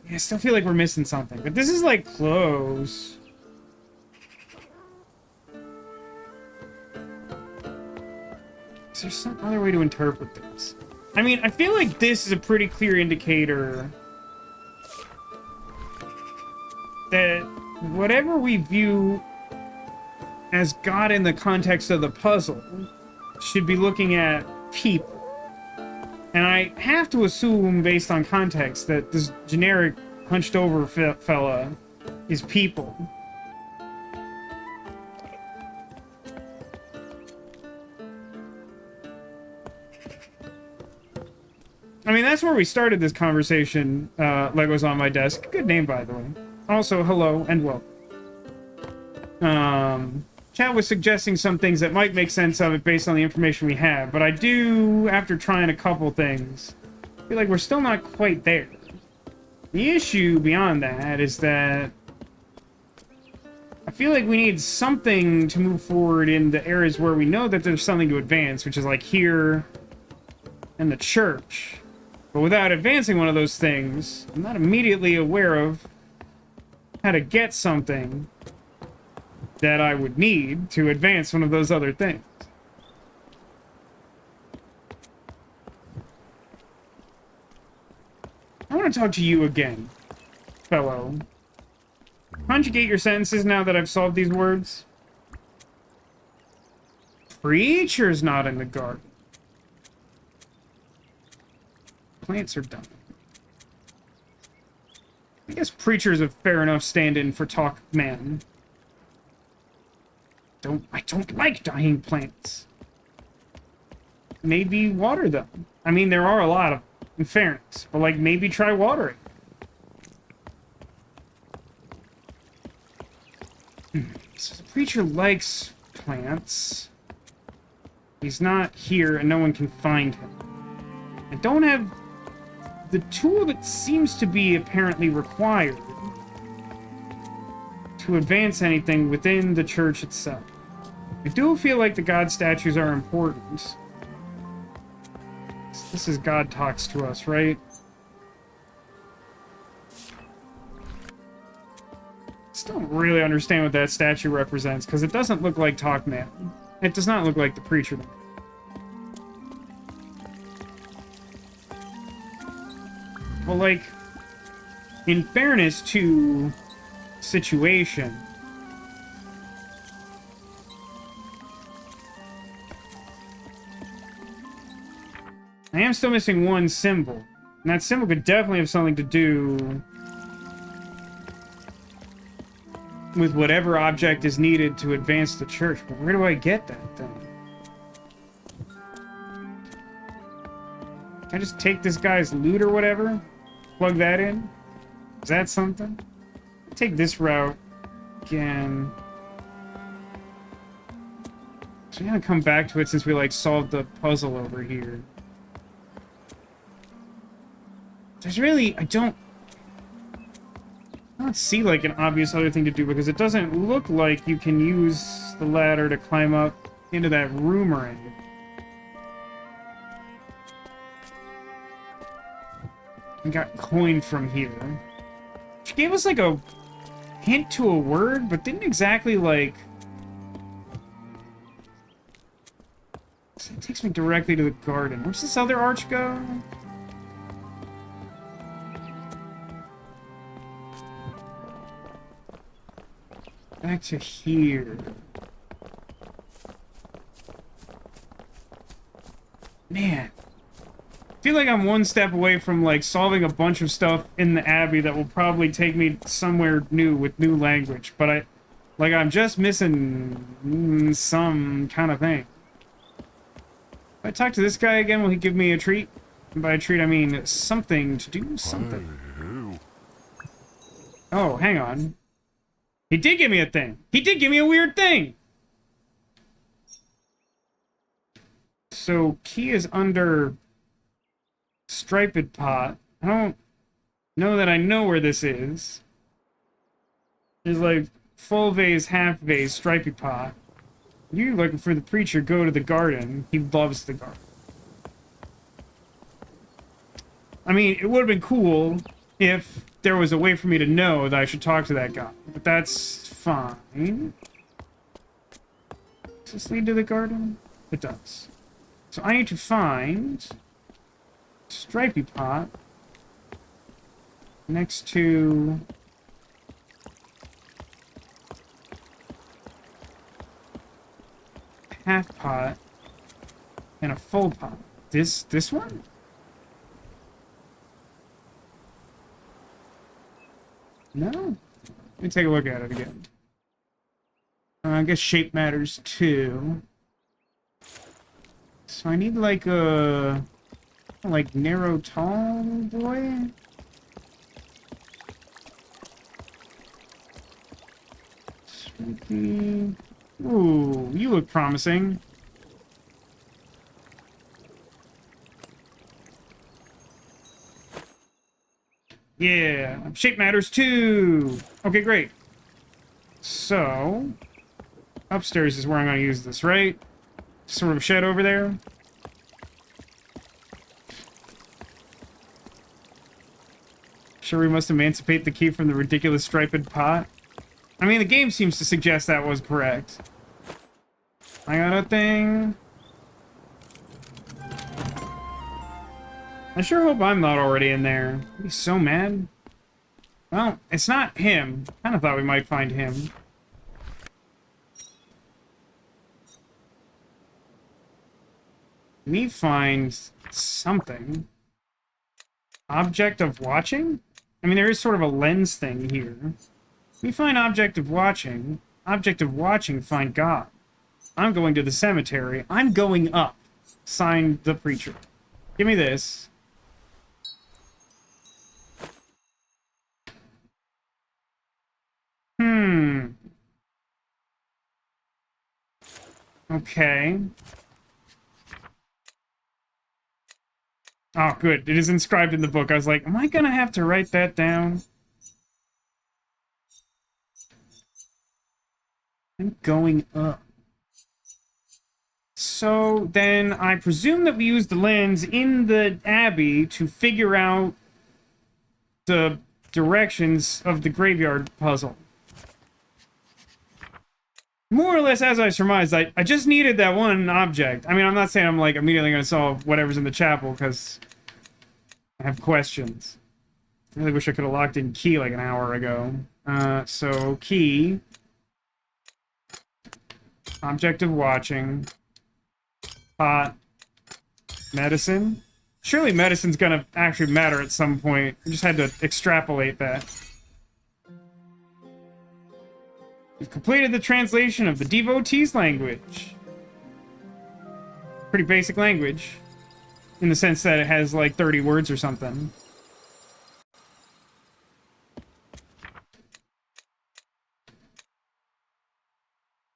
Speaker 1: Yeah, I still feel like we're missing something. But this is, like, close. Is there some other way to interpret this? I mean, I feel like this is a pretty clear indicator that whatever we view as God in the context of the puzzle should be looking at people. And I have to assume, based on context, that this generic hunched over fella is people. I mean, that's where we started this conversation. Lego's on my desk. Good name, by the way. Also, hello and welcome. Chat was suggesting some things that might make sense of it based on the information we have, but I do, after trying a couple things, feel like we're still not quite there. The issue beyond that is that I feel like we need something to move forward in the areas where we know that there's something to advance, which is like here and the church. But without advancing one of those things, I'm not immediately aware of how to get something that I would need to advance one of those other things. I want to talk to you again, fellow. Conjugate your sentences now that I've solved these words. Preacher's not in the garden. Plants are done. I guess preacher's a fair enough stand-in for talk man. I don't like dying plants. Maybe water them. I mean, there are a lot of them, in fairness. But, like, maybe try watering. So the preacher likes plants. He's not here and no one can find him. I don't have the tool that seems to be apparently required to advance anything within the church itself. I do feel like the God statues are important. This is God talks to us, right? Still don't really understand what that statue represents, because it doesn't look like Talk Man. It does not look like the preacher. Well, like, in fairness to situation, I am still missing one symbol. And that symbol could definitely have something to do with whatever object is needed to advance the church. But where do I get that thing? Can I just take this guy's loot or whatever? Plug that in? Is that something? Take this route again. So I'm gonna come back to it since we, like, solved the puzzle over here. There's really... I don't see, like, an obvious other thing to do, because it doesn't look like you can use the ladder to climb up into that room or anything. We got coin from here. She gave us, like, a hint to a word, but didn't exactly, like... It takes me directly to the garden. Where's this other arch go? Back to here. Man. I feel like I'm one step away from, like, solving a bunch of stuff in the Abbey that will probably take me somewhere new with new language. But I'm just missing some kind of thing. If I talk to this guy again, will he give me a treat? And by a treat, I mean something to do something. Oh, hang on. He did give me a thing. He did give me a weird thing. So, key is under striped pot. I don't know that I know where this is. There's like full vase, half vase, striped pot. You're looking for the preacher, go to the garden. He loves the garden. I mean, it would have been cool if there was a way for me to know that I should talk to that guy. But that's fine. Does this lead to the garden? It does. So I need to find stripy pot next to half pot and a full pot. This one? No? Let me take a look at it again. I guess shape matters too. So I need like a Like narrow, tall boy? Smoky. Ooh, you look promising. Yeah, shape matters too. Okay, great. So, upstairs is where I'm going to use this, right? Sort of shed over there. Sure, we must emancipate the key from the ridiculous striped pot. I mean, the game seems to suggest that was correct. I got a thing. I sure hope I'm not already in there. I'd be so mad. Well, it's not him. Kind of thought we might find him. We find something. Object of watching? I mean, there is sort of a lens thing here. We find object of watching. Object of watching, find God. I'm going to the cemetery. I'm going up. Signed, the preacher. Give me this. Okay. Oh, good. It is inscribed in the book. I was like, am I gonna have to write that down? I'm going up. So, then I presume that we use the lens in the Abbey to figure out the directions of the graveyard puzzle. More or less, as I surmised, I just needed that one object. I mean, I'm not saying I'm, like, immediately going to solve whatever's in the chapel, because I have questions. I really wish I could have locked in key, like, an hour ago. So, key. Object of watching. Pot. Medicine. Surely medicine's going to actually matter at some point. I just had to extrapolate that. We've completed the translation of the devotees' language. Pretty basic language. In the sense that it has like 30 words or something.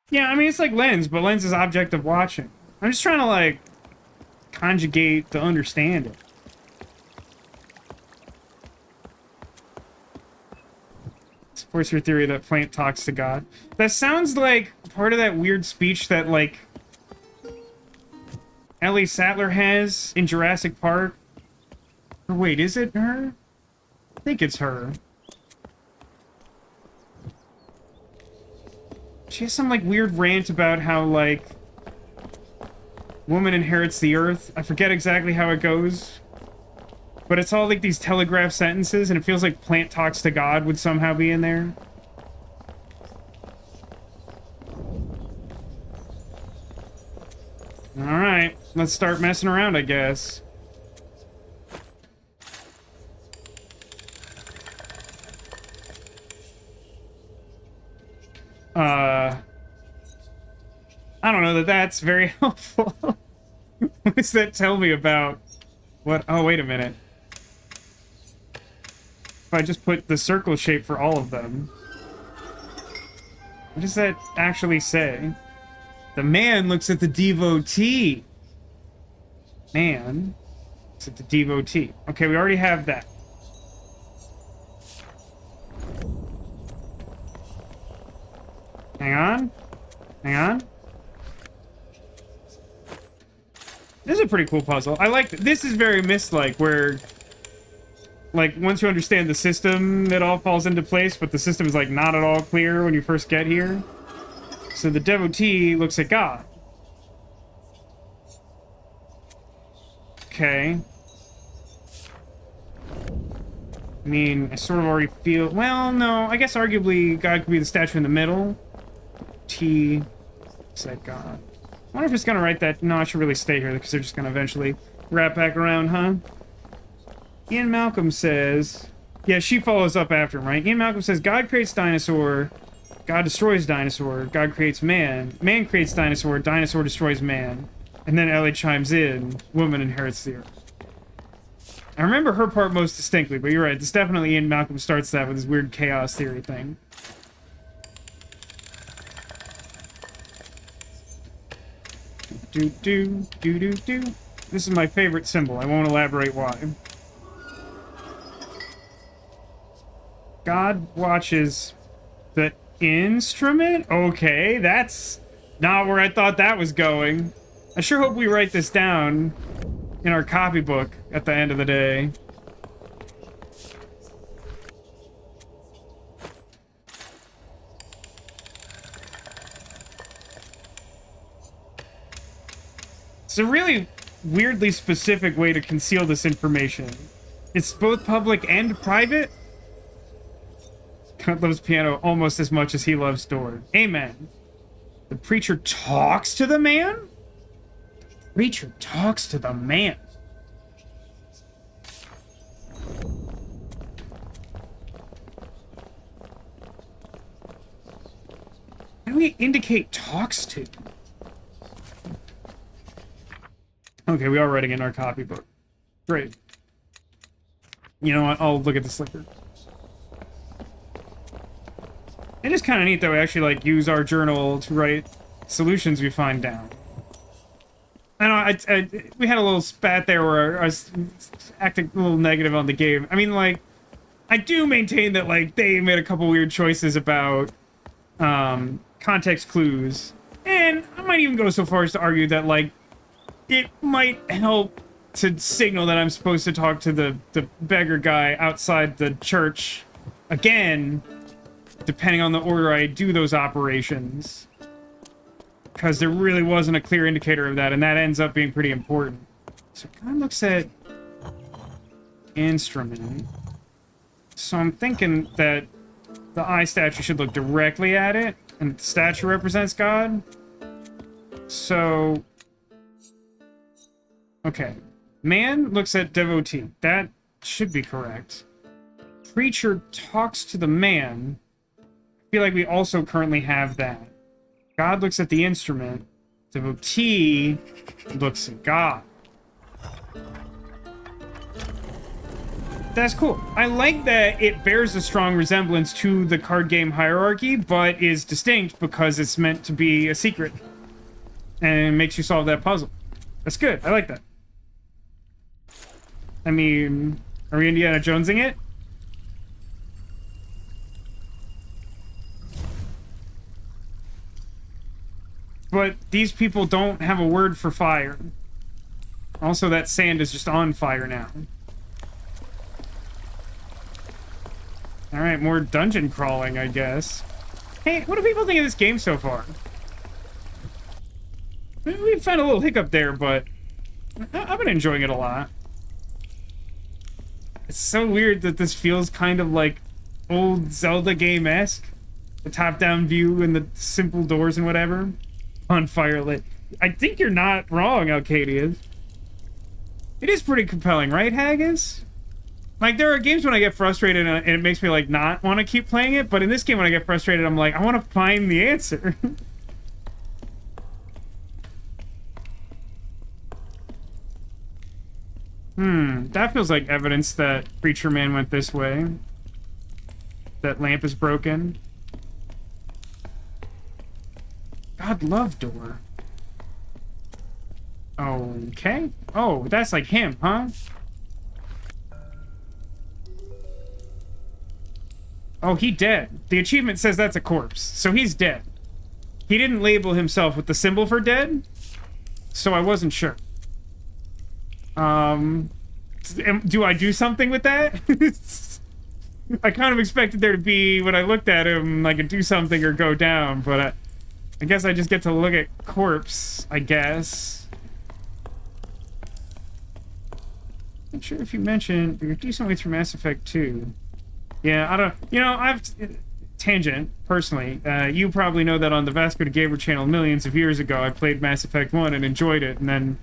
Speaker 1: Yeah, I mean, it's like lens, but lens is object of watching. I'm just trying to like conjugate to understand it. Supports your theory that plant talks to God. That sounds like part of that weird speech that, like, Ellie Sattler has in Jurassic Park. Or wait, is it her? I think it's her. She has some, like, weird rant about how, like, woman inherits the earth. I forget exactly how it goes. But it's all like these telegraph sentences, and it feels like plant talks to God would somehow be in there. Alright, let's start messing around, I guess. I don't know that that's very helpful. What does that tell me about what? Oh, wait a minute. If I just put the circle shape for all of them. What does that actually say? The man looks at the devotee. Man looks at the devotee. Okay, we already have that. Hang on. Hang on. This is a pretty cool puzzle. I like this. Is very Myst-like, where like once you understand the system, it all falls into place, but the system is like not at all clear when you first get here. So the devotee looks at God. Okay. I mean, I sort of already feel... Well, no, I guess arguably God could be the statue in the middle. T said God. I wonder if it's gonna write that... No, I should really stay here, because they're just gonna eventually wrap back around, huh? Ian Malcolm says... Yeah, she follows up after him, right? Ian Malcolm says, God creates dinosaur, God destroys dinosaur, God creates man, man creates dinosaur, dinosaur destroys man. And then Ellie chimes in, woman inherits the earth. I remember her part most distinctly, but you're right. It's definitely Ian Malcolm starts that with his weird chaos theory thing. Do. This is my favorite symbol. I won't elaborate why. God watches the instrument? Okay, that's not where I thought that was going. I sure hope we write this down in our copybook at the end of the day. It's a really weirdly specific way to conceal this information. It's both public and private. God loves piano almost as much as he loves door. Amen. The preacher talks to the man? The preacher talks to the man. How do we indicate talks to? Okay, we are writing in our copybook. Great. You know what? I'll look at the slicker. It is kind of neat that we actually, like, use our journal to write solutions we find down. I know, we had a little spat there where I was acting a little negative on the game. I mean, like, I do maintain that, like, they made a couple weird choices about context clues. And I might even go so far as to argue that, like, it might help to signal that I'm supposed to talk to the beggar guy outside the church again, depending on the order I do those operations. Because there really wasn't a clear indicator of that, and that ends up being pretty important. So it kind of looks at instrument. So I'm thinking that the eye statue should look directly at it, and the statue represents God. So, okay. Man looks at devotee. That should be correct. Preacher talks to the man. I feel like we also currently have that. God looks at the instrument. Devotee looks at God. That's cool. I like that it bears a strong resemblance to the card game hierarchy, but is distinct because it's meant to be a secret. And it makes you solve that puzzle. That's good. I like that. I mean, are we Indiana Jonesing it? But these people don't have a word for fire. Also, that sand is just on fire now. Alright, more dungeon crawling, I guess. Hey, what do people think of this game so far? We found a little hiccup there, but I've been enjoying it a lot. It's so weird that this feels kind of like old Zelda game-esque. The top-down view and the simple doors and whatever. On fire lit. I think you're not wrong, Alcadius. It is pretty compelling, right, Haggis? Like, there are games when I get frustrated and it makes me, like, not want to keep playing it, but in this game when I get frustrated, I'm like, I want to find the answer. That feels like evidence that Preacher Man went this way. That lamp is broken. God love door. Okay. Oh, that's like him, huh? Oh, he dead. The achievement says that's a corpse, so he's dead. He didn't label himself with the symbol for dead, so I wasn't sure. Do I do something with that? I kind of expected there to be, when I looked at him, I could do something or go down, but I guess I just get to look at corpse, I guess. Not sure if you mentioned, but you're decently through Mass Effect 2. Yeah, I don't... You know, I've... Tangent, personally. You probably know that on the VascoDaGamer channel millions of years ago, I played Mass Effect 1 and enjoyed it, and then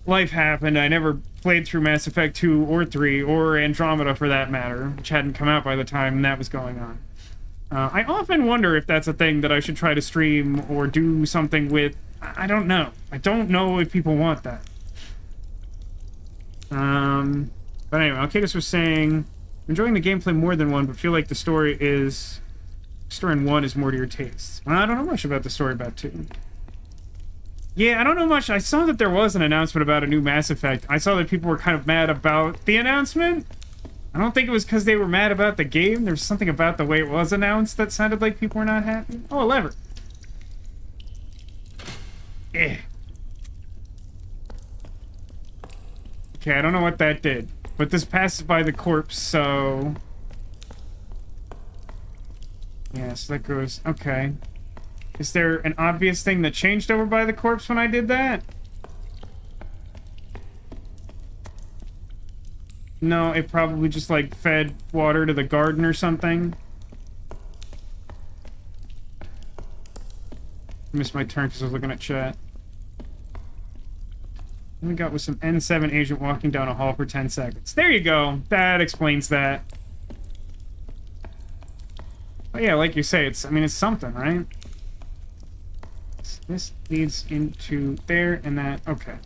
Speaker 1: life happened. I never played through Mass Effect 2 or 3, or Andromeda for that matter, which hadn't come out by the time that was going on. I often wonder if that's a thing that I should try to stream or do something with. I don't know. I don't know if people want that. But anyway, Alcatus was saying, enjoying the gameplay more than one, but feel like the story in one is more to your taste. Well, I don't know much about the story about two. Yeah, I don't know much. I saw that there was an announcement about a new Mass Effect. I saw that people were kind of mad about the announcement. I don't think it was because they were mad about the game. There was something about the way it was announced that sounded like people were not happy. Oh, a lever. Eh. Okay, I don't know what that did. But this passes by the corpse, so... yeah, so that goes... okay. Is there an obvious thing that changed over by the corpse when I did that? No, it probably just, like, fed water to the garden or something. I missed my turn because I was looking at chat. What we got with some N7 agent walking down a hall for 10 seconds. There you go. That explains that. But yeah, like you say, it's something, right? This leads into there and that. Okay.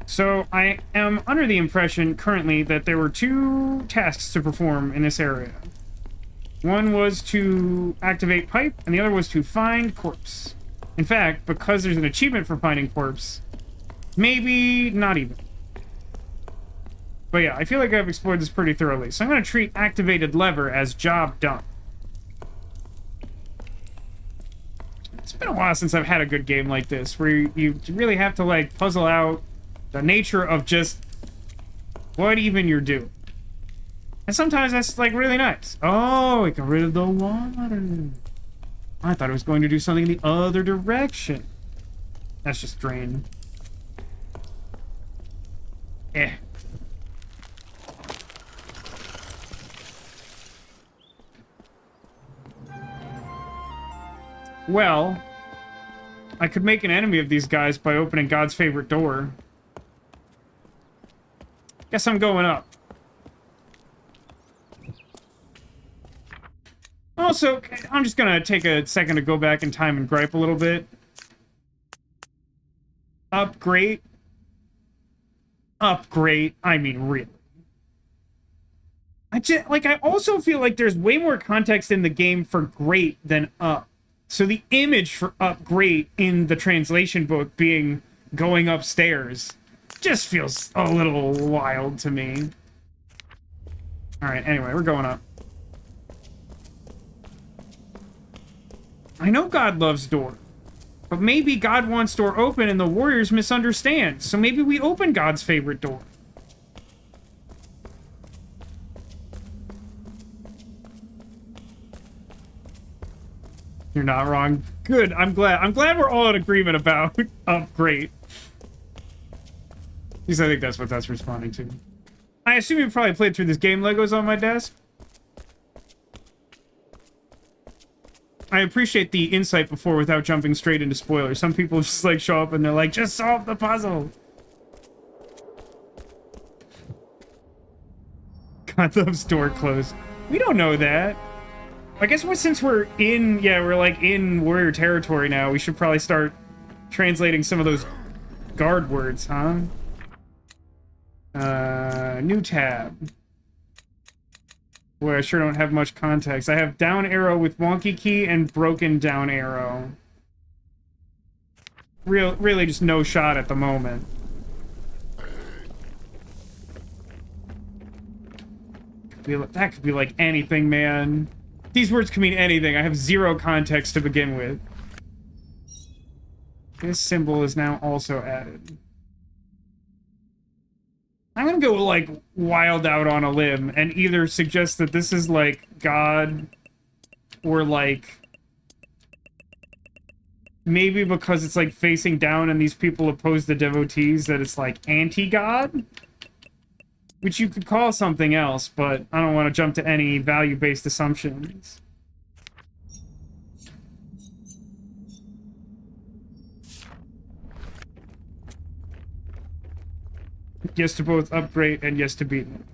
Speaker 1: So I am under the impression currently that there were two tasks to perform in this area. One was to activate pipe, and the other was to find corpse. In fact, because there's an achievement for finding corpse, maybe not even. But yeah, I feel like I've explored this pretty thoroughly. So I'm going to treat activated lever as job done. It's been a while since I've had a good game like this, where you really have to, like, puzzle out the nature of just what even you're doing. And sometimes that's, like, really nice. Oh, it got rid of the water. I thought it was going to do something in the other direction. That's just drain. Eh. Well, I could make an enemy of these guys by opening God's favorite door. Guess I'm going up. Also, I'm just gonna take a second to go back in time and gripe a little bit. Upgrade. Upgrade. I mean, really. I also feel like there's way more context in the game for great than up. So the image for upgrade in the translation book being going upstairs just feels a little wild to me. Alright, anyway, we're going up. I know God loves door, but maybe God wants door open and the warriors misunderstand, so maybe we open God's favorite door. You're not wrong. Good, I'm glad we're all in agreement about upgrade. At least I think that's what that's responding to. I assume you probably played through this game. Legos on my desk. I appreciate the insight before without jumping straight into spoilers. Some people just like show up and they're like, just solve the puzzle. God loves door closed. We don't know that. I guess since we're in, we're like in warrior territory now, we should probably start translating some of those guard words, huh? New tab. Boy, I sure don't have much context. I have down arrow with wonky key and broken down arrow. Really just no shot at the moment. That could be like anything, man. These words can mean anything. I have zero context to begin with. This symbol is now also added. I'm gonna go, like, wild out on a limb and either suggest that this is, like, God, or, like, maybe because it's, like, facing down and these people oppose the devotees, that it's, like, anti-God? Which you could call something else, but I don't want to jump to any value-based assumptions. Yes to both upgrade and yes to beat them.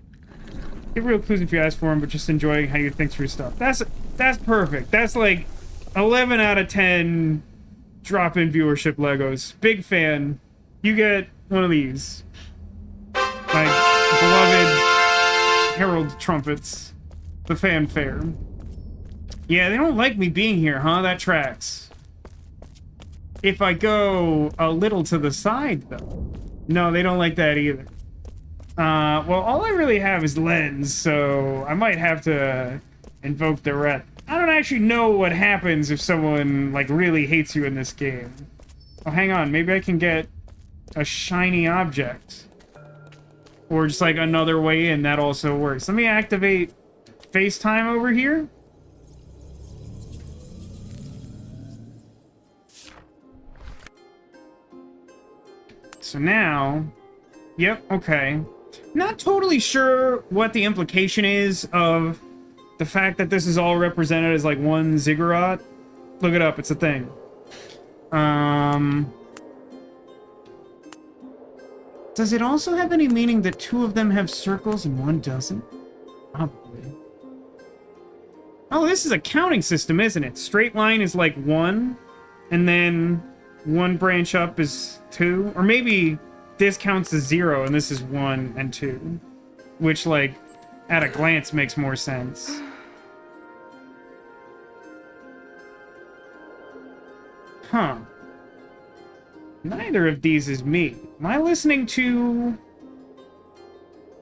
Speaker 1: Give real clues if you ask for them, but just enjoying how you think through stuff. That's perfect. That's like 11 out of 10 drop-in viewership Legos. Big fan. You get one of these. Like, trumpets. The fanfare. Yeah, they don't like me being here, huh? That tracks. If I go a little to the side, though. No, they don't like that either. Well, all I really have is lens, so I might have to invoke the ret. I don't actually know what happens if someone, like, really hates you in this game. Oh, hang on. Maybe I can get a shiny object. Or just, like, another way in. That also works. Let me activate FaceTime over here. So now... Yep, okay. Not totally sure what the implication is of the fact that this is all represented as, like, one ziggurat. Look it up, it's a thing. Does it also have any meaning that two of them have circles and one doesn't? Probably. Oh, this is a counting system, isn't it? Straight line is, like, 1, and then one branch up is 2. Or maybe this counts as 0, and this is 1 and 2. Which, like, at a glance makes more sense. Huh. Neither of these is me. Am I listening to...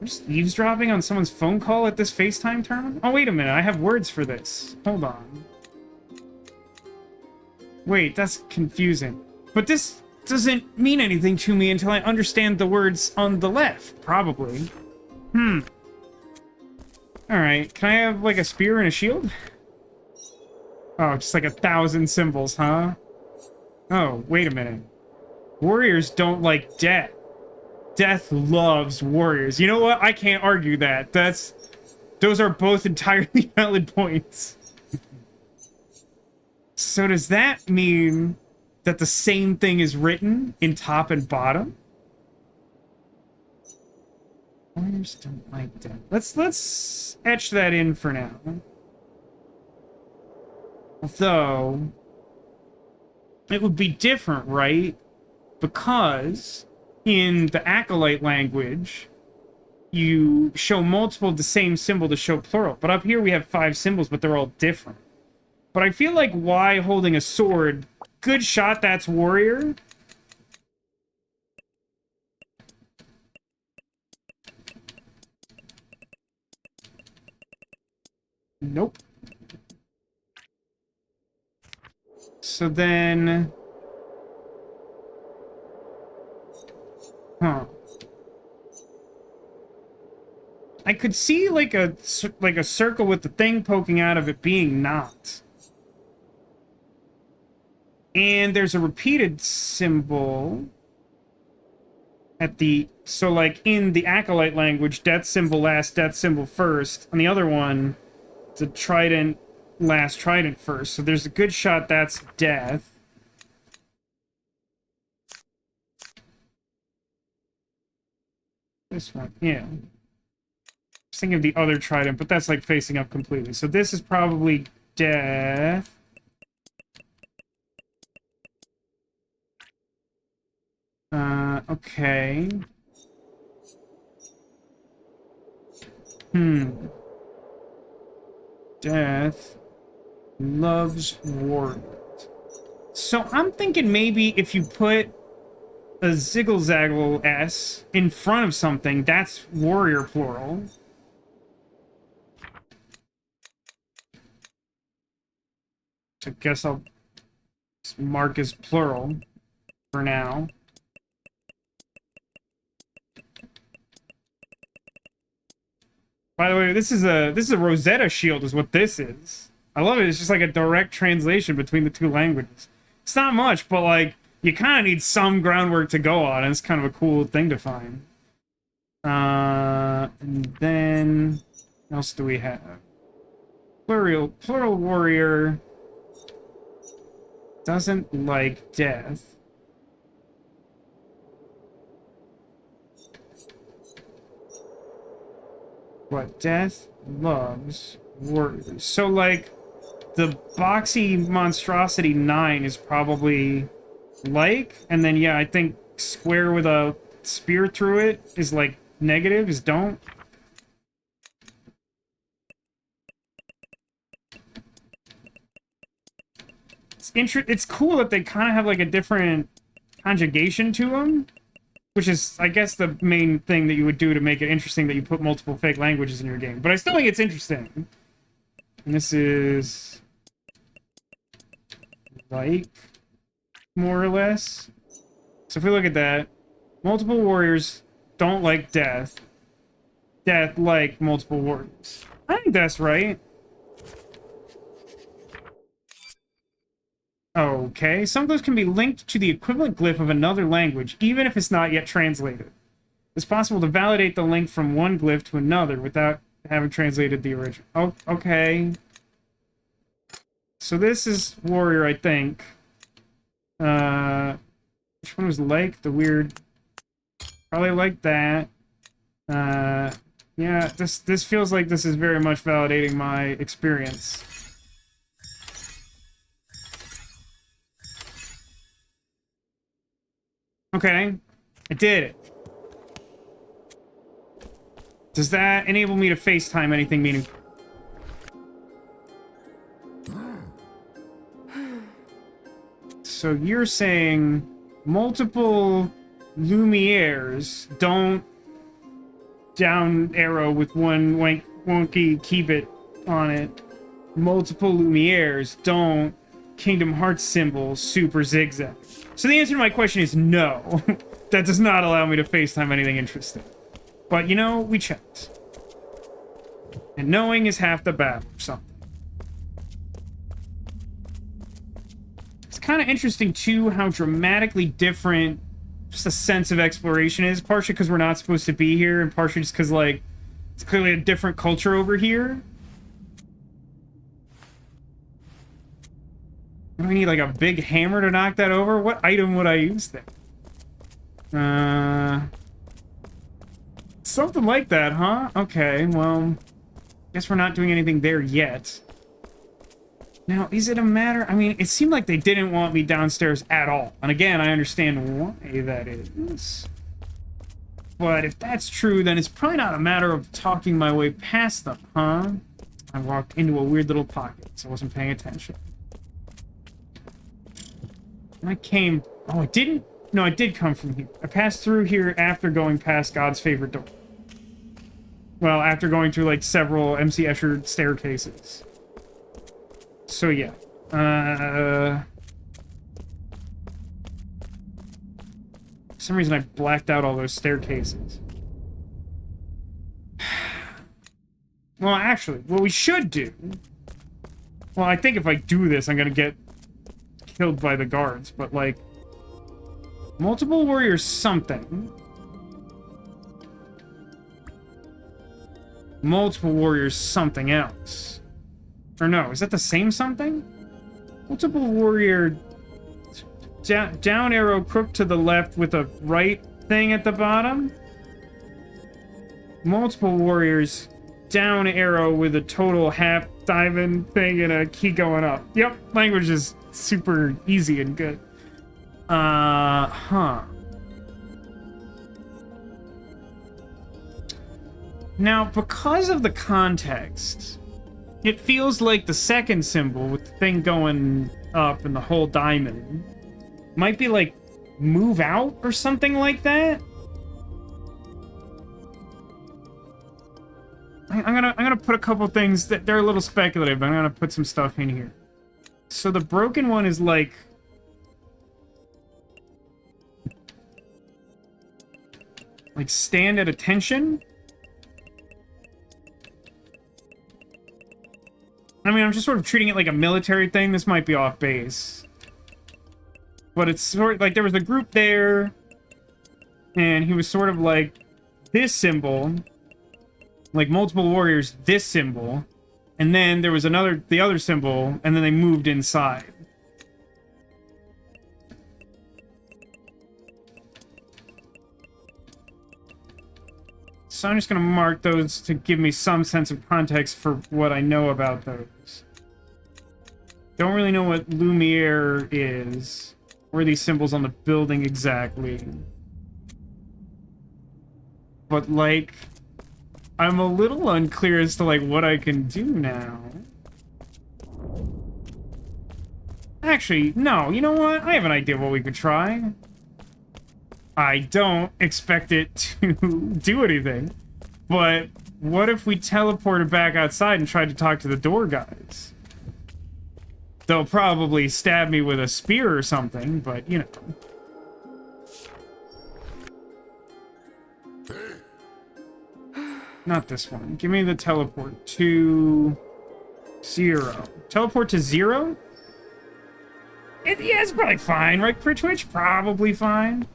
Speaker 1: I'm just eavesdropping on someone's phone call at this FaceTime terminal? Oh, wait a minute. I have words for this. Hold on. Wait, that's confusing. But this doesn't mean anything to me until I understand the words on the left, probably. Alright, can I have, like, a spear and a shield? Oh, just like 1,000 symbols, huh? Oh, wait a minute. Warriors don't like death. Death loves warriors. You know what? I can't argue that. Those are both entirely valid points. So does that mean that the same thing is written in top and bottom? Warriors don't like death. Let's etch that in for now. Although it would be different, right? Because in the Acolyte language, you show multiple of the same symbol to show plural. But up here we have 5 symbols, but they're all different. But I feel like why holding a sword? Good shot, that's warrior. Nope. So then... Huh. I could see like a circle with the thing poking out of it being not. And there's a repeated symbol at the... So like in the Acolyte language, death symbol last, death symbol first. On the other one, it's a trident last, trident first. So there's a good shot that's death. This one, yeah. Just thinking of the other trident, but that's like facing up completely. So this is probably death. Okay. Death loves warriors. So I'm thinking maybe if you put a ziggle-zaggle S in front of something, that's warrior plural. So I guess I'll just mark as plural for now. By the way, this is a Rosetta shield is what this is. I love it. It's just like a direct translation between the two languages. It's not much, but like you kind of need some groundwork to go on, and it's kind of a cool thing to find. And then what else do we have? Plural warrior doesn't like death. What death loves warriors. So like the boxy monstrosity 9 is probably like, and then yeah, I think square with a spear through it is like negative, is don't. it's cool that they kind of have like a different conjugation to them, which is, I guess, the main thing that you would do to make it interesting that you put multiple fake languages in your game. But I still think it's interesting. And this is like, more or less. So if we look at that, multiple warriors don't like death. Death like multiple warriors. I think that's right. Okay, some of those can be linked to the equivalent glyph of another language, even if it's not yet translated. It's possible to validate the link from one glyph to another without having translated the original. Oh, okay. So this is warrior, I think. Which one was like? The weird... Probably like that. Yeah, this feels like this is very much validating my experience. Okay, I did it. Does that enable me to FaceTime anything meaningful? So you're saying multiple Lumieres don't down arrow with one wonky keep it on it. Multiple Lumieres don't Kingdom Hearts symbol super zigzag. So the answer to my question is no. That does not allow me to FaceTime anything interesting. But, you know, we checked. And knowing is half the battle or something. It's kind of interesting, too, how dramatically different just a sense of exploration is. Partially because we're not supposed to be here, and partially just because, like, it's clearly a different culture over here. Do I need, like, a big hammer to knock that over? What item would I use there? Something like that, huh? Okay, well, guess we're not doing anything there yet. Now, is it a matter... I mean, it seemed like they didn't want me downstairs at all. And again, I understand why that is. But if that's true, then it's probably not a matter of talking my way past them, huh? I walked into a weird little pocket, so I wasn't paying attention. I came... Oh, I didn't... No, I did come from here. I passed through here after going past God's favorite door. Well, after going through, like, several MC Escher staircases. So, yeah. For some reason, I blacked out all those staircases. Well, actually, what we should do... Well, I think if I do this, I'm gonna get killed by the guards, but, like... Multiple warriors something. Multiple warriors something else. Or no, is that the same something? Multiple warrior... Down arrow crook to the left with a right thing at the bottom? Multiple warriors... Down arrow with a total half diamond thing and a key going up. Yep, language is super easy and good. Huh. Now, because of the context, it feels like the second symbol with the thing going up and the whole diamond might be like move out or something like that. I'm gonna put a couple things that they're a little speculative, but I'm gonna put some stuff in here. So the broken one is like stand at attention. I mean, I'm just sort of treating it like a military thing. This might be off base. But it's sort of like there was a group there, and he was sort of like this symbol, like multiple warriors, this symbol, and then there was the other symbol, and then they moved inside. So I'm just going to mark those to give me some sense of context for what I know about those. Don't really know what Lumiere is, or these symbols on the building exactly. But, like, I'm a little unclear as to, like, what I can do now. Actually, no, you know what? I have an idea what we could try. I don't expect it to do anything, but what if we teleported back outside and tried to talk to the door guys? They'll probably stab me with a spear or something, but, you know. Not this one. Give me the teleport to 0. Teleport to 0? Yeah, it's probably fine, right, for Twitch? Probably fine.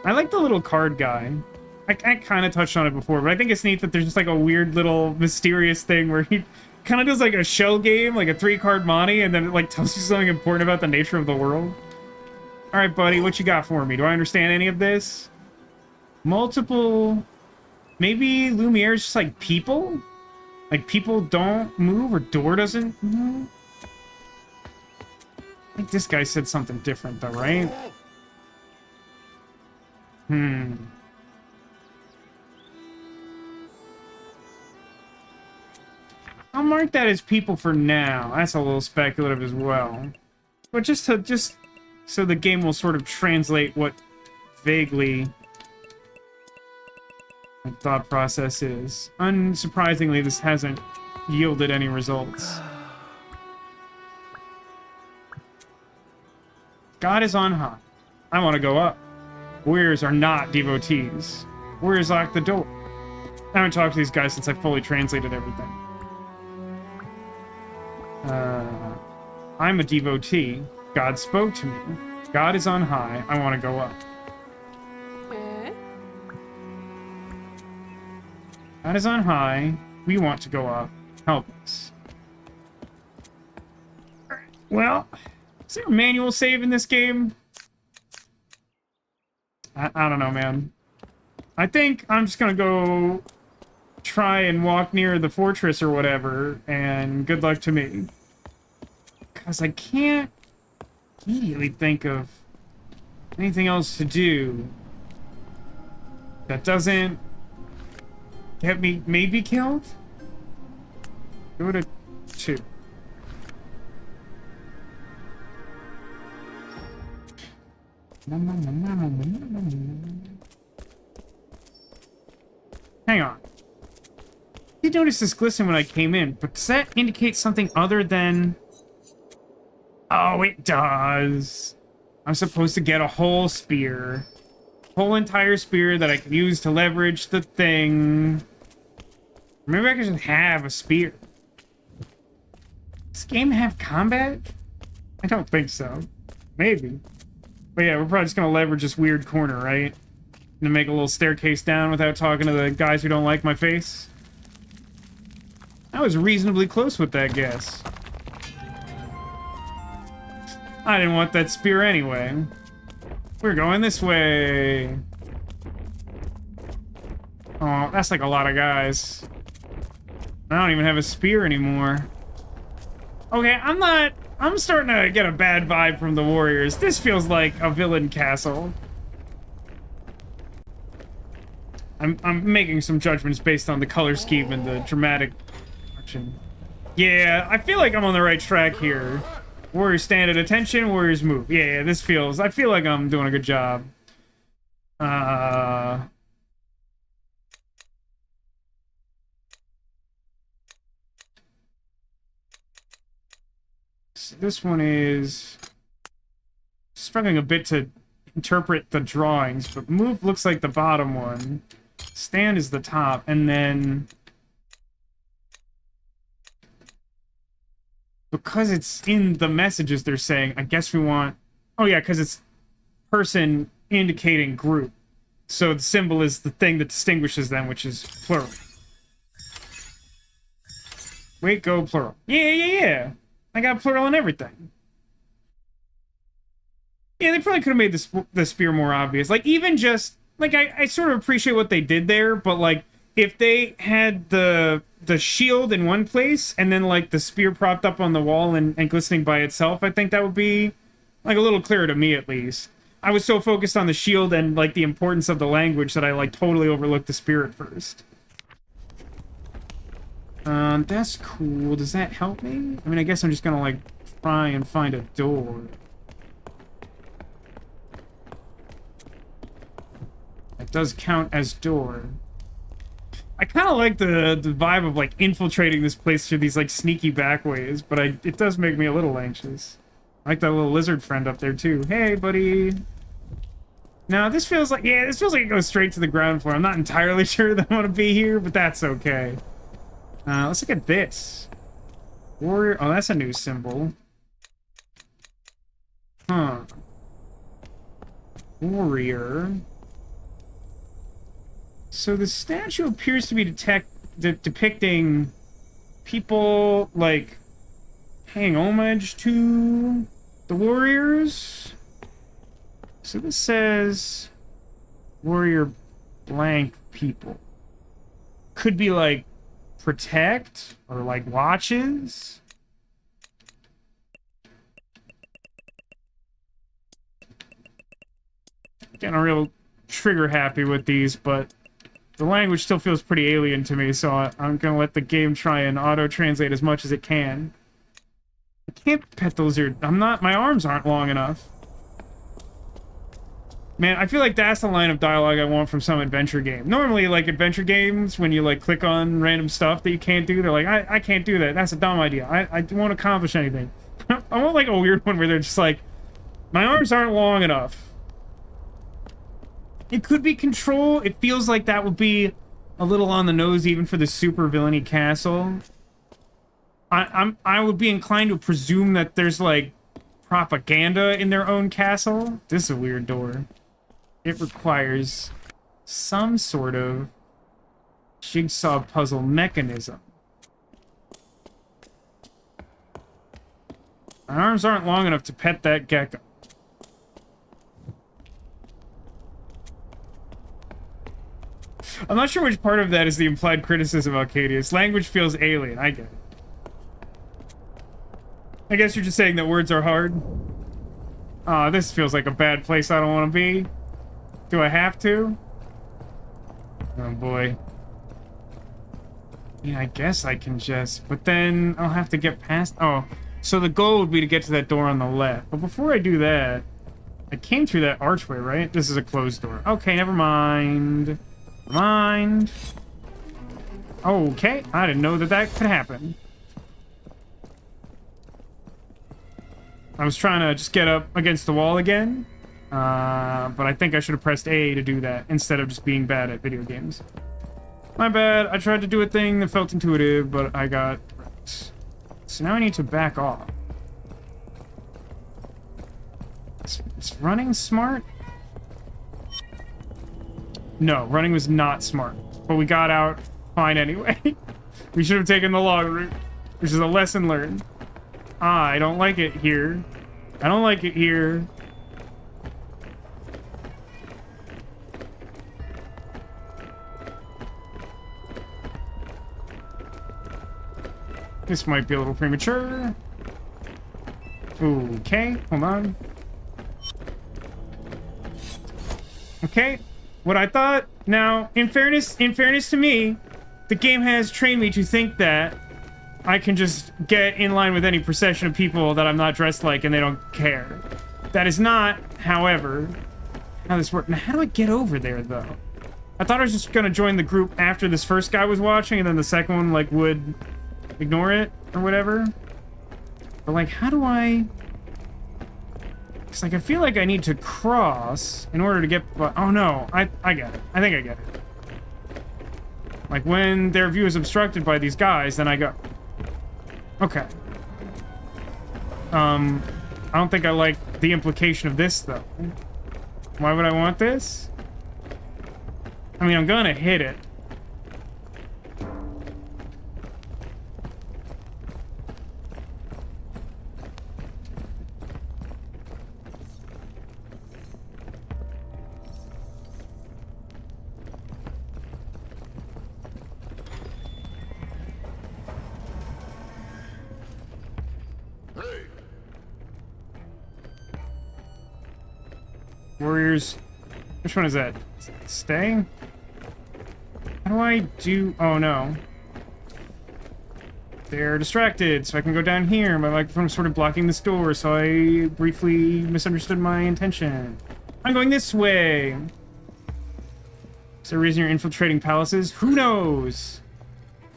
Speaker 1: I like the little card guy. I kind of touched on it before, but I think it's neat that there's just like a weird little mysterious thing where he kind of does like a shell game, like a 3-card Monty, and then it like tells you something important about the nature of the world. All right, buddy, what you got for me? Do I understand any of this? Multiple... Maybe Lumiere's just like people? Like people don't move or door doesn't move? I think this guy said something different though, right? I'll mark that as people for now. That's a little speculative as well. But just so the game will sort of translate what vaguely my thought process is. Unsurprisingly, this hasn't yielded any results. God is on high. I want to go up. Warriors are not devotees. Warriors lock the door. I haven't talked to these guys since I fully translated everything. I'm a devotee. God spoke to me. God is on high. I want to go up. God is on high. We want to go up. Help us. Well, is there a manual save in this game? I don't know, man. I think I'm just gonna go try and walk near the fortress or whatever, and good luck to me. Because I can't immediately think of anything else to do that doesn't get me maybe killed? Go to 2. Hang on. I did notice this glisten when I came in, but does that indicate something other than... Oh, it does. I'm supposed to get a whole spear. Whole entire spear that I can use to leverage the thing. Maybe I could just have a spear. Does this game have combat? I don't think so. Maybe. But yeah, we're probably just gonna leverage this weird corner, right? Gonna make a little staircase down without talking to the guys who don't like my face. I was reasonably close with that guess. I didn't want that spear anyway. We're going this way. Oh, that's like a lot of guys. I don't even have a spear anymore. Okay, I'm starting to get a bad vibe from the warriors. This feels like a villain castle. I'm making some judgments based on the color scheme and the dramatic action. Yeah, I feel like I'm on the right track here. Warriors stand at attention, warriors move. Yeah, this feels... I feel like I'm doing a good job. So this one is... struggling a bit to interpret the drawings, but move looks like the bottom one. Stand is the top, and then... because it's in the messages they're saying, I guess we want... oh yeah, because it's person indicating group. So the symbol is the thing that distinguishes them, which is plural. Wait, go plural. Yeah. I got plural and everything. Yeah, they probably could have made the spear more obvious. Like, even just... like, I sort of appreciate what they did there, but, like, if they had the shield in one place, and then, like, the spear propped up on the wall and glistening by itself, I think that would be, like, a little clearer to me, at least. I was so focused on the shield and, like, the importance of the language that I, like, totally overlooked the spear at first. That's cool. Does that help me? I mean, I guess I'm just gonna, like, try and find a door. It does count as door. I kind of like the vibe of, like, infiltrating this place through these, like, sneaky back ways, but it does make me a little anxious. I like that little lizard friend up there, too. Hey, buddy. Now, this feels like, yeah, this feels like it goes straight to the ground floor. I'm not entirely sure that I want to be here, but that's okay. Let's look at this. Warrior, oh, that's a new symbol. Huh. Warrior. So the statue appears to be depicting people, like, paying homage to the warriors. So this says warrior blank people. Could be, like, protect or, like, watches. Getting a real trigger happy with these, but the language still feels pretty alien to me, so I'm gonna let the game try and auto-translate as much as it can. I can't pet the lizard. My arms aren't long enough. Man, I feel like that's the line of dialogue I want from some adventure game. Normally, like, adventure games, when you, like, click on random stuff that you can't do, they're like, I can't do that. That's a dumb idea. I won't accomplish anything. I want, like, a weird one where they're just like, my arms aren't long enough. It could be control. It feels like that would be a little on the nose even for the super villainy castle. I would be inclined to presume that there's, like, propaganda in their own castle. This is a weird door. It requires some sort of jigsaw puzzle mechanism. My arms aren't long enough to pet that gecko. I'm not sure which part of that is the implied criticism of Arcadius. Language feels alien. I get it. I guess you're just saying that words are hard. Aw, this feels like a bad place I don't want to be. Do I have to? Oh boy. Yeah, I guess I can just... But then I'll have to get past... Oh, so the goal would be to get to that door on the left. But before I do that... I came through that archway, right? This is a closed door. Okay, never mind. Never mind. Okay, I didn't know that that could happen. I was trying to just get up against the wall again. But I think I should have pressed A to do that instead of just being bad at video games. My bad. I tried to do a thing that felt intuitive, but I got wrecked. So now I need to back off. Is running smart? No, running was not smart. But we got out fine anyway. We should have taken the long route, which is a lesson learned. I don't like it here. I don't like it here. This might be a little premature. Okay, hold on. Okay, what I thought. Now, in fairness to me, the game has trained me to think that I can just get in line with any procession of people that I'm not dressed like and they don't care. That is not, however, how this works. Now, how do I get over there, though? I thought I was just gonna join the group after this first guy was watching and then the second one, like, would ignore it or whatever. But, like, how do I... It's like, I feel like I need to cross in order to get... Oh, no. I get it. I think I get it. Like, when their view is obstructed by these guys, then I go... Okay. I don't think I like the implication of this, though. Why would I want this? I mean, I'm gonna hit it. Warriors. Which one is that? Stay? How do I do... Oh, no. They're distracted, so I can go down here. My microphone's sort of blocking this door, so I briefly misunderstood my intention. I'm going this way. Is there a reason you're infiltrating palaces? Who knows?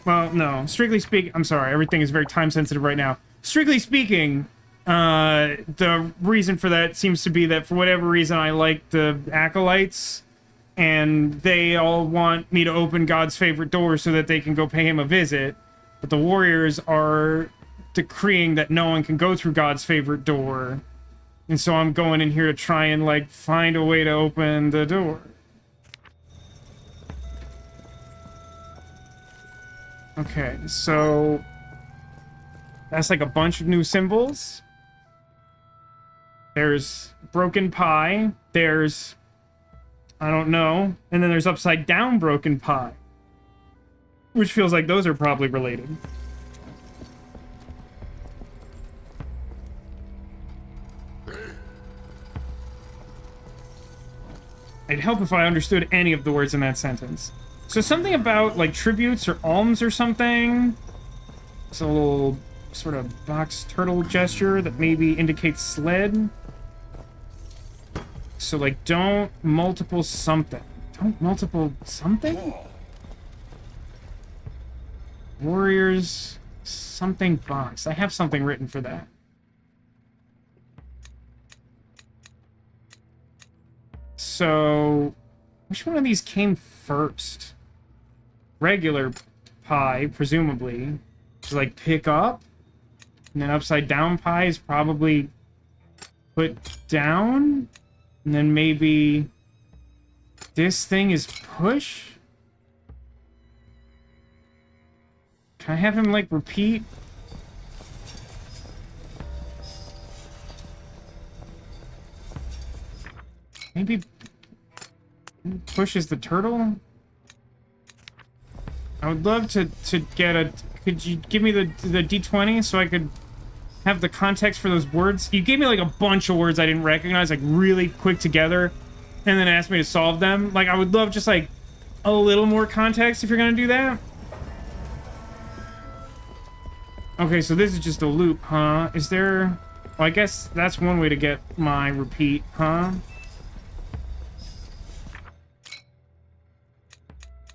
Speaker 1: Well, no. Strictly speaking, I'm sorry. Everything is very time sensitive right now. Strictly speaking, the reason for that seems to be that for whatever reason I like the acolytes, and they all want me to open God's favorite door so that they can go pay him a visit. But the warriors are decreeing that no one can go through God's favorite door. And so I'm going in here to try and, like, find a way to open the door. Okay, so that's like a bunch of new symbols. There's broken pie. There's, I don't know. And then there's upside down broken pie. Which feels like those are probably related. It'd help if I understood any of the words in that sentence. So something about, like, tributes or alms or something. It's a little sort of box turtle gesture that maybe indicates sled. So, like, don't multiple something. Don't multiple something? Warriors something box. I have something written for that. So, which one of these came first? Regular pie, presumably, to, like, pick up. And then upside down pie is probably put down. And then maybe this thing is push? Can I have him, like, repeat? Maybe push is the turtle? I would love to get a... Could you give me the D20 so I could have the context for those words? You gave me, like, a bunch of words I didn't recognize, like, really quick together, and then asked me to solve them. Like, I would love just, like, a little more context if you're gonna do that. Okay, so this is just a loop, huh? Is there... Well, I guess that's one way to get my repeat, huh?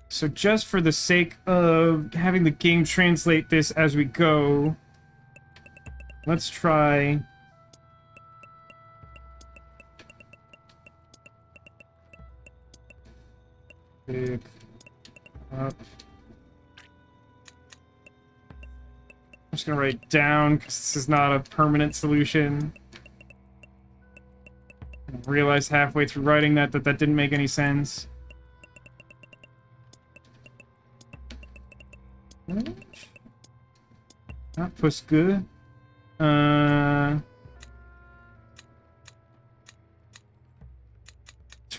Speaker 1: So just for the sake of having the game translate this as we go, let's try... Pick up. I'm just gonna write down because this is not a permanent solution. I realized halfway through writing that didn't make any sense. Not push good.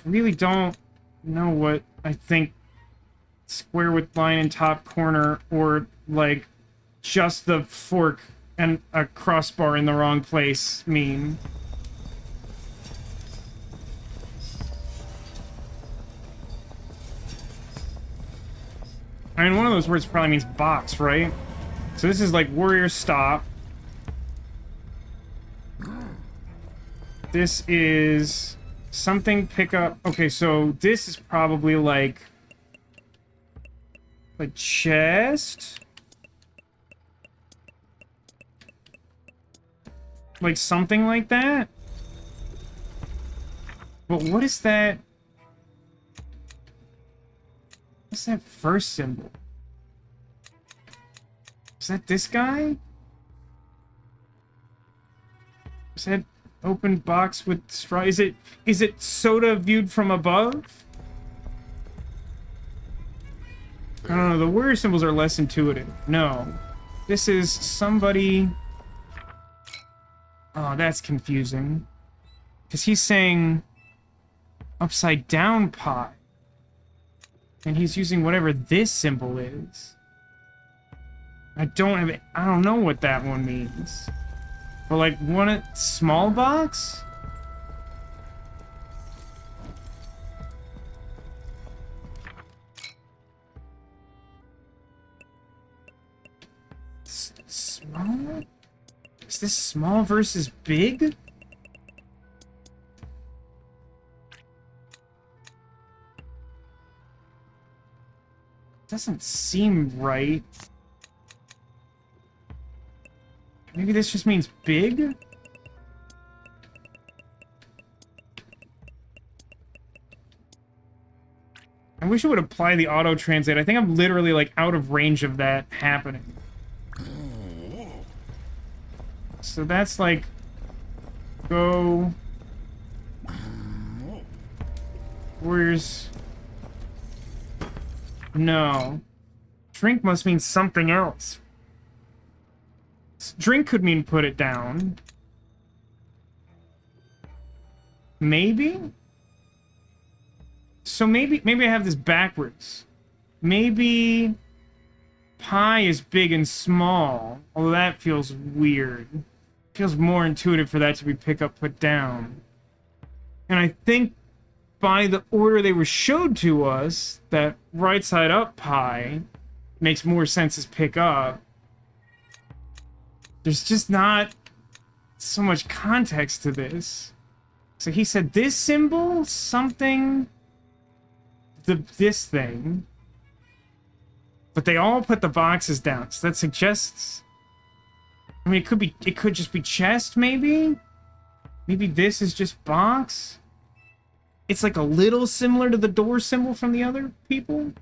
Speaker 1: Really don't know what I think square with line in top corner or like just the fork and a crossbar in the wrong place mean. I mean, one of those words probably means box, right? So this is like warrior stop. This is something pick up. Okay, so this is probably like a chest. Like something like that. But what is that? What's that first symbol? Is that this guy? Is that open box with straw? Is it soda viewed from above? I don't know, the warrior symbols are less intuitive. No. This is somebody... Oh, that's confusing. Because he's saying upside down pie. And he's using whatever this symbol is. I don't know what that one means. But like one small box? Is this small versus big? Doesn't seem right. Maybe this just means big? I wish it would apply the auto-translate. I think I'm literally, like, out of range of that happening. So that's, like... Go... Where's... No. Drink must mean something else. Drink could mean put it down. Maybe? So maybe I have this backwards. Maybe pie is big and small. Although that feels weird. Feels more intuitive for that to be pick up, put down. And I think by the order they were showed to us, that right side up pie makes more sense as pick up. There's just not so much context to this. So he said this symbol, something, this thing. But they all put the boxes down, so that suggests... I mean, it could just be chest, maybe? Maybe this is just box? It's like a little similar to the door symbol from the other people?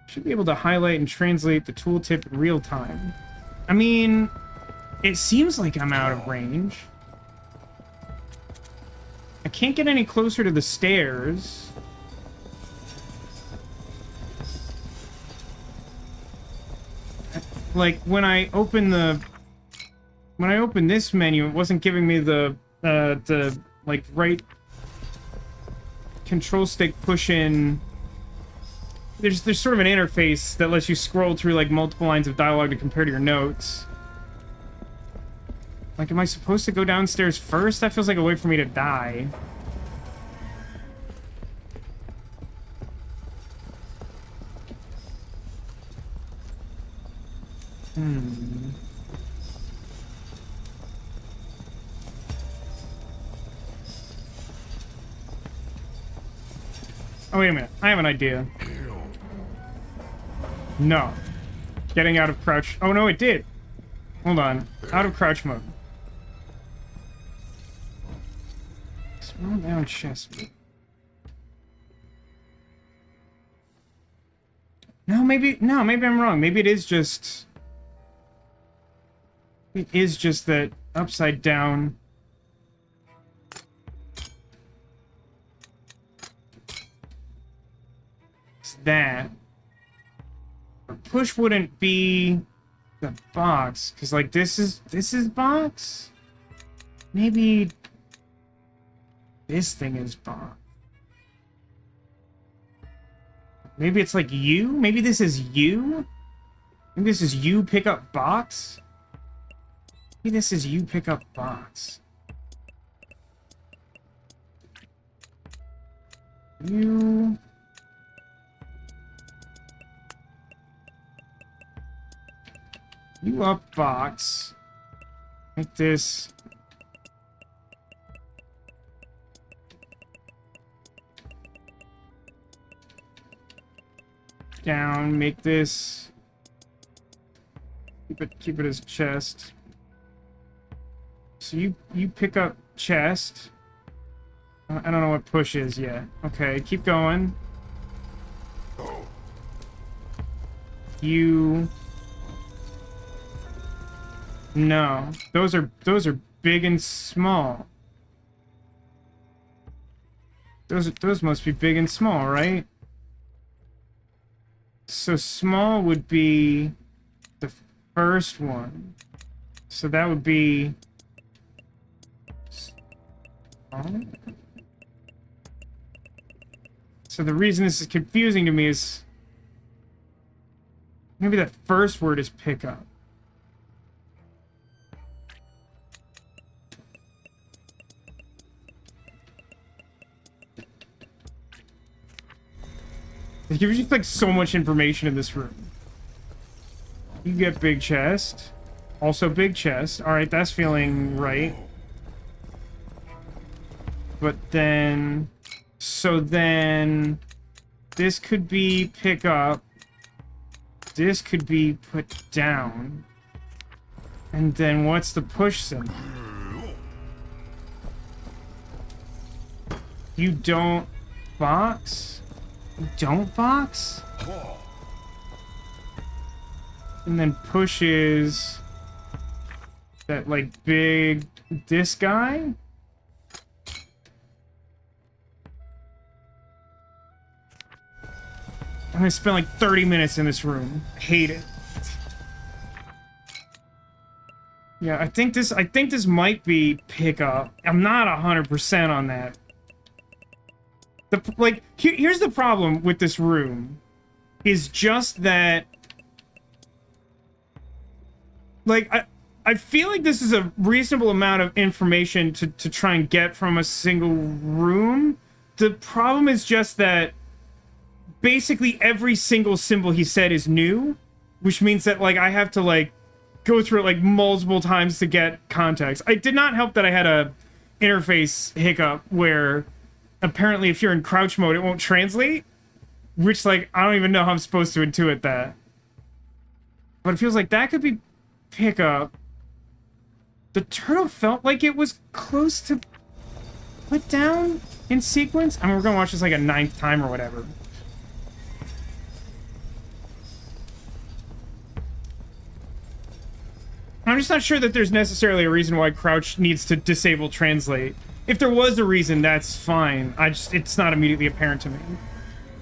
Speaker 1: Should be able to highlight and translate the tooltip in real time. I mean, it seems like I'm out of range. I can't get any closer to the stairs. Like, when I open this menu, it wasn't giving me the like, right control stick push in. There's sort of an interface that lets you scroll through, like, multiple lines of dialogue to compare to your notes. Like, am I supposed to go downstairs first? That feels like a way for me to die. Oh, wait a minute. I have an idea. No. Getting out of crouch. Oh, no, it did. Hold on. Out of crouch mode. Small down chest. Maybe I'm wrong. Maybe it is just... It is just that upside down... It's that. Push wouldn't be the box, because, like, this is box? Maybe this thing is box. Maybe it's like you? Maybe this is you? Maybe this is you pick up box? Maybe this is you pick up box. You... You up box. Make this... down, make this... Keep it as chest. So you pick up chest. I don't know what push is yet. Okay, keep going. You... No, those are big and small. Those must be big and small, right? So small would be the first one. So that would be small. So the reason this is confusing to me is maybe that first word is pick up. There's just, like, so much information in this room. You get big chest. Also big chest. Alright, that's feeling right. But then... So then... This could be pick up. This could be put down. And then what's the push symbol? You don't box? You don't box? And then pushes that, like, big... This guy? I'm gonna spend, like, 30 minutes in this room. I hate it. Yeah, I think this might be pickup. I'm not 100% on that. Here's the problem with this room. Is just that... Like, I feel like this is a reasonable amount of information to try and get from a single room. The problem is just that basically every single symbol he said is new, which means that, like, I have to, like, go through it, like, multiple times to get context. It did not help that I had a interface hiccup where apparently if you're in crouch mode, it won't translate, which, like, I don't even know how I'm supposed to intuit that. But it feels like that could be pick up. The turtle felt like it was close to put down in sequence. I mean, we're gonna watch this like a 9th time or whatever. I'm just not sure that there's necessarily a reason why crouch needs to disable translate. If there was a reason, that's fine. It's not immediately apparent to me.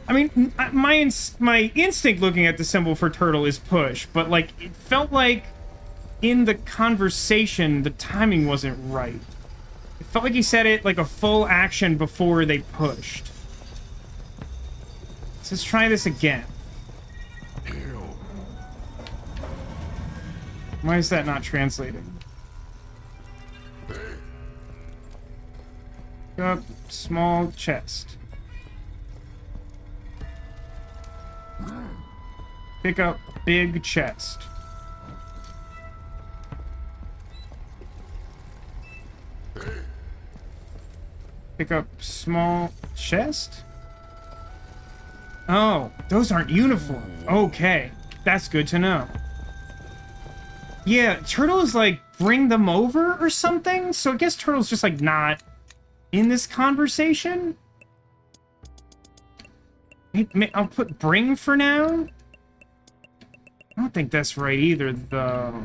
Speaker 1: I mean, my instinct looking at the symbol for turtle is push, but, like, it felt like in the conversation, the timing wasn't right. It felt like he said it like a full action before they pushed. So let's try this again. Why is that not translating? Up, small chest. Pick up big chest. Pick up small chest? Oh, those aren't uniform. Okay, that's good to know. Yeah, turtle is like, bring them over or something? So I guess turtle's just like not in this conversation? I'll put bring for now. I don't think that's right either, though.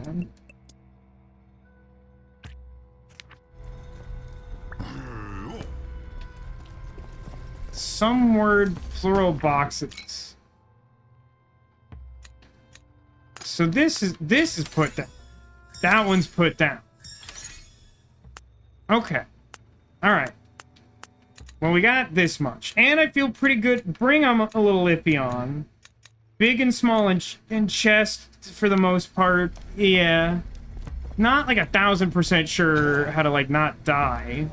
Speaker 1: Some word plural boxes. So this is put down. That one's put down. Okay. All right. Well, we got this much, and I feel pretty good. Bring I'm a little iffy on. Big and small and chest for the most part. Yeah. Not like 1000% sure how to like not die.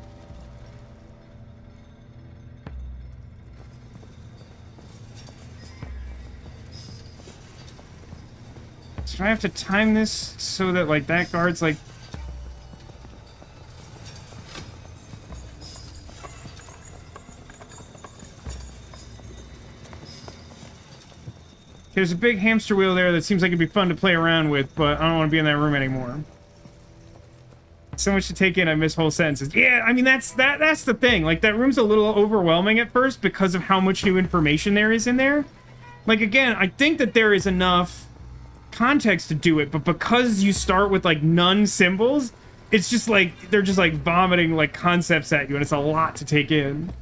Speaker 1: So I have to time this so that like that guard's like... There's a big hamster wheel there that seems like it'd be fun to play around with, but I don't want to be in that room anymore. So much to take in, I miss whole sentences. Yeah, I mean, that's the thing. Like, that room's a little overwhelming at first because of how much new information there is in there. Like, again, I think that there is enough context to do it, but because you start with, like, none symbols, it's just like, they're just, like, vomiting, like, concepts at you, and it's a lot to take in.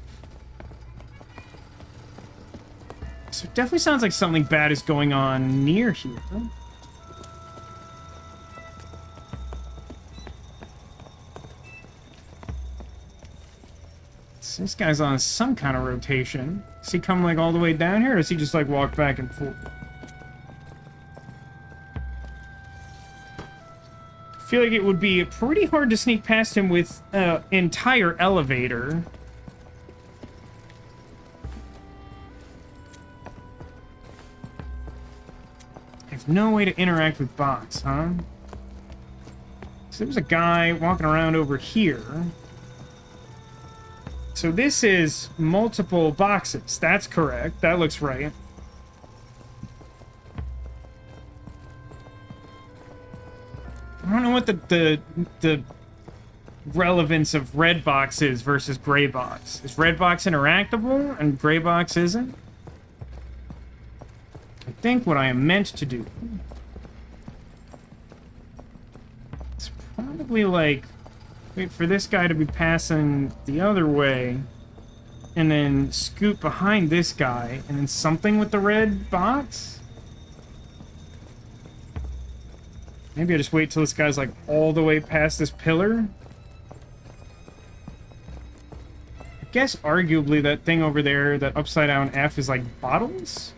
Speaker 1: So it definitely sounds like something bad is going on near here. So this guy's on some kind of rotation. Does he come like all the way down here, or does he just like walk back and forth? I feel like it would be pretty hard to sneak past him with an entire elevator. There's no way to interact with box, huh? So there's a guy walking around over here. So this is multiple boxes. That's correct. That looks right. I don't know what the relevance of red box is versus gray box. Is red box interactable and gray box isn't? I think what I am meant to do is probably like wait for this guy to be passing the other way and then scoot behind this guy and then something with the red box? Maybe I just wait till this guy's like all the way past this pillar? I guess arguably that thing over there, that upside down F is like bottles?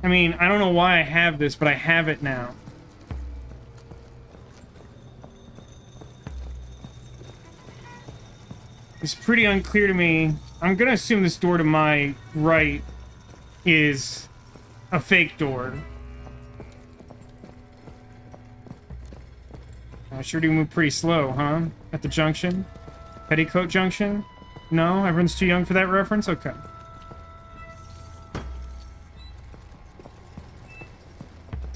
Speaker 1: I mean, I don't know why I have this, but I have it now. It's pretty unclear to me. I'm gonna assume this door to my right is a fake door. I sure do move pretty slow, huh? At the junction? Petticoat Junction? No? Everyone's too young for that reference? Okay.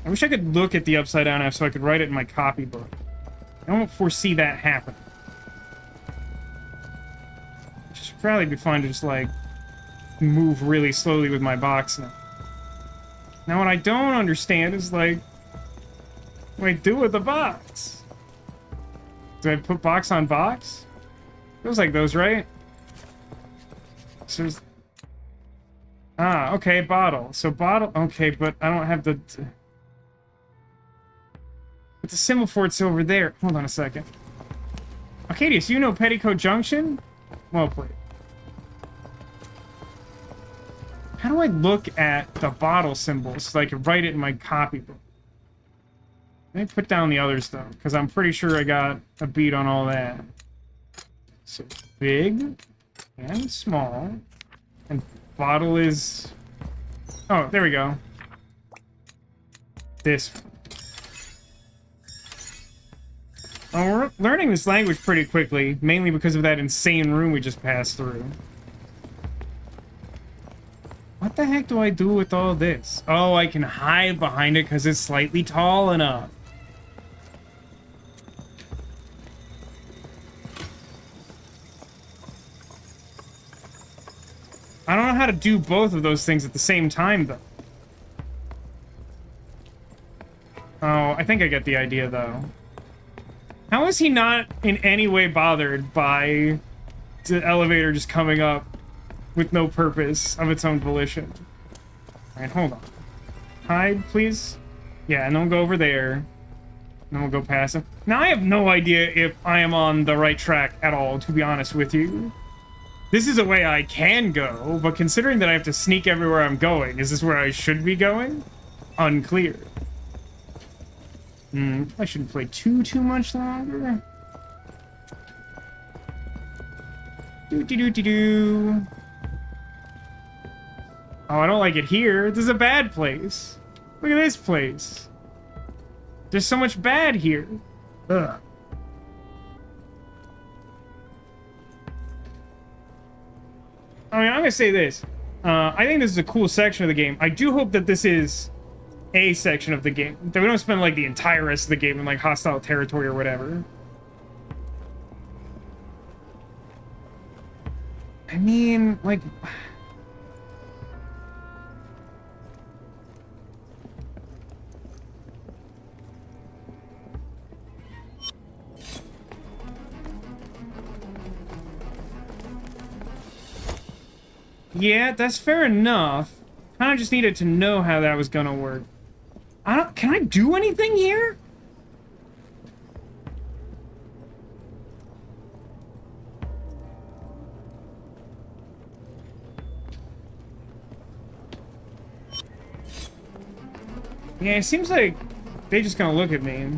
Speaker 1: I wish I could look at the upside down F so I could write it in my copybook. I don't foresee that happening. It should probably be fine to just, like, move really slowly with my box now. Now, what I don't understand is, like, what do I do with the box? Do I put box on box? Feels like those, right? So there's... Ah, okay, bottle. So bottle... Okay, but I don't have the... But the symbol for it's over there. Hold on a second. Arcadius, you know Petticoat Junction? Well played. How do I look at the bottle symbols so I can write it in my copybook? Let me put down the others, though, because I'm pretty sure I got a beat on all that. So, big and small. And bottle is... Oh, there we go. This one. Oh, we're learning this language pretty quickly, mainly because of that insane room we just passed through. What the heck do I do with all this? Oh, I can hide behind it because it's slightly tall enough. I don't know how to do both of those things at the same time, though. Oh, I think I get the idea, though. How is he not in any way bothered by the elevator just coming up with no purpose of its own volition? Alright, hold on. Hide, please. Yeah, and then we'll go over there. And then we'll go past him. Now, I have no idea if I am on the right track at all, to be honest with you. This is a way I can go, but considering that I have to sneak everywhere I'm going, is this where I should be going? Unclear. I shouldn't play too much longer. Do. Oh, I don't like it here. This is a bad place. Look at this place. There's so much bad here. Ugh. I mean, I'm gonna say this. I think this is a cool section of the game. I do hope that this is a section of the game. That we don't spend, like, the entire rest of the game in, like, hostile territory or whatever. I mean, like... Yeah, that's fair enough. Kind of just needed to know how that was gonna work. Can I do anything here? Yeah, it seems like they just gonna look at me.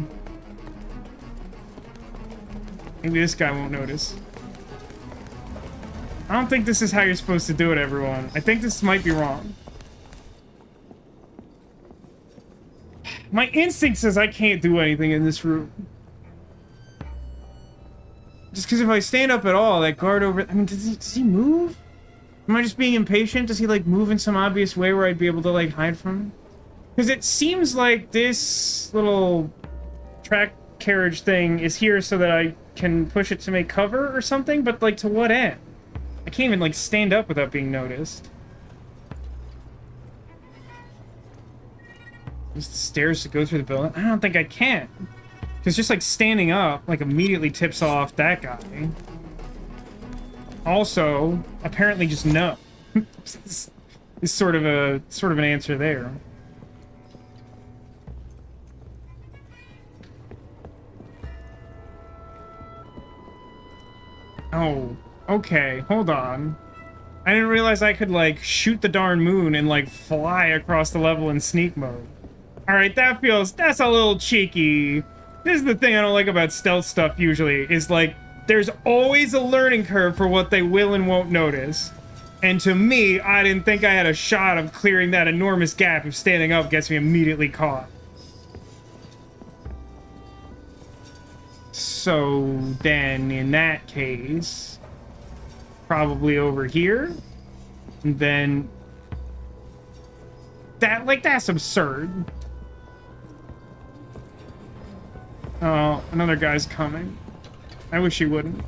Speaker 1: Maybe this guy won't notice. I don't think this is how you're supposed to do it, everyone. I think this might be wrong. My instinct says I can't do anything in this room. Just because if I stand up at all, that guard over... I mean, does he move? Am I just being impatient? Does he, like, move in some obvious way where I'd be able to, like, hide from him? Because it seems like this little track carriage thing is here so that I can push it to make cover or something, but, like, to what end? I can't even, like, stand up without being noticed. Use the stairs to go through the building? I don't think I can. Because just, like, standing up, like, immediately tips off that guy. Also, apparently just no. Is sort of an answer there. Oh, okay, hold on. I didn't realize I could, like, shoot the darn moon and, like, fly across the level in sneak mode. Alright, that's a little cheeky. This is the thing I don't like about stealth stuff usually, is, like, there's always a learning curve for what they will and won't notice. And to me, I didn't think I had a shot of clearing that enormous gap if standing up gets me immediately caught. So then, in that case, probably over here. And then... that's absurd. Oh, another guy's coming. I wish he wouldn't.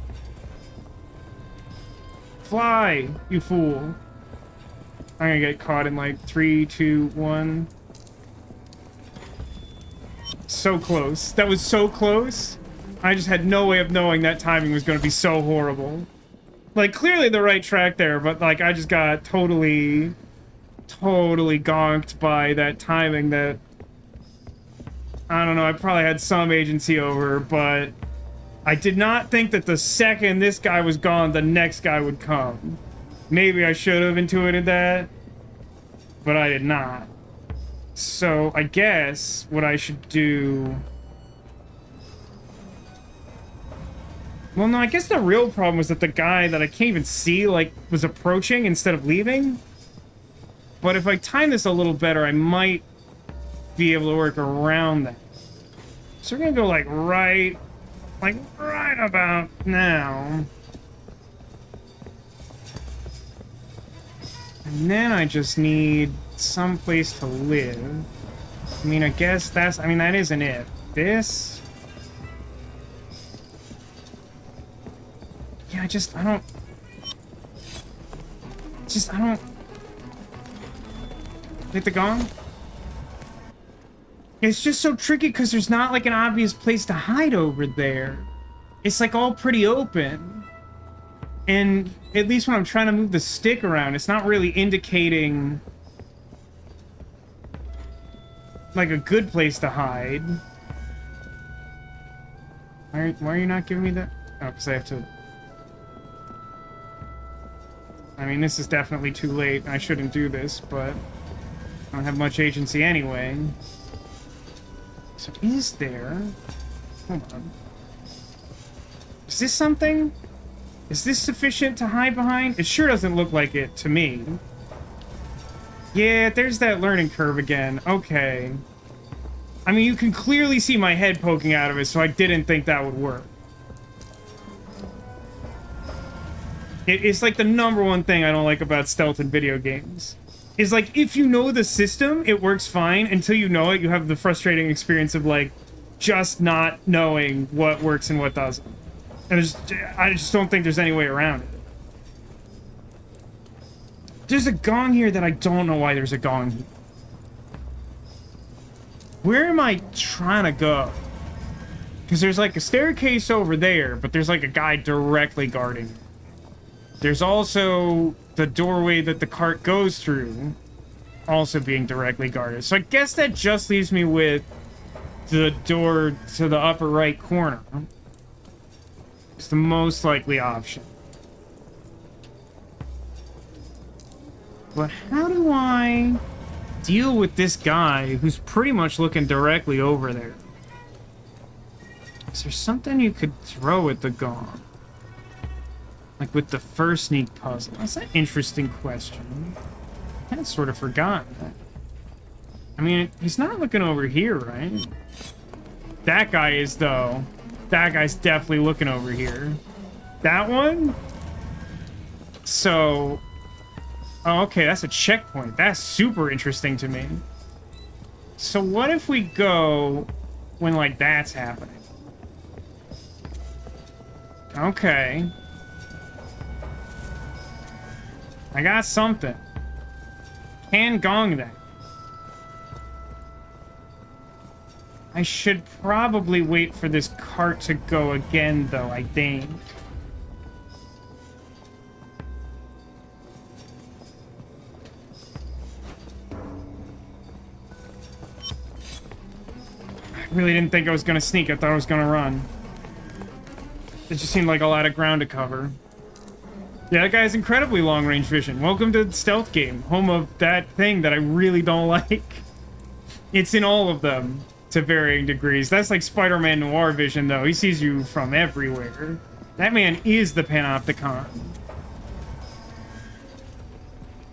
Speaker 1: Fly, you fool. I'm gonna get caught in like 3, 2, 1. So close. That was so close. I just had no way of knowing that timing was gonna be so horrible. Like, clearly the right track there, but like I just got totally gonked by that timing that... I don't know, I probably had some agency over, but I did not think that the second this guy was gone, the next guy would come. Maybe I should have intuited that, but I did not. So I guess what I should do... Well, no, I guess the real problem was that the guy that I can't even see, like, was approaching instead of leaving. But if I time this a little better, I might be able to work around that. So we're gonna go like right about now. And then I just need some place to live. I mean, I guess that isn't it. This... Yeah, I don't... Hit the gong? It's just so tricky because there's not like an obvious place to hide over there. It's like all pretty open. And at least when I'm trying to move the stick around, it's not really indicating like a good place to hide. Why are you not giving me that? Oh, because I have to... I mean, this is definitely too late. I shouldn't do this, but I don't have much agency anyway. So is there... Hold on. Is this something? Is this sufficient to hide behind? It sure doesn't look like it to me. Yeah, there's that learning curve again. Okay. I mean, you can clearly see my head poking out of it, so I didn't think that would work. It's like the #1 thing I don't like about stealth in video games. Is like, if you know the system, it works fine. Until you know it, you have the frustrating experience of, like, just not knowing what works and what doesn't. And I just don't think there's any way around it. There's a gong here that I don't know why there's a gong here. Where am I trying to go? Because there's, like, a staircase over there, but there's, like, a guy directly guarding it. There's also the doorway that the cart goes through, also being directly guarded. So I guess that just leaves me with the door to the upper right corner. It's the most likely option. But how do I deal with this guy who's pretty much looking directly over there? Is there something you could throw at the gong? Like with the first sneak puzzle? That's an interesting question. I kind of sort of forgotten that. I mean, he's not looking over here, right? That guy is, though. That guy's definitely looking over here. That one? So... Oh, okay, that's a checkpoint. That's super interesting to me. So what if we go when, like, that's happening? Okay. I got something. Can gong that. I should probably wait for this cart to go again, though, I think. I really didn't think I was gonna sneak. I thought I was gonna run. It just seemed like a lot of ground to cover. Yeah, that guy has incredibly long-range vision. Welcome to the stealth game, home of that thing that I really don't like. It's in all of them, to varying degrees. That's like Spider-Man Noir vision, though. He sees you from everywhere. That man is the Panopticon.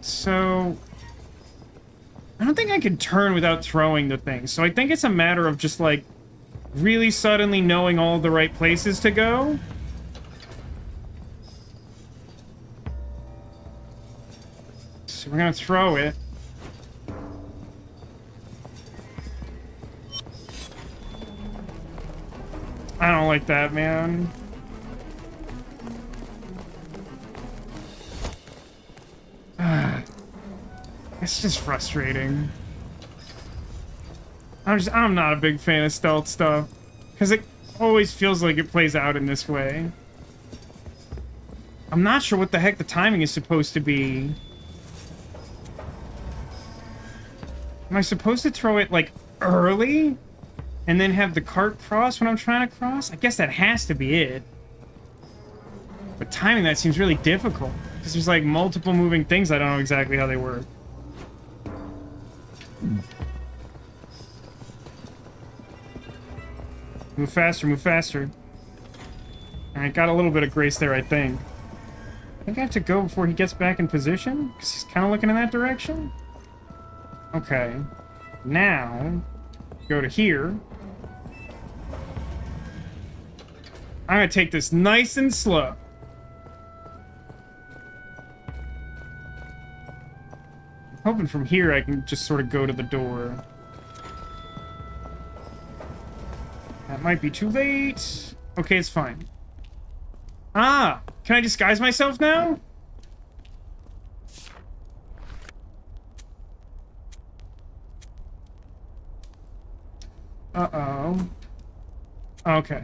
Speaker 1: So... I don't think I can turn without throwing the thing. So I think it's a matter of just, like, really suddenly knowing all the right places to go. So we're gonna throw it. I don't like that, man. It's just frustrating. I'm not a big fan of stealth stuff. Because it always feels like it plays out in this way. I'm not sure what the heck the timing is supposed to be. Am I supposed to throw it, like, early? And then have the cart cross when I'm trying to cross? I guess that has to be it. But timing that seems really difficult. Because there's, like, multiple moving things. I don't know exactly how they work. Move faster, move faster. Alright, got a little bit of grace there, I think. I think I have to go before he gets back in position? Because he's kind of looking in that direction? Okay. Now, go to here. I'm gonna take this nice and slow. I'm hoping from here I can just sort of go to the door. That might be too late. Okay, it's fine. Ah! Can I disguise myself now? Uh-oh. Okay.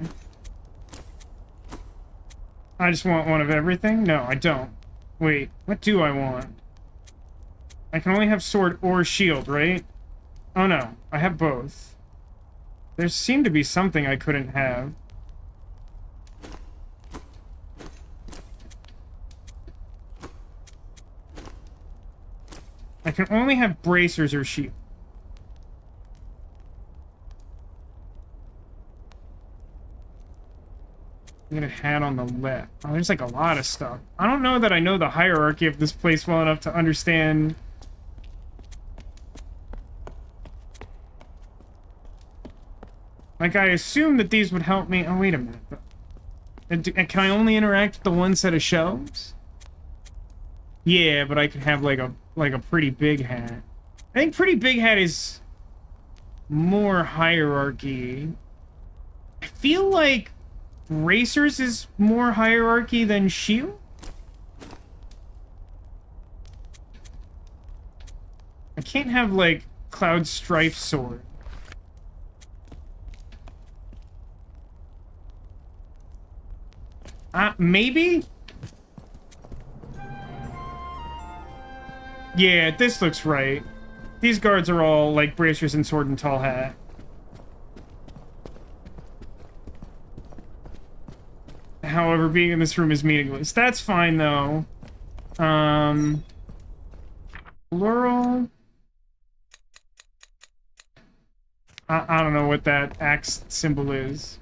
Speaker 1: I just want one of everything? No, I don't. Wait, what do I want? I can only have sword or shield, right? Oh no, I have both. There seemed to be something I couldn't have. I can only have bracers or shield. I'm gonna hat on the left. Oh, there's like a lot of stuff. I don't know that I know the hierarchy of this place well enough to understand. Like, I assume that these would help me. Oh, wait a minute. And can I only interact with the one set of shelves? Yeah, but I could have like a pretty big hat. I think pretty big hat is more hierarchy. I feel like racers is more hierarchy than shield. I can't have like Cloud Strife sword. Maybe? Yeah, this looks right. These guards are all, like, bracers and sword and tall hat. However, being in this room is meaningless. That's fine, though. Plural? I don't know what that axe symbol is.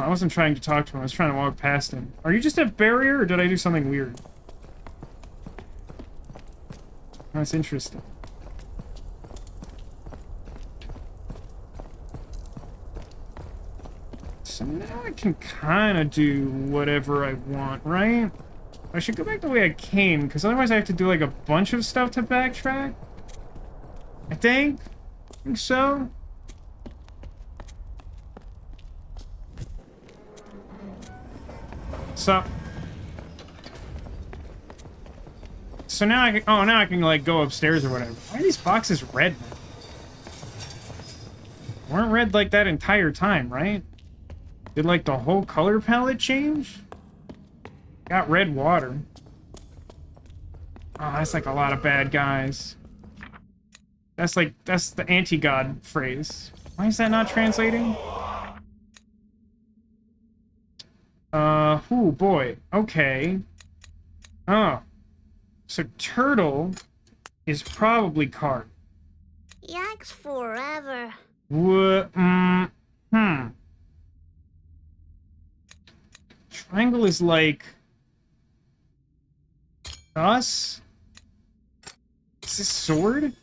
Speaker 1: I wasn't trying to talk to him. I was trying to walk past him. Are you just a barrier, or did I do something weird? That's interesting. So now I can kind of do whatever I want, right? I should go back the way I came, because otherwise I have to do, like, a bunch of stuff to backtrack. I think so. So now I can, oh, now I can, like, go upstairs or whatever. Why are these boxes red now? Weren't red like that entire time, right? Did, like, the whole color palette change? Got red water. Oh, that's like a lot of bad guys. That's the anti-god phrase. Why is that not translating? Oh boy. Okay. Oh. So turtle is probably card.
Speaker 2: Yikes forever.
Speaker 1: Triangle is like us? Is this sword?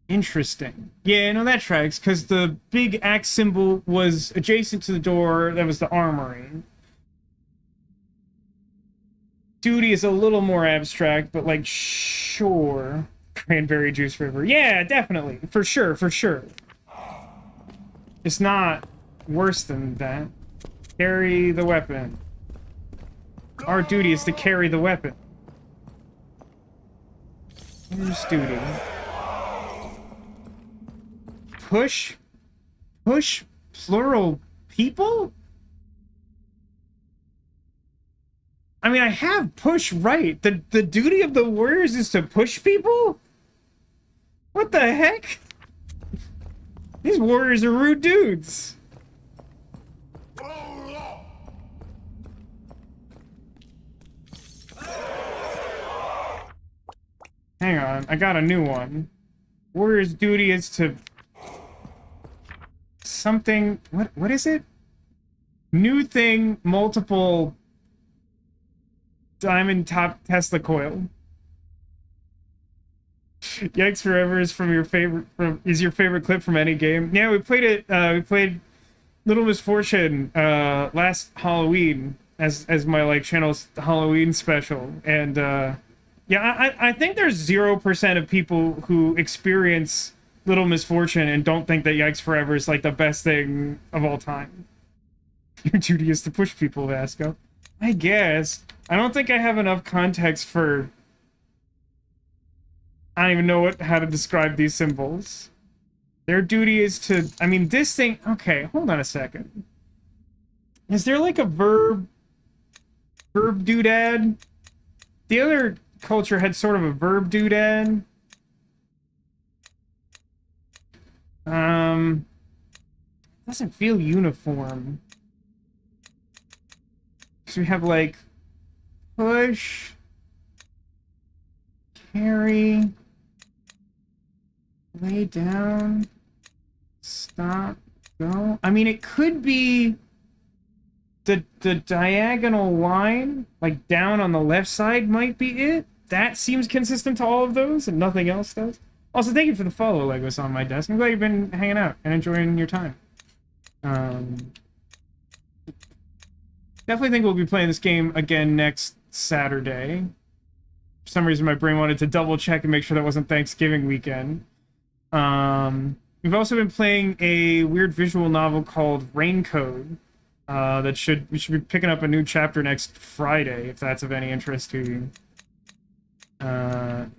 Speaker 1: Interesting. Yeah, no, that tracks, because the big axe symbol was adjacent to the door that was the armory. Duty is a little more abstract, but, like, sure. Cranberry juice river. Yeah, definitely. For sure, for sure. It's not worse than that. Carry the weapon. Our duty is to carry the weapon. Here's duty. Push? Push plural people? I mean, I have push right. The duty of the warriors is to push people? What the heck? These warriors are rude dudes. Hang on, I got a new one. Warrior's duty is to... something... What is it? New thing, multiple... diamond top Tesla coil. Yikes Forever is from your favorite... is your favorite clip from any game? Yeah, we played it... we played Little Misfortune last Halloween as my, like, channel's Halloween special. And, yeah, I think there's 0% of people who experience Little Misfortune and don't think that Yikes Forever is, like, the best thing of all time. Your duty is to push people, Vasco. I guess. I don't think I have enough context for... I don't even know how to describe these symbols. Their duty is to... I mean, this thing... Okay, hold on a second. Is there, like, a verb doodad? The other... culture had sort of a verb doodad. Doesn't feel uniform. So we have like push, carry, lay down, stop, go. I mean, it could be the diagonal line, like down on the left side might be it. That seems consistent to all of those, and nothing else does. Also, thank you for the follow, Legos, on my desk. I'm glad you've been hanging out and enjoying your time. Definitely think we'll be playing this game again next Saturday. For some reason, my brain wanted to double check and make sure that wasn't Thanksgiving weekend. We've also been playing a weird visual novel called Raincode. We should be picking up a new chapter next Friday, if that's of any interest to you.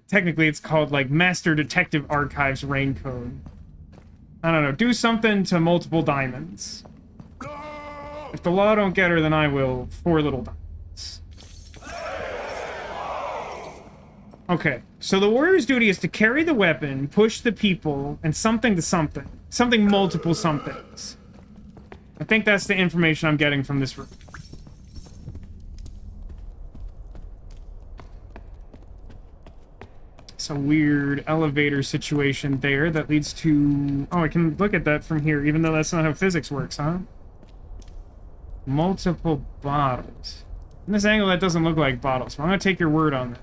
Speaker 1: Technically, it's called, like, Master Detective Archives Raincode. I don't know. Do something to multiple diamonds. If the law don't get her, then I will. 4 little diamonds. Okay. So the warrior's duty is to carry the weapon, push the people, and something to something. Something multiple somethings. I think that's the information I'm getting from this room. It's a weird elevator situation there that leads to... Oh, I can look at that from here, even though that's not how physics works, huh? Multiple bottles. In this angle, that doesn't look like bottles, but I'm gonna take your word on that.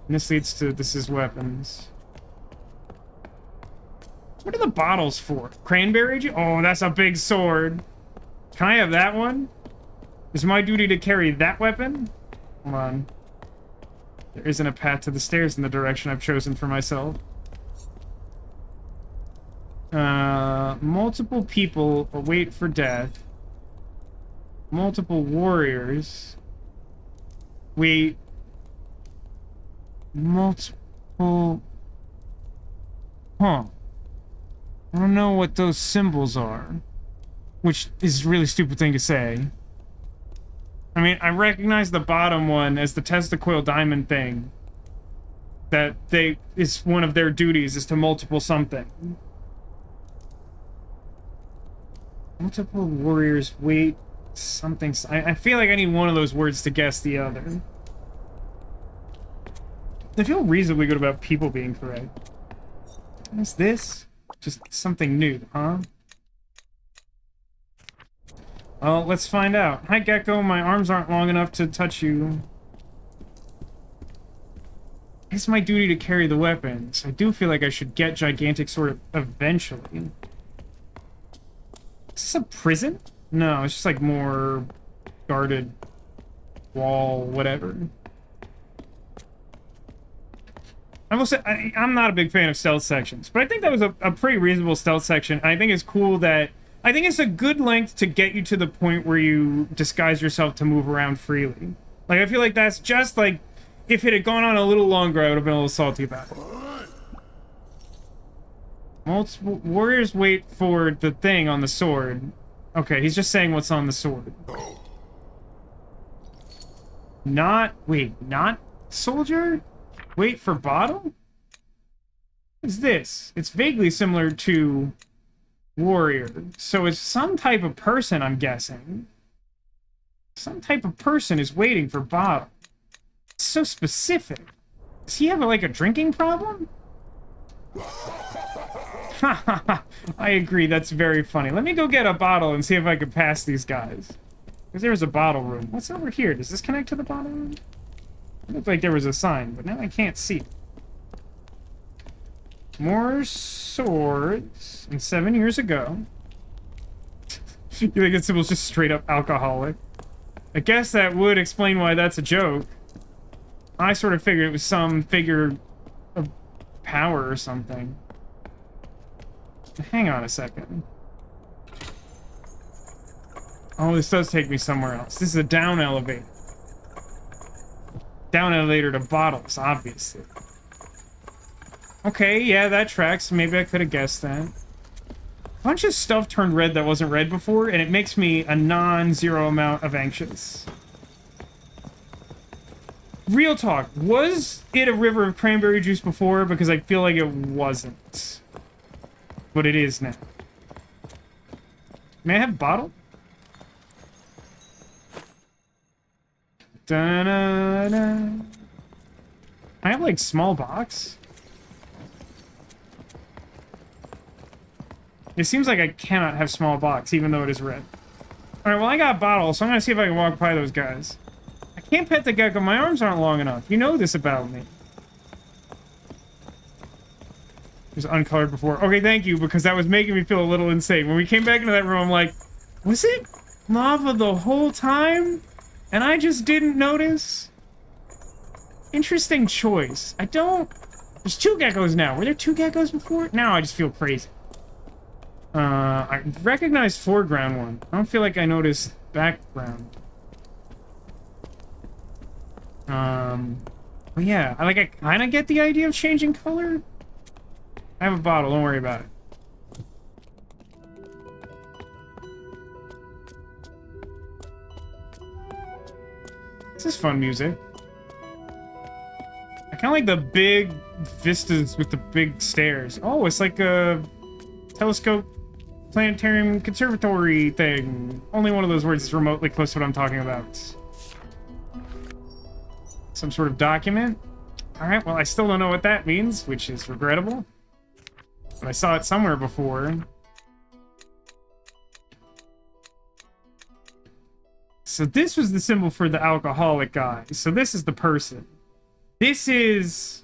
Speaker 1: And this leads to... This is weapons. What are the bottles for? Cranberry juice? Oh, that's a big sword. Can I have that one? Is my duty to carry that weapon? Hold on. There isn't a path to the stairs in the direction I've chosen for myself. Multiple people await for death. Multiple warriors. Wait. Multiple... Huh. I don't know what those symbols are. Which is a really stupid thing to say. I mean, I recognize the bottom one as the testicle diamond thing. That is one of their duties, is to multiple something. Multiple warriors wait something. I feel like I need one of those words to guess the other. I feel reasonably good about people being correct. What's this? Just something new, huh? Well, let's find out. Hi, Gecko. My arms aren't long enough to touch you. It's my duty to carry the weapons. I do feel like I should get gigantic sword eventually. Is this a prison? No, it's just like more guarded wall, whatever. I will say, I'm not a big fan of stealth sections, but I think that was a pretty reasonable stealth section. I think it's cool that... I think it's a good length to get you to the point where you disguise yourself to move around freely. Like, I feel like that's just, like... If it had gone on a little longer, I would have been a little salty about it. Multiple warriors wait for the thing on the sword. Okay, he's just saying what's on the sword. Not... Wait, not soldier? Wait for bottle? What's this? It's vaguely similar to warrior. So it's some type of person, I'm guessing. Some type of person is waiting for bottle. It's so specific. Does he have, like, a drinking problem? I agree, that's very funny. Let me go get a bottle and see if I can pass these guys. Because there's a bottle room. What's over here? Does this connect to the bottle room? It looked like there was a sign, but now I can't see. More swords. And 7 years ago. You think that symbol's just straight up alcoholic? I guess that would explain why that's a joke. I sort of figured it was some figure of power or something. Hang on a second. Oh, this does take me somewhere else. This is a down elevator. Down elevator to bottles, obviously. Okay, yeah, that tracks. Maybe I could have guessed that. A bunch of stuff turned red that wasn't red before, and it makes me a non-zero amount of anxious. Real talk, was it a river of cranberry juice before? Because I feel like it wasn't. But it is now. May I have a bottle? Da-da-da. I have, like, small box? It seems like I cannot have small box, even though it is red. Alright, well, I got a bottle, so I'm gonna see if I can walk by those guys. I can't pet the gecko. My arms aren't long enough. You know this about me. It was uncolored before. Okay, thank you, because that was making me feel a little insane. When we came back into that room, I'm like, was it lava the whole time? And I just didn't notice? Interesting choice. I don't... There's 2 geckos now. Were there 2 geckos before? Now I just feel crazy. I recognize foreground one. I don't feel like I noticed background. But yeah, I kind of get the idea of changing color. I have a bottle, don't worry about it. This is fun music. I kind of like the big vistas with the big stairs. Oh, it's like a telescope planetarium conservatory thing. Only one of those words is remotely close to what I'm talking about. Some sort of document. Alright, well, I still don't know what that means, which is regrettable. But I saw it somewhere before. So this was the symbol for the alcoholic guy. So this is the person. This is...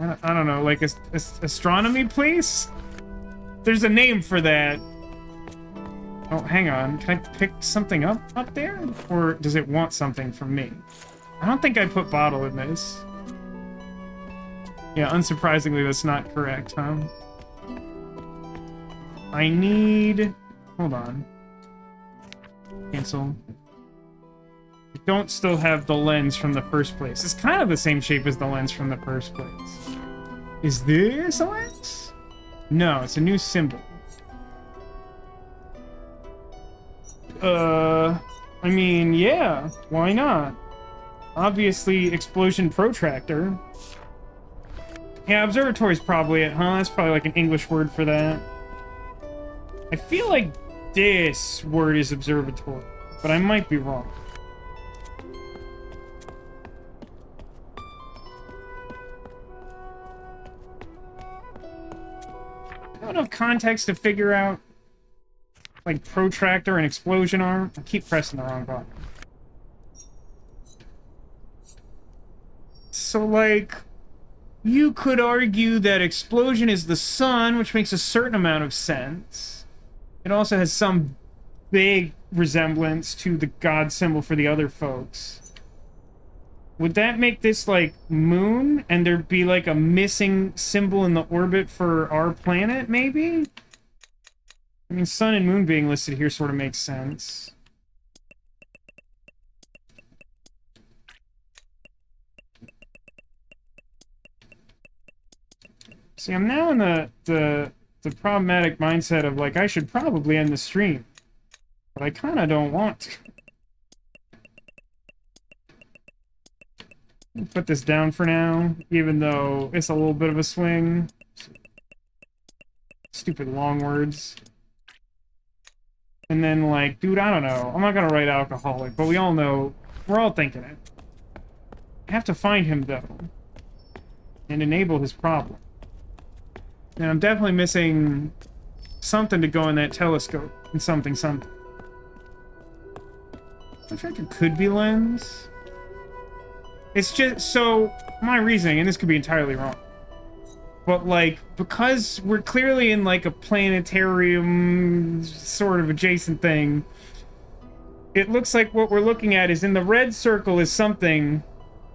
Speaker 1: I don't know, like astronomy, please? There's a name for that. Oh, hang on. Can I pick something up there? Or does it want something from me? I don't think I put bottle in this. Yeah, unsurprisingly, that's not correct, huh? I need... Hold on. Cancel. I don't still have the lens from the first place. It's kind of the same shape as the lens from the first place. Is this a lens? No, it's a new symbol. I mean, yeah, why not? Obviously, explosion protractor. Yeah, observatory's probably it, huh? That's probably like an English word for that. I feel like this word is observatory, but I might be wrong. I don't have enough context to figure out like protractor and explosion are. I keep pressing the wrong button. So like, you could argue that explosion is the sun, which makes a certain amount of sense. It also has some big resemblance to the god symbol for the other folks. Would that make this like moon, and there'd be like a missing symbol in the orbit for our planet, maybe? I mean, sun and moon being listed here sort of makes sense. See, I'm now in the problematic mindset of, like, I should probably end the stream. But I kind of don't want to. Put this down for now, even though it's a little bit of a swing. Stupid long words. And then, like, dude, I don't know. I'm not gonna write alcoholic, but we all know, we're all thinking it. I have to find him, though. And enable his problem. And I'm definitely missing something to go in that telescope. And something. Protractor could be lens. It's just, so, my reasoning, and this could be entirely wrong, but, like, because we're clearly in, like, a planetarium sort of adjacent thing, it looks like what we're looking at is in the red circle is something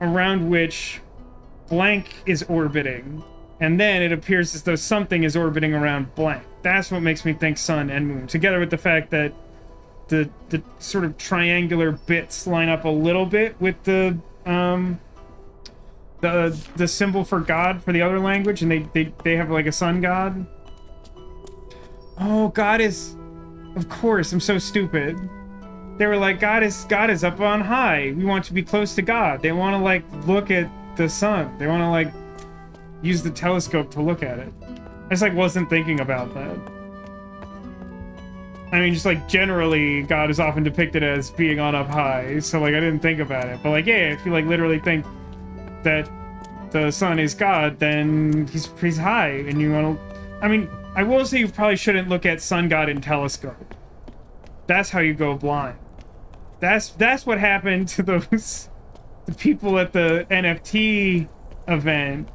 Speaker 1: around which blank is orbiting, and then it appears as though something is orbiting around blank. That's what makes me think sun and moon, together with the fact that the sort of triangular bits line up a little bit with the symbol for God for the other language, and they have like a sun god. Oh, God is, of course, I'm so stupid. They were like, God is up on high. We want to be close to God. They want to like look at the sun. They want to like use the telescope to look at it. I just like wasn't thinking about that. I mean, just like generally, God is often depicted as being on up high, so like I didn't think about it. But like, yeah, if you like literally think that the sun is God, then he's high, and you want to. I mean, I will say you probably shouldn't look at sun god in telescope. That's how you go blind. That's what happened to the people at the NFT event.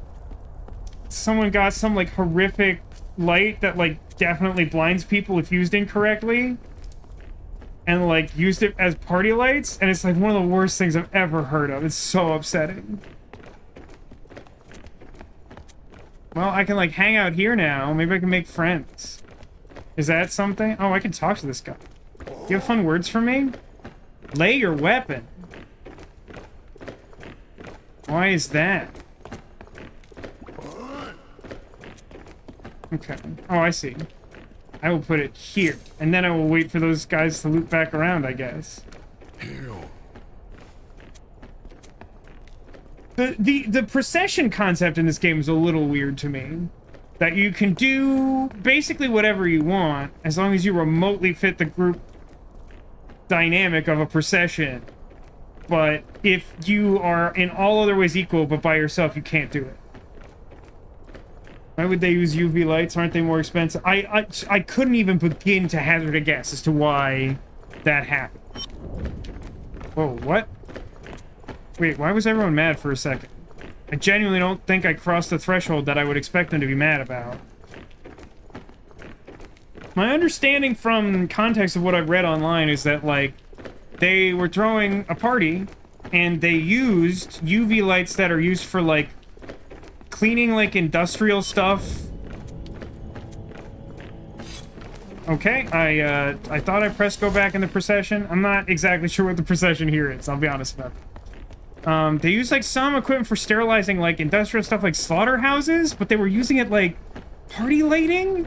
Speaker 1: Someone got some like horrific light that like definitely blinds people if used incorrectly, and like used it as party lights, and it's like one of the worst things I've ever heard of. It's so upsetting. Well, I can like hang out here now. Maybe I can make friends. Is that something? Oh, I can talk to this guy. Do you have fun words for me? Lay your weapon. Why is that? Okay. Oh, I see. I will put it here, and then I will wait for those guys to loop back around, I guess. The procession concept in this game is a little weird to me. That you can do basically whatever you want, as long as you remotely fit the group dynamic of a procession. But if you are in all other ways equal, but by yourself, you can't do it. Why would they use UV lights? Aren't they more expensive? I couldn't even begin to hazard a guess as to why that happened. Whoa, what? Wait, why was everyone mad for a second? I genuinely don't think I crossed the threshold that I would expect them to be mad about. My understanding from context of what I've read online is that, like, they were throwing a party, and they used UV lights that are used for, like, cleaning, like, industrial stuff. Okay, I thought I pressed go back in the procession. I'm not exactly sure what the procession here is, I'll be honest about it. They use, like, some equipment for sterilizing, like, industrial stuff like slaughterhouses, but they were using it, like, party lighting?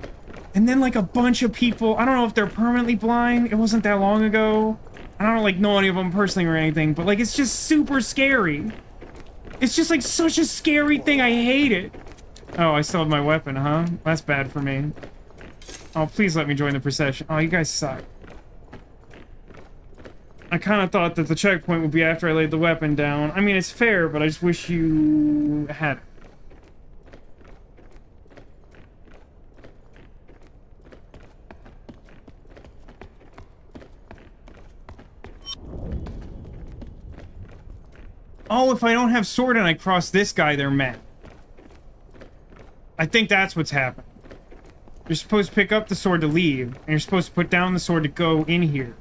Speaker 1: And then, like, a bunch of people, I don't know if they're permanently blind, it wasn't that long ago. I don't, like, know any of them personally or anything, but, like, it's just super scary. It's just, like, such a scary thing, I hate it. Oh, I still have my weapon, huh? That's bad for me. Oh, please let me join the procession. Oh, you guys suck. I kind of thought that the checkpoint would be after I laid the weapon down. I mean, it's fair, but I just wish you had it. Oh, if I don't have sword and I cross this guy, they're mad. I think that's what's happening. You're supposed to pick up the sword to leave, and you're supposed to put down the sword to go in here.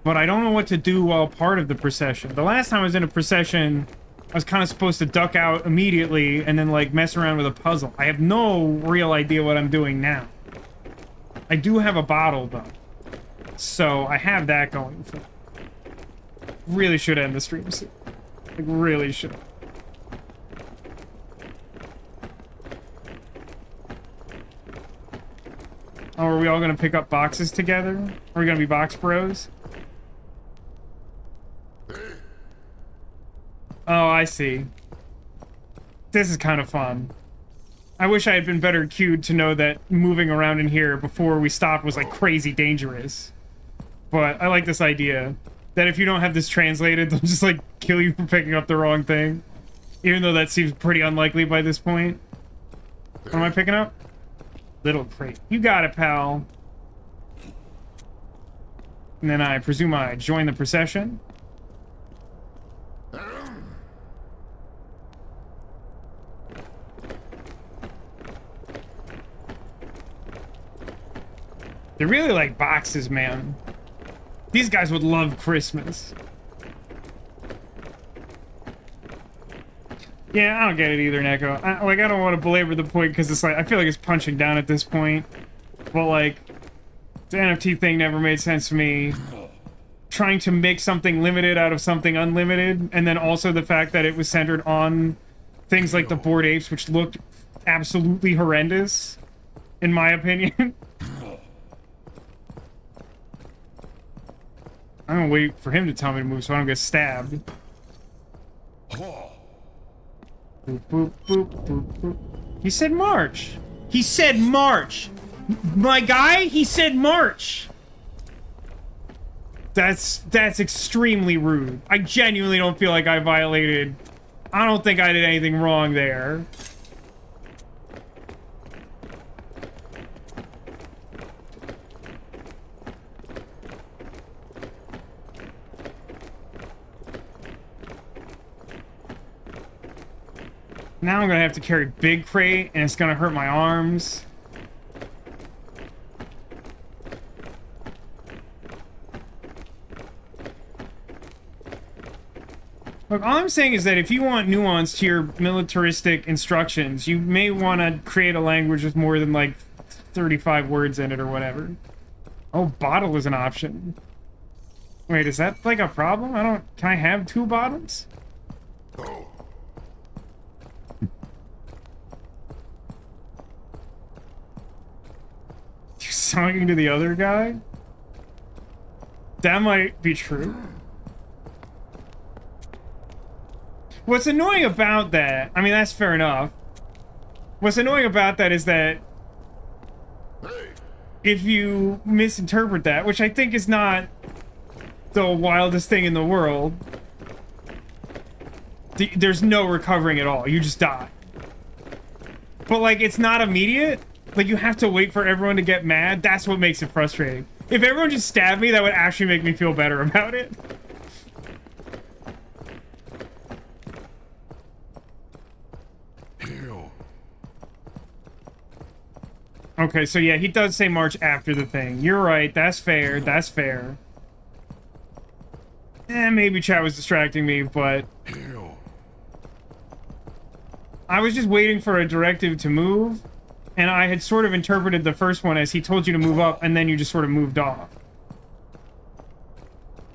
Speaker 1: But I don't know what to do while part of the procession. The last time I was in a procession, I was kind of supposed to duck out immediately and then, like, mess around with a puzzle. I have no real idea what I'm doing now. I do have a bottle, though. So I have that going for me. Really should end the stream soon. Like, really should. Oh, are we all gonna pick up boxes together? Are we gonna be box bros? Oh, I see. This is kind of fun. I wish I had been better cued to know that moving around in here before we stopped was, like, crazy dangerous. But I like this idea. That if you don't have this translated, they'll just, like, kill you for picking up the wrong thing. Even though that seems pretty unlikely by this point. What am I picking up? Little crate. You got it, pal. And then I presume I join the procession. They really like boxes, man. These guys would love Christmas. Yeah, I don't get it either, Neko. I don't want to belabor the point because it's like, I feel like it's punching down at this point. But, like, the NFT thing never made sense to me. Trying to make something limited out of something unlimited, and then also the fact that it was centered on things like the Bored Apes, which looked absolutely horrendous, in my opinion. I'm gonna wait for him to tell me to move so I don't get stabbed. Boop, boop, boop, boop, boop. He said March. He said March. My guy, he said March. That's extremely rude. I genuinely don't feel like I violated. I don't think I did anything wrong there. Now I'm gonna have to carry big crate, and it's gonna hurt my arms. Look, all I'm saying is that if you want nuance to your militaristic instructions, you may want to create a language with more than, like, 35 words in it or whatever. Oh, bottle is an option. Wait, is that, like, a problem? Can I have 2 bottles? Talking to the other guy? That might be true. What's annoying about that, I mean, that's fair enough. What's annoying about that is that if you misinterpret that, which I think is not the wildest thing in the world. There's no recovering at all. You just die. But, like, it's not immediate. Like, you have to wait for everyone to get mad. That's what makes it frustrating. If everyone just stabbed me, that would actually make me feel better about it. Okay, so yeah, he does say march after the thing. You're right. That's fair. That's fair. Maybe chat was distracting me, but... I was just waiting for a directive to move, and I had sort of interpreted the first one as he told you to move up, and then you just sort of moved off.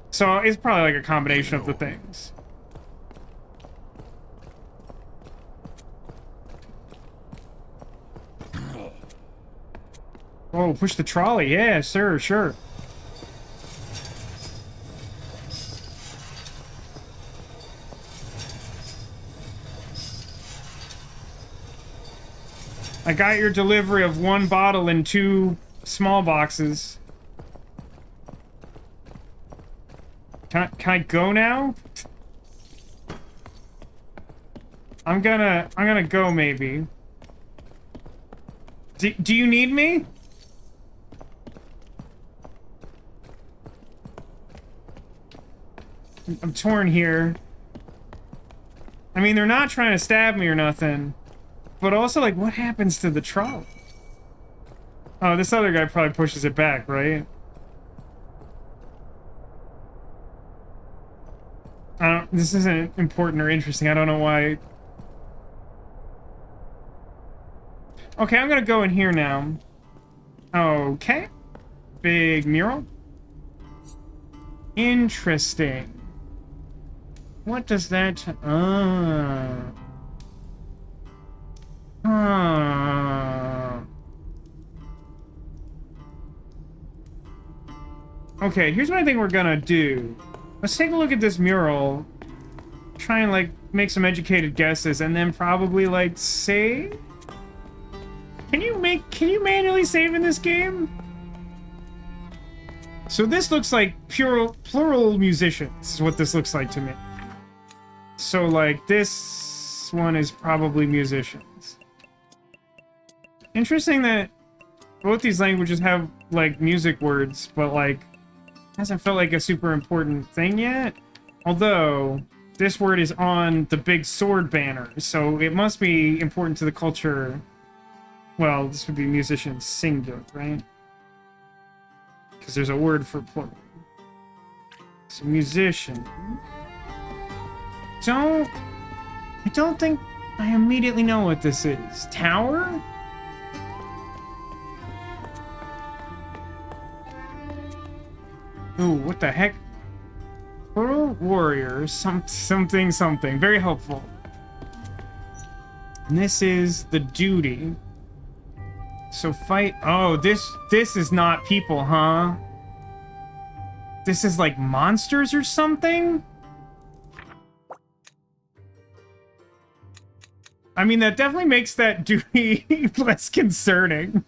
Speaker 1: So it's probably like a combination of the things. Oh, push the trolley. Yeah, sir, sure. I got your delivery of 1 bottle and 2 small boxes. Can I go now? I'm gonna go maybe. Do you need me? I'm torn here. I mean, they're not trying to stab me or nothing. But also, like, what happens to the trolley? Oh, this other guy probably pushes it back, right? This isn't important or interesting. I don't know why. Okay, I'm gonna go in here now. Okay. Big mural. Interesting. What does that... Okay, here's what I think we're gonna do. Let's take a look at this mural. Try and, like, make some educated guesses, and then probably, like, save? Can you manually save in this game? So this looks like plural musicians, is what this looks like to me. So, like, this one is probably musicians. Interesting that both these languages have, like, music words, but, like, hasn't felt like a super important thing yet. Although, this word is on the big sword banner, so it must be important to the culture. Well, this would be musicians singular, right? Because there's a word for plural. So, musician. I don't think I immediately know what this is. Tower? Ooh, what the heck? Plural warrior, something. Very helpful. And this is the duty. So fight... Oh, this is not people, huh? This is like monsters or something? I mean, that definitely makes that duty less concerning.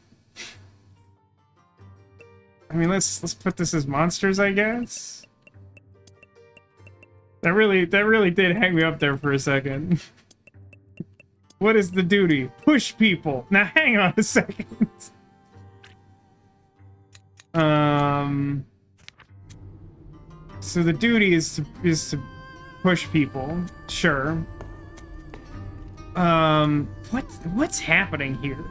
Speaker 1: I mean, let's put this as monsters, I guess. That really did hang me up there for a second. What is the duty? Push people. Now, hang on a second. So the duty is to push people. Sure. What's happening here?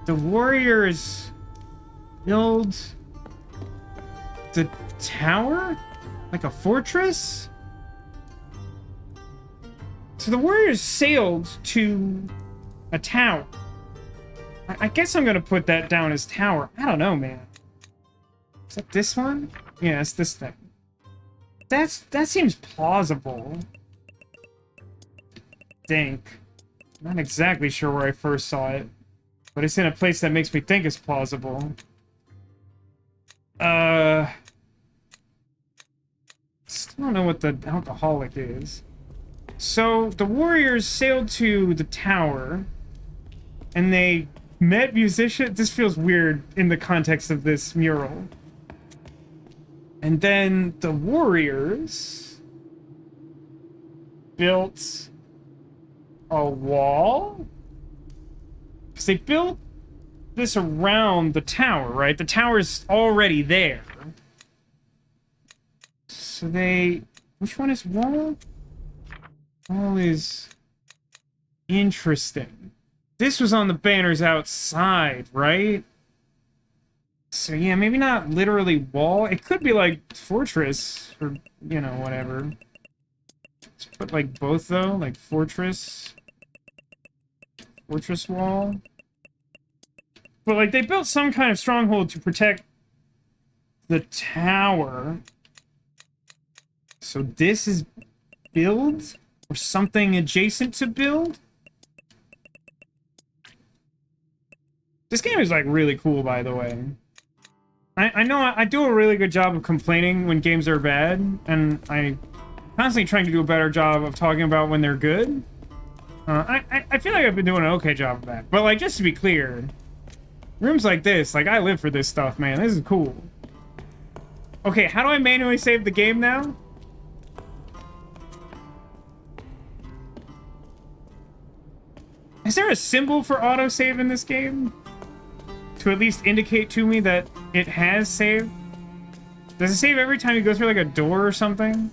Speaker 1: The warriors build the tower? Like a fortress? So the warriors sailed to a tower. I guess I'm gonna put that down as tower. I don't know, man. Is that this one? Yeah, it's this thing. That seems plausible. Think. Not exactly sure where I first saw it, but it's in a place that makes me think it's plausible. Still don't know what the alcoholic is. So, the warriors sailed to the tower, and they Met musician? This feels weird in the context of this mural. And then the warriors built a wall? Because they built this around the tower, right? The tower's already there. So they... Which one is wall? Wall is... Interesting. This was on the banners outside, right? So yeah, maybe not literally wall. It could be like fortress, or, you know, whatever. Let's put like both though, like fortress. Fortress wall. But like they built some kind of stronghold to protect the tower. So this is build? Or something adjacent to build? This game is like really cool, by the way. I know I do a really good job of complaining when games are bad, and I constantly trying to do a better job of talking about when they're good. I feel like I've been doing an okay job of that. But like, just to be clear, rooms like this, like I live for this stuff, man. This is cool. Okay, how do I manually save the game now? Is there a symbol for autosave in this game? To at least indicate to me that it has saved? Does it save every time you go through like a door or something?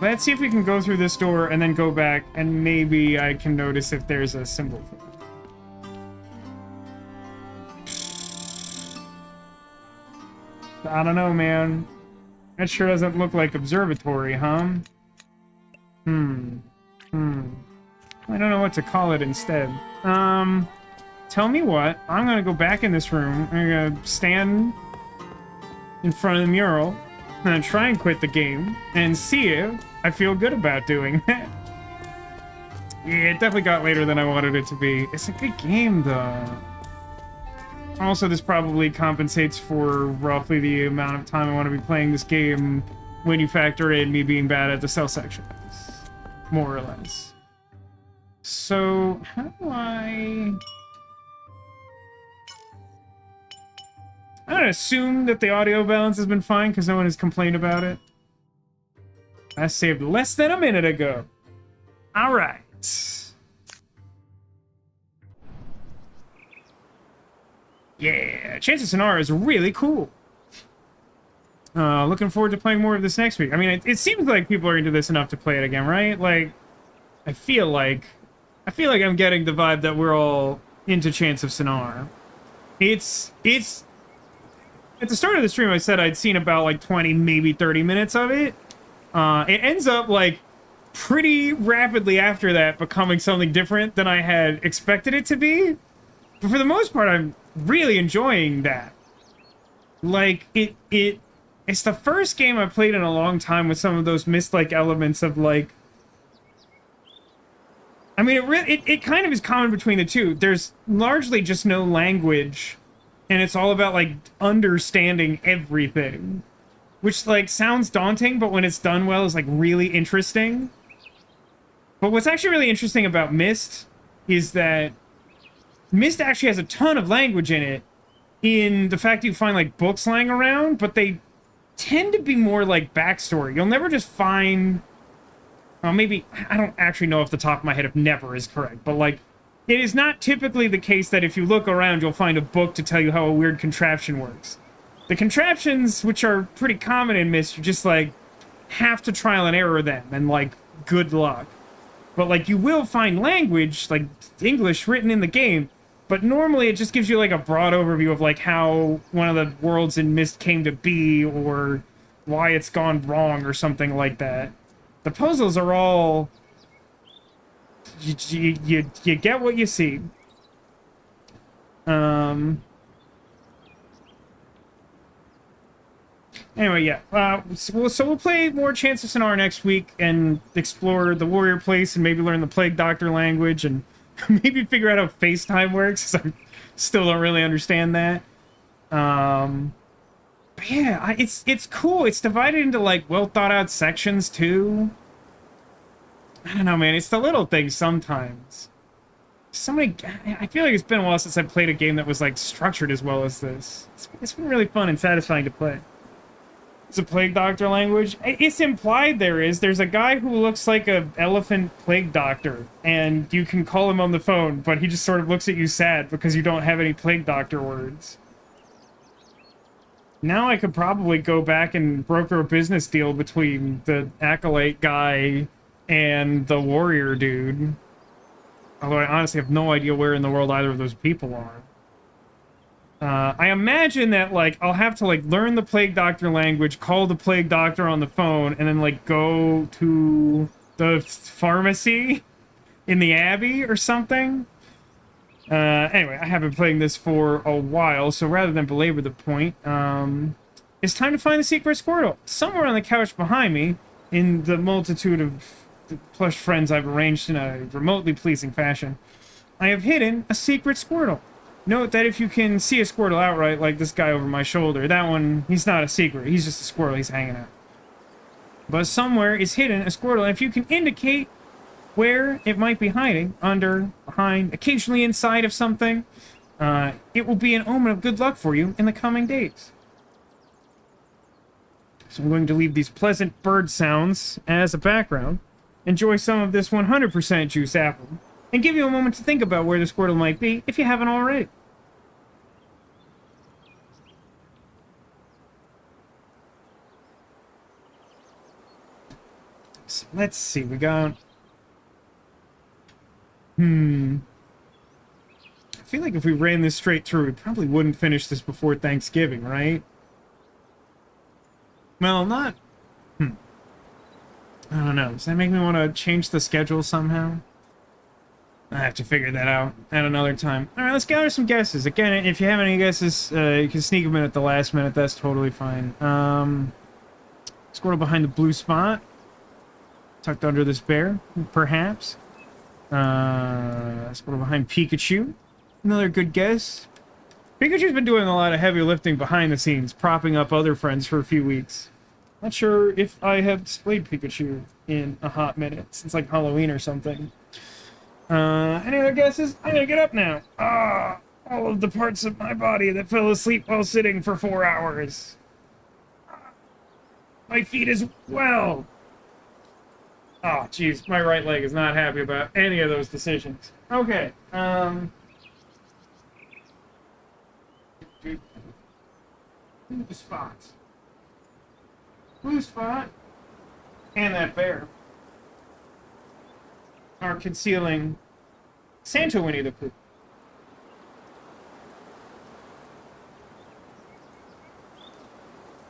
Speaker 1: Let's see if we can go through this door and then go back, and maybe I can notice if there's a symbol for it. I don't know, man. That sure doesn't look like observatory, huh? I don't know what to call it instead. Tell me what. I'm gonna go back in this room. I'm gonna stand in front of the mural. I'm gonna try and quit the game and see if I feel good about doing that. Yeah, it definitely got later than I wanted it to be. It's a good game, though. Also, this probably compensates for roughly the amount of time I want to be playing this game when you factor in me being bad at the cell sections. More or less. So, how do I'm gonna assume that the audio balance has been fine because no one has complained about it. I saved less than a minute ago. Alright. Yeah, Chants of Sennaar is really cool. Looking forward to playing more of this next week. I mean, it seems like people are into this enough to play it again, right? Like, I feel like I'm getting the vibe that we're all into Chants of Sennaar. It's at the start of the stream I said I'd seen about like 20, maybe 30 minutes of it. It ends up like pretty rapidly after that becoming something different than I had expected it to be. But for the most part, I'm really enjoying that. Like, it's the first game I've played in a long time with some of those Myst-like elements of, like... I mean, it kind of is common between the two. There's largely just no language, and it's all about, like, understanding everything. Which, like, sounds daunting, but when it's done well is, like, really interesting. But what's actually really interesting about Myst is that Myst actually has a ton of language in it, in the fact that you find, like, books lying around, but they tend to be more like backstory. You'll never just find... Well, maybe... I don't actually know off the top of my head if never is correct, but, like, it is not typically the case that if you look around, you'll find a book to tell you how a weird contraption works. The contraptions, which are pretty common in Myst, you just, like, have to trial and error them, and, like, good luck. But, like, you will find language, like, English written in the game, but normally it just gives you, like, a broad overview of, like, how one of the worlds in Myst came to be, or why it's gone wrong, or something like that. The puzzles are all... You get what you see. Anyway, yeah. So we'll play more Chants of Sennaar next week, and explore the warrior place, and maybe learn the Plague Doctor language, and maybe figure out how FaceTime works, because I still don't really understand that. But yeah, it's cool. It's divided into, like, well-thought-out sections, too. I don't know, man. It's the little things sometimes. Somebody, I feel like it's been a while since I played a game that was like structured as well as this. It's been really fun and satisfying to play. It's a plague doctor language. It's implied there is. There's a guy who looks like a elephant plague doctor, and you can call him on the phone, but he just sort of looks at you sad because you don't have any plague doctor words. Now I could probably go back and broker a business deal between the acolyte guy and the warrior dude. Although I honestly have no idea where in the world either of those people are. I imagine that, like, I'll have to, like, learn the Plague Doctor language, call the Plague Doctor on the phone, and then, like, go to the pharmacy in the Abbey or something. Anyway, I have been playing this for a while, so rather than belabor the point, it's time to find the secret Squirtle. Somewhere on the couch behind me, in the multitude of plush friends I've arranged in a remotely pleasing fashion, I have hidden a secret Squirtle. Note that if you can see a Squirtle outright, like this guy over my shoulder, that one, he's not a secret. He's just a Squirtle. He's hanging out. But somewhere is hidden a Squirtle, and if you can indicate where it might be hiding, under, behind, occasionally inside of something, it will be an omen of good luck for you in the coming days. So I'm going to leave these pleasant bird sounds as a background, enjoy some of this 100% juice apple, and give you a moment to think about where the Squirtle might be if you haven't already. So let's see, we got... I feel like if we ran this straight through, we probably wouldn't finish this before Thanksgiving, right? Well, not... I don't know. Does that make me want to change the schedule somehow? I have to figure that out at another time. Alright, let's gather some guesses. Again, if you have any guesses, you can sneak them in at the last minute. That's totally fine. Squirtle behind the blue spot. Tucked under this bear, perhaps. Squirtle behind Pikachu. Another good guess. Pikachu's been doing a lot of heavy lifting behind the scenes, propping up other friends for a few weeks. Not sure if I have displayed Pikachu in a hot minute, since like Halloween or something. Any other guesses? I'm gonna get up now. All of the parts of my body that fell asleep while sitting for 4 hours. My feet as well. Oh, jeez, my right leg is not happy about any of those decisions. Okay, the spots. Blue spot and that bear are concealing Santa Winnie the Pooh.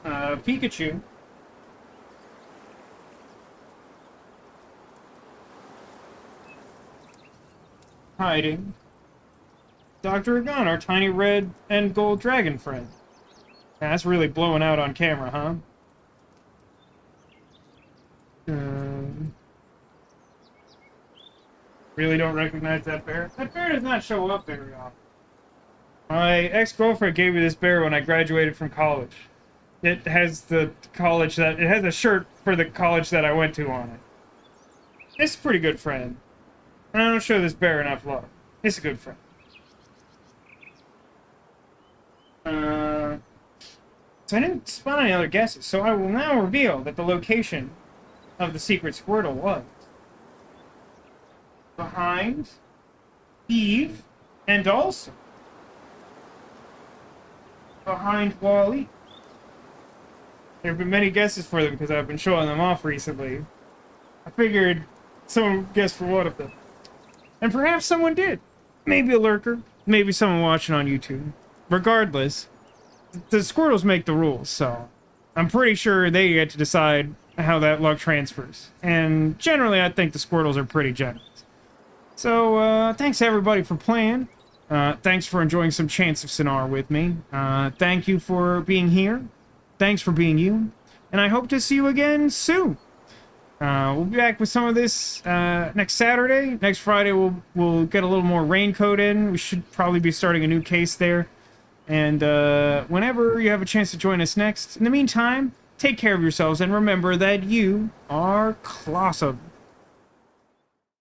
Speaker 1: Pikachu hiding Dr. Agon, our tiny red and gold dragon friend. That's really blowing out on camera, huh? Really don't recognize that bear? That bear does not show up very often. My ex-girlfriend gave me this bear when I graduated from college. It has the college that... It has a shirt for the college that I went to on it. It's a pretty good friend. I don't show this bear enough love. It's a good friend. So I didn't spot any other guesses, so I will now reveal that the location of the secret Squirtle was behind Eve, and also behind Wall-E. There have been many guesses for them because I've been showing them off recently. I figured someone guessed for one of them. And perhaps someone did. Maybe a lurker, maybe someone watching on YouTube. Regardless, the Squirtles make the rules, so I'm pretty sure they get to decide how that luck transfers. And generally, I think the Squirtles are pretty generous. So, thanks everybody for playing. Thanks for enjoying some Chants of Sennaar with me. Thank you for being here. Thanks for being you. And I hope to see you again soon. We'll be back with some of this next Saturday. Next Friday, we'll get a little more raincoat in. We should probably be starting a new case there. And whenever you have a chance to join us next, in the meantime, take care of yourselves and remember that you are clawsome.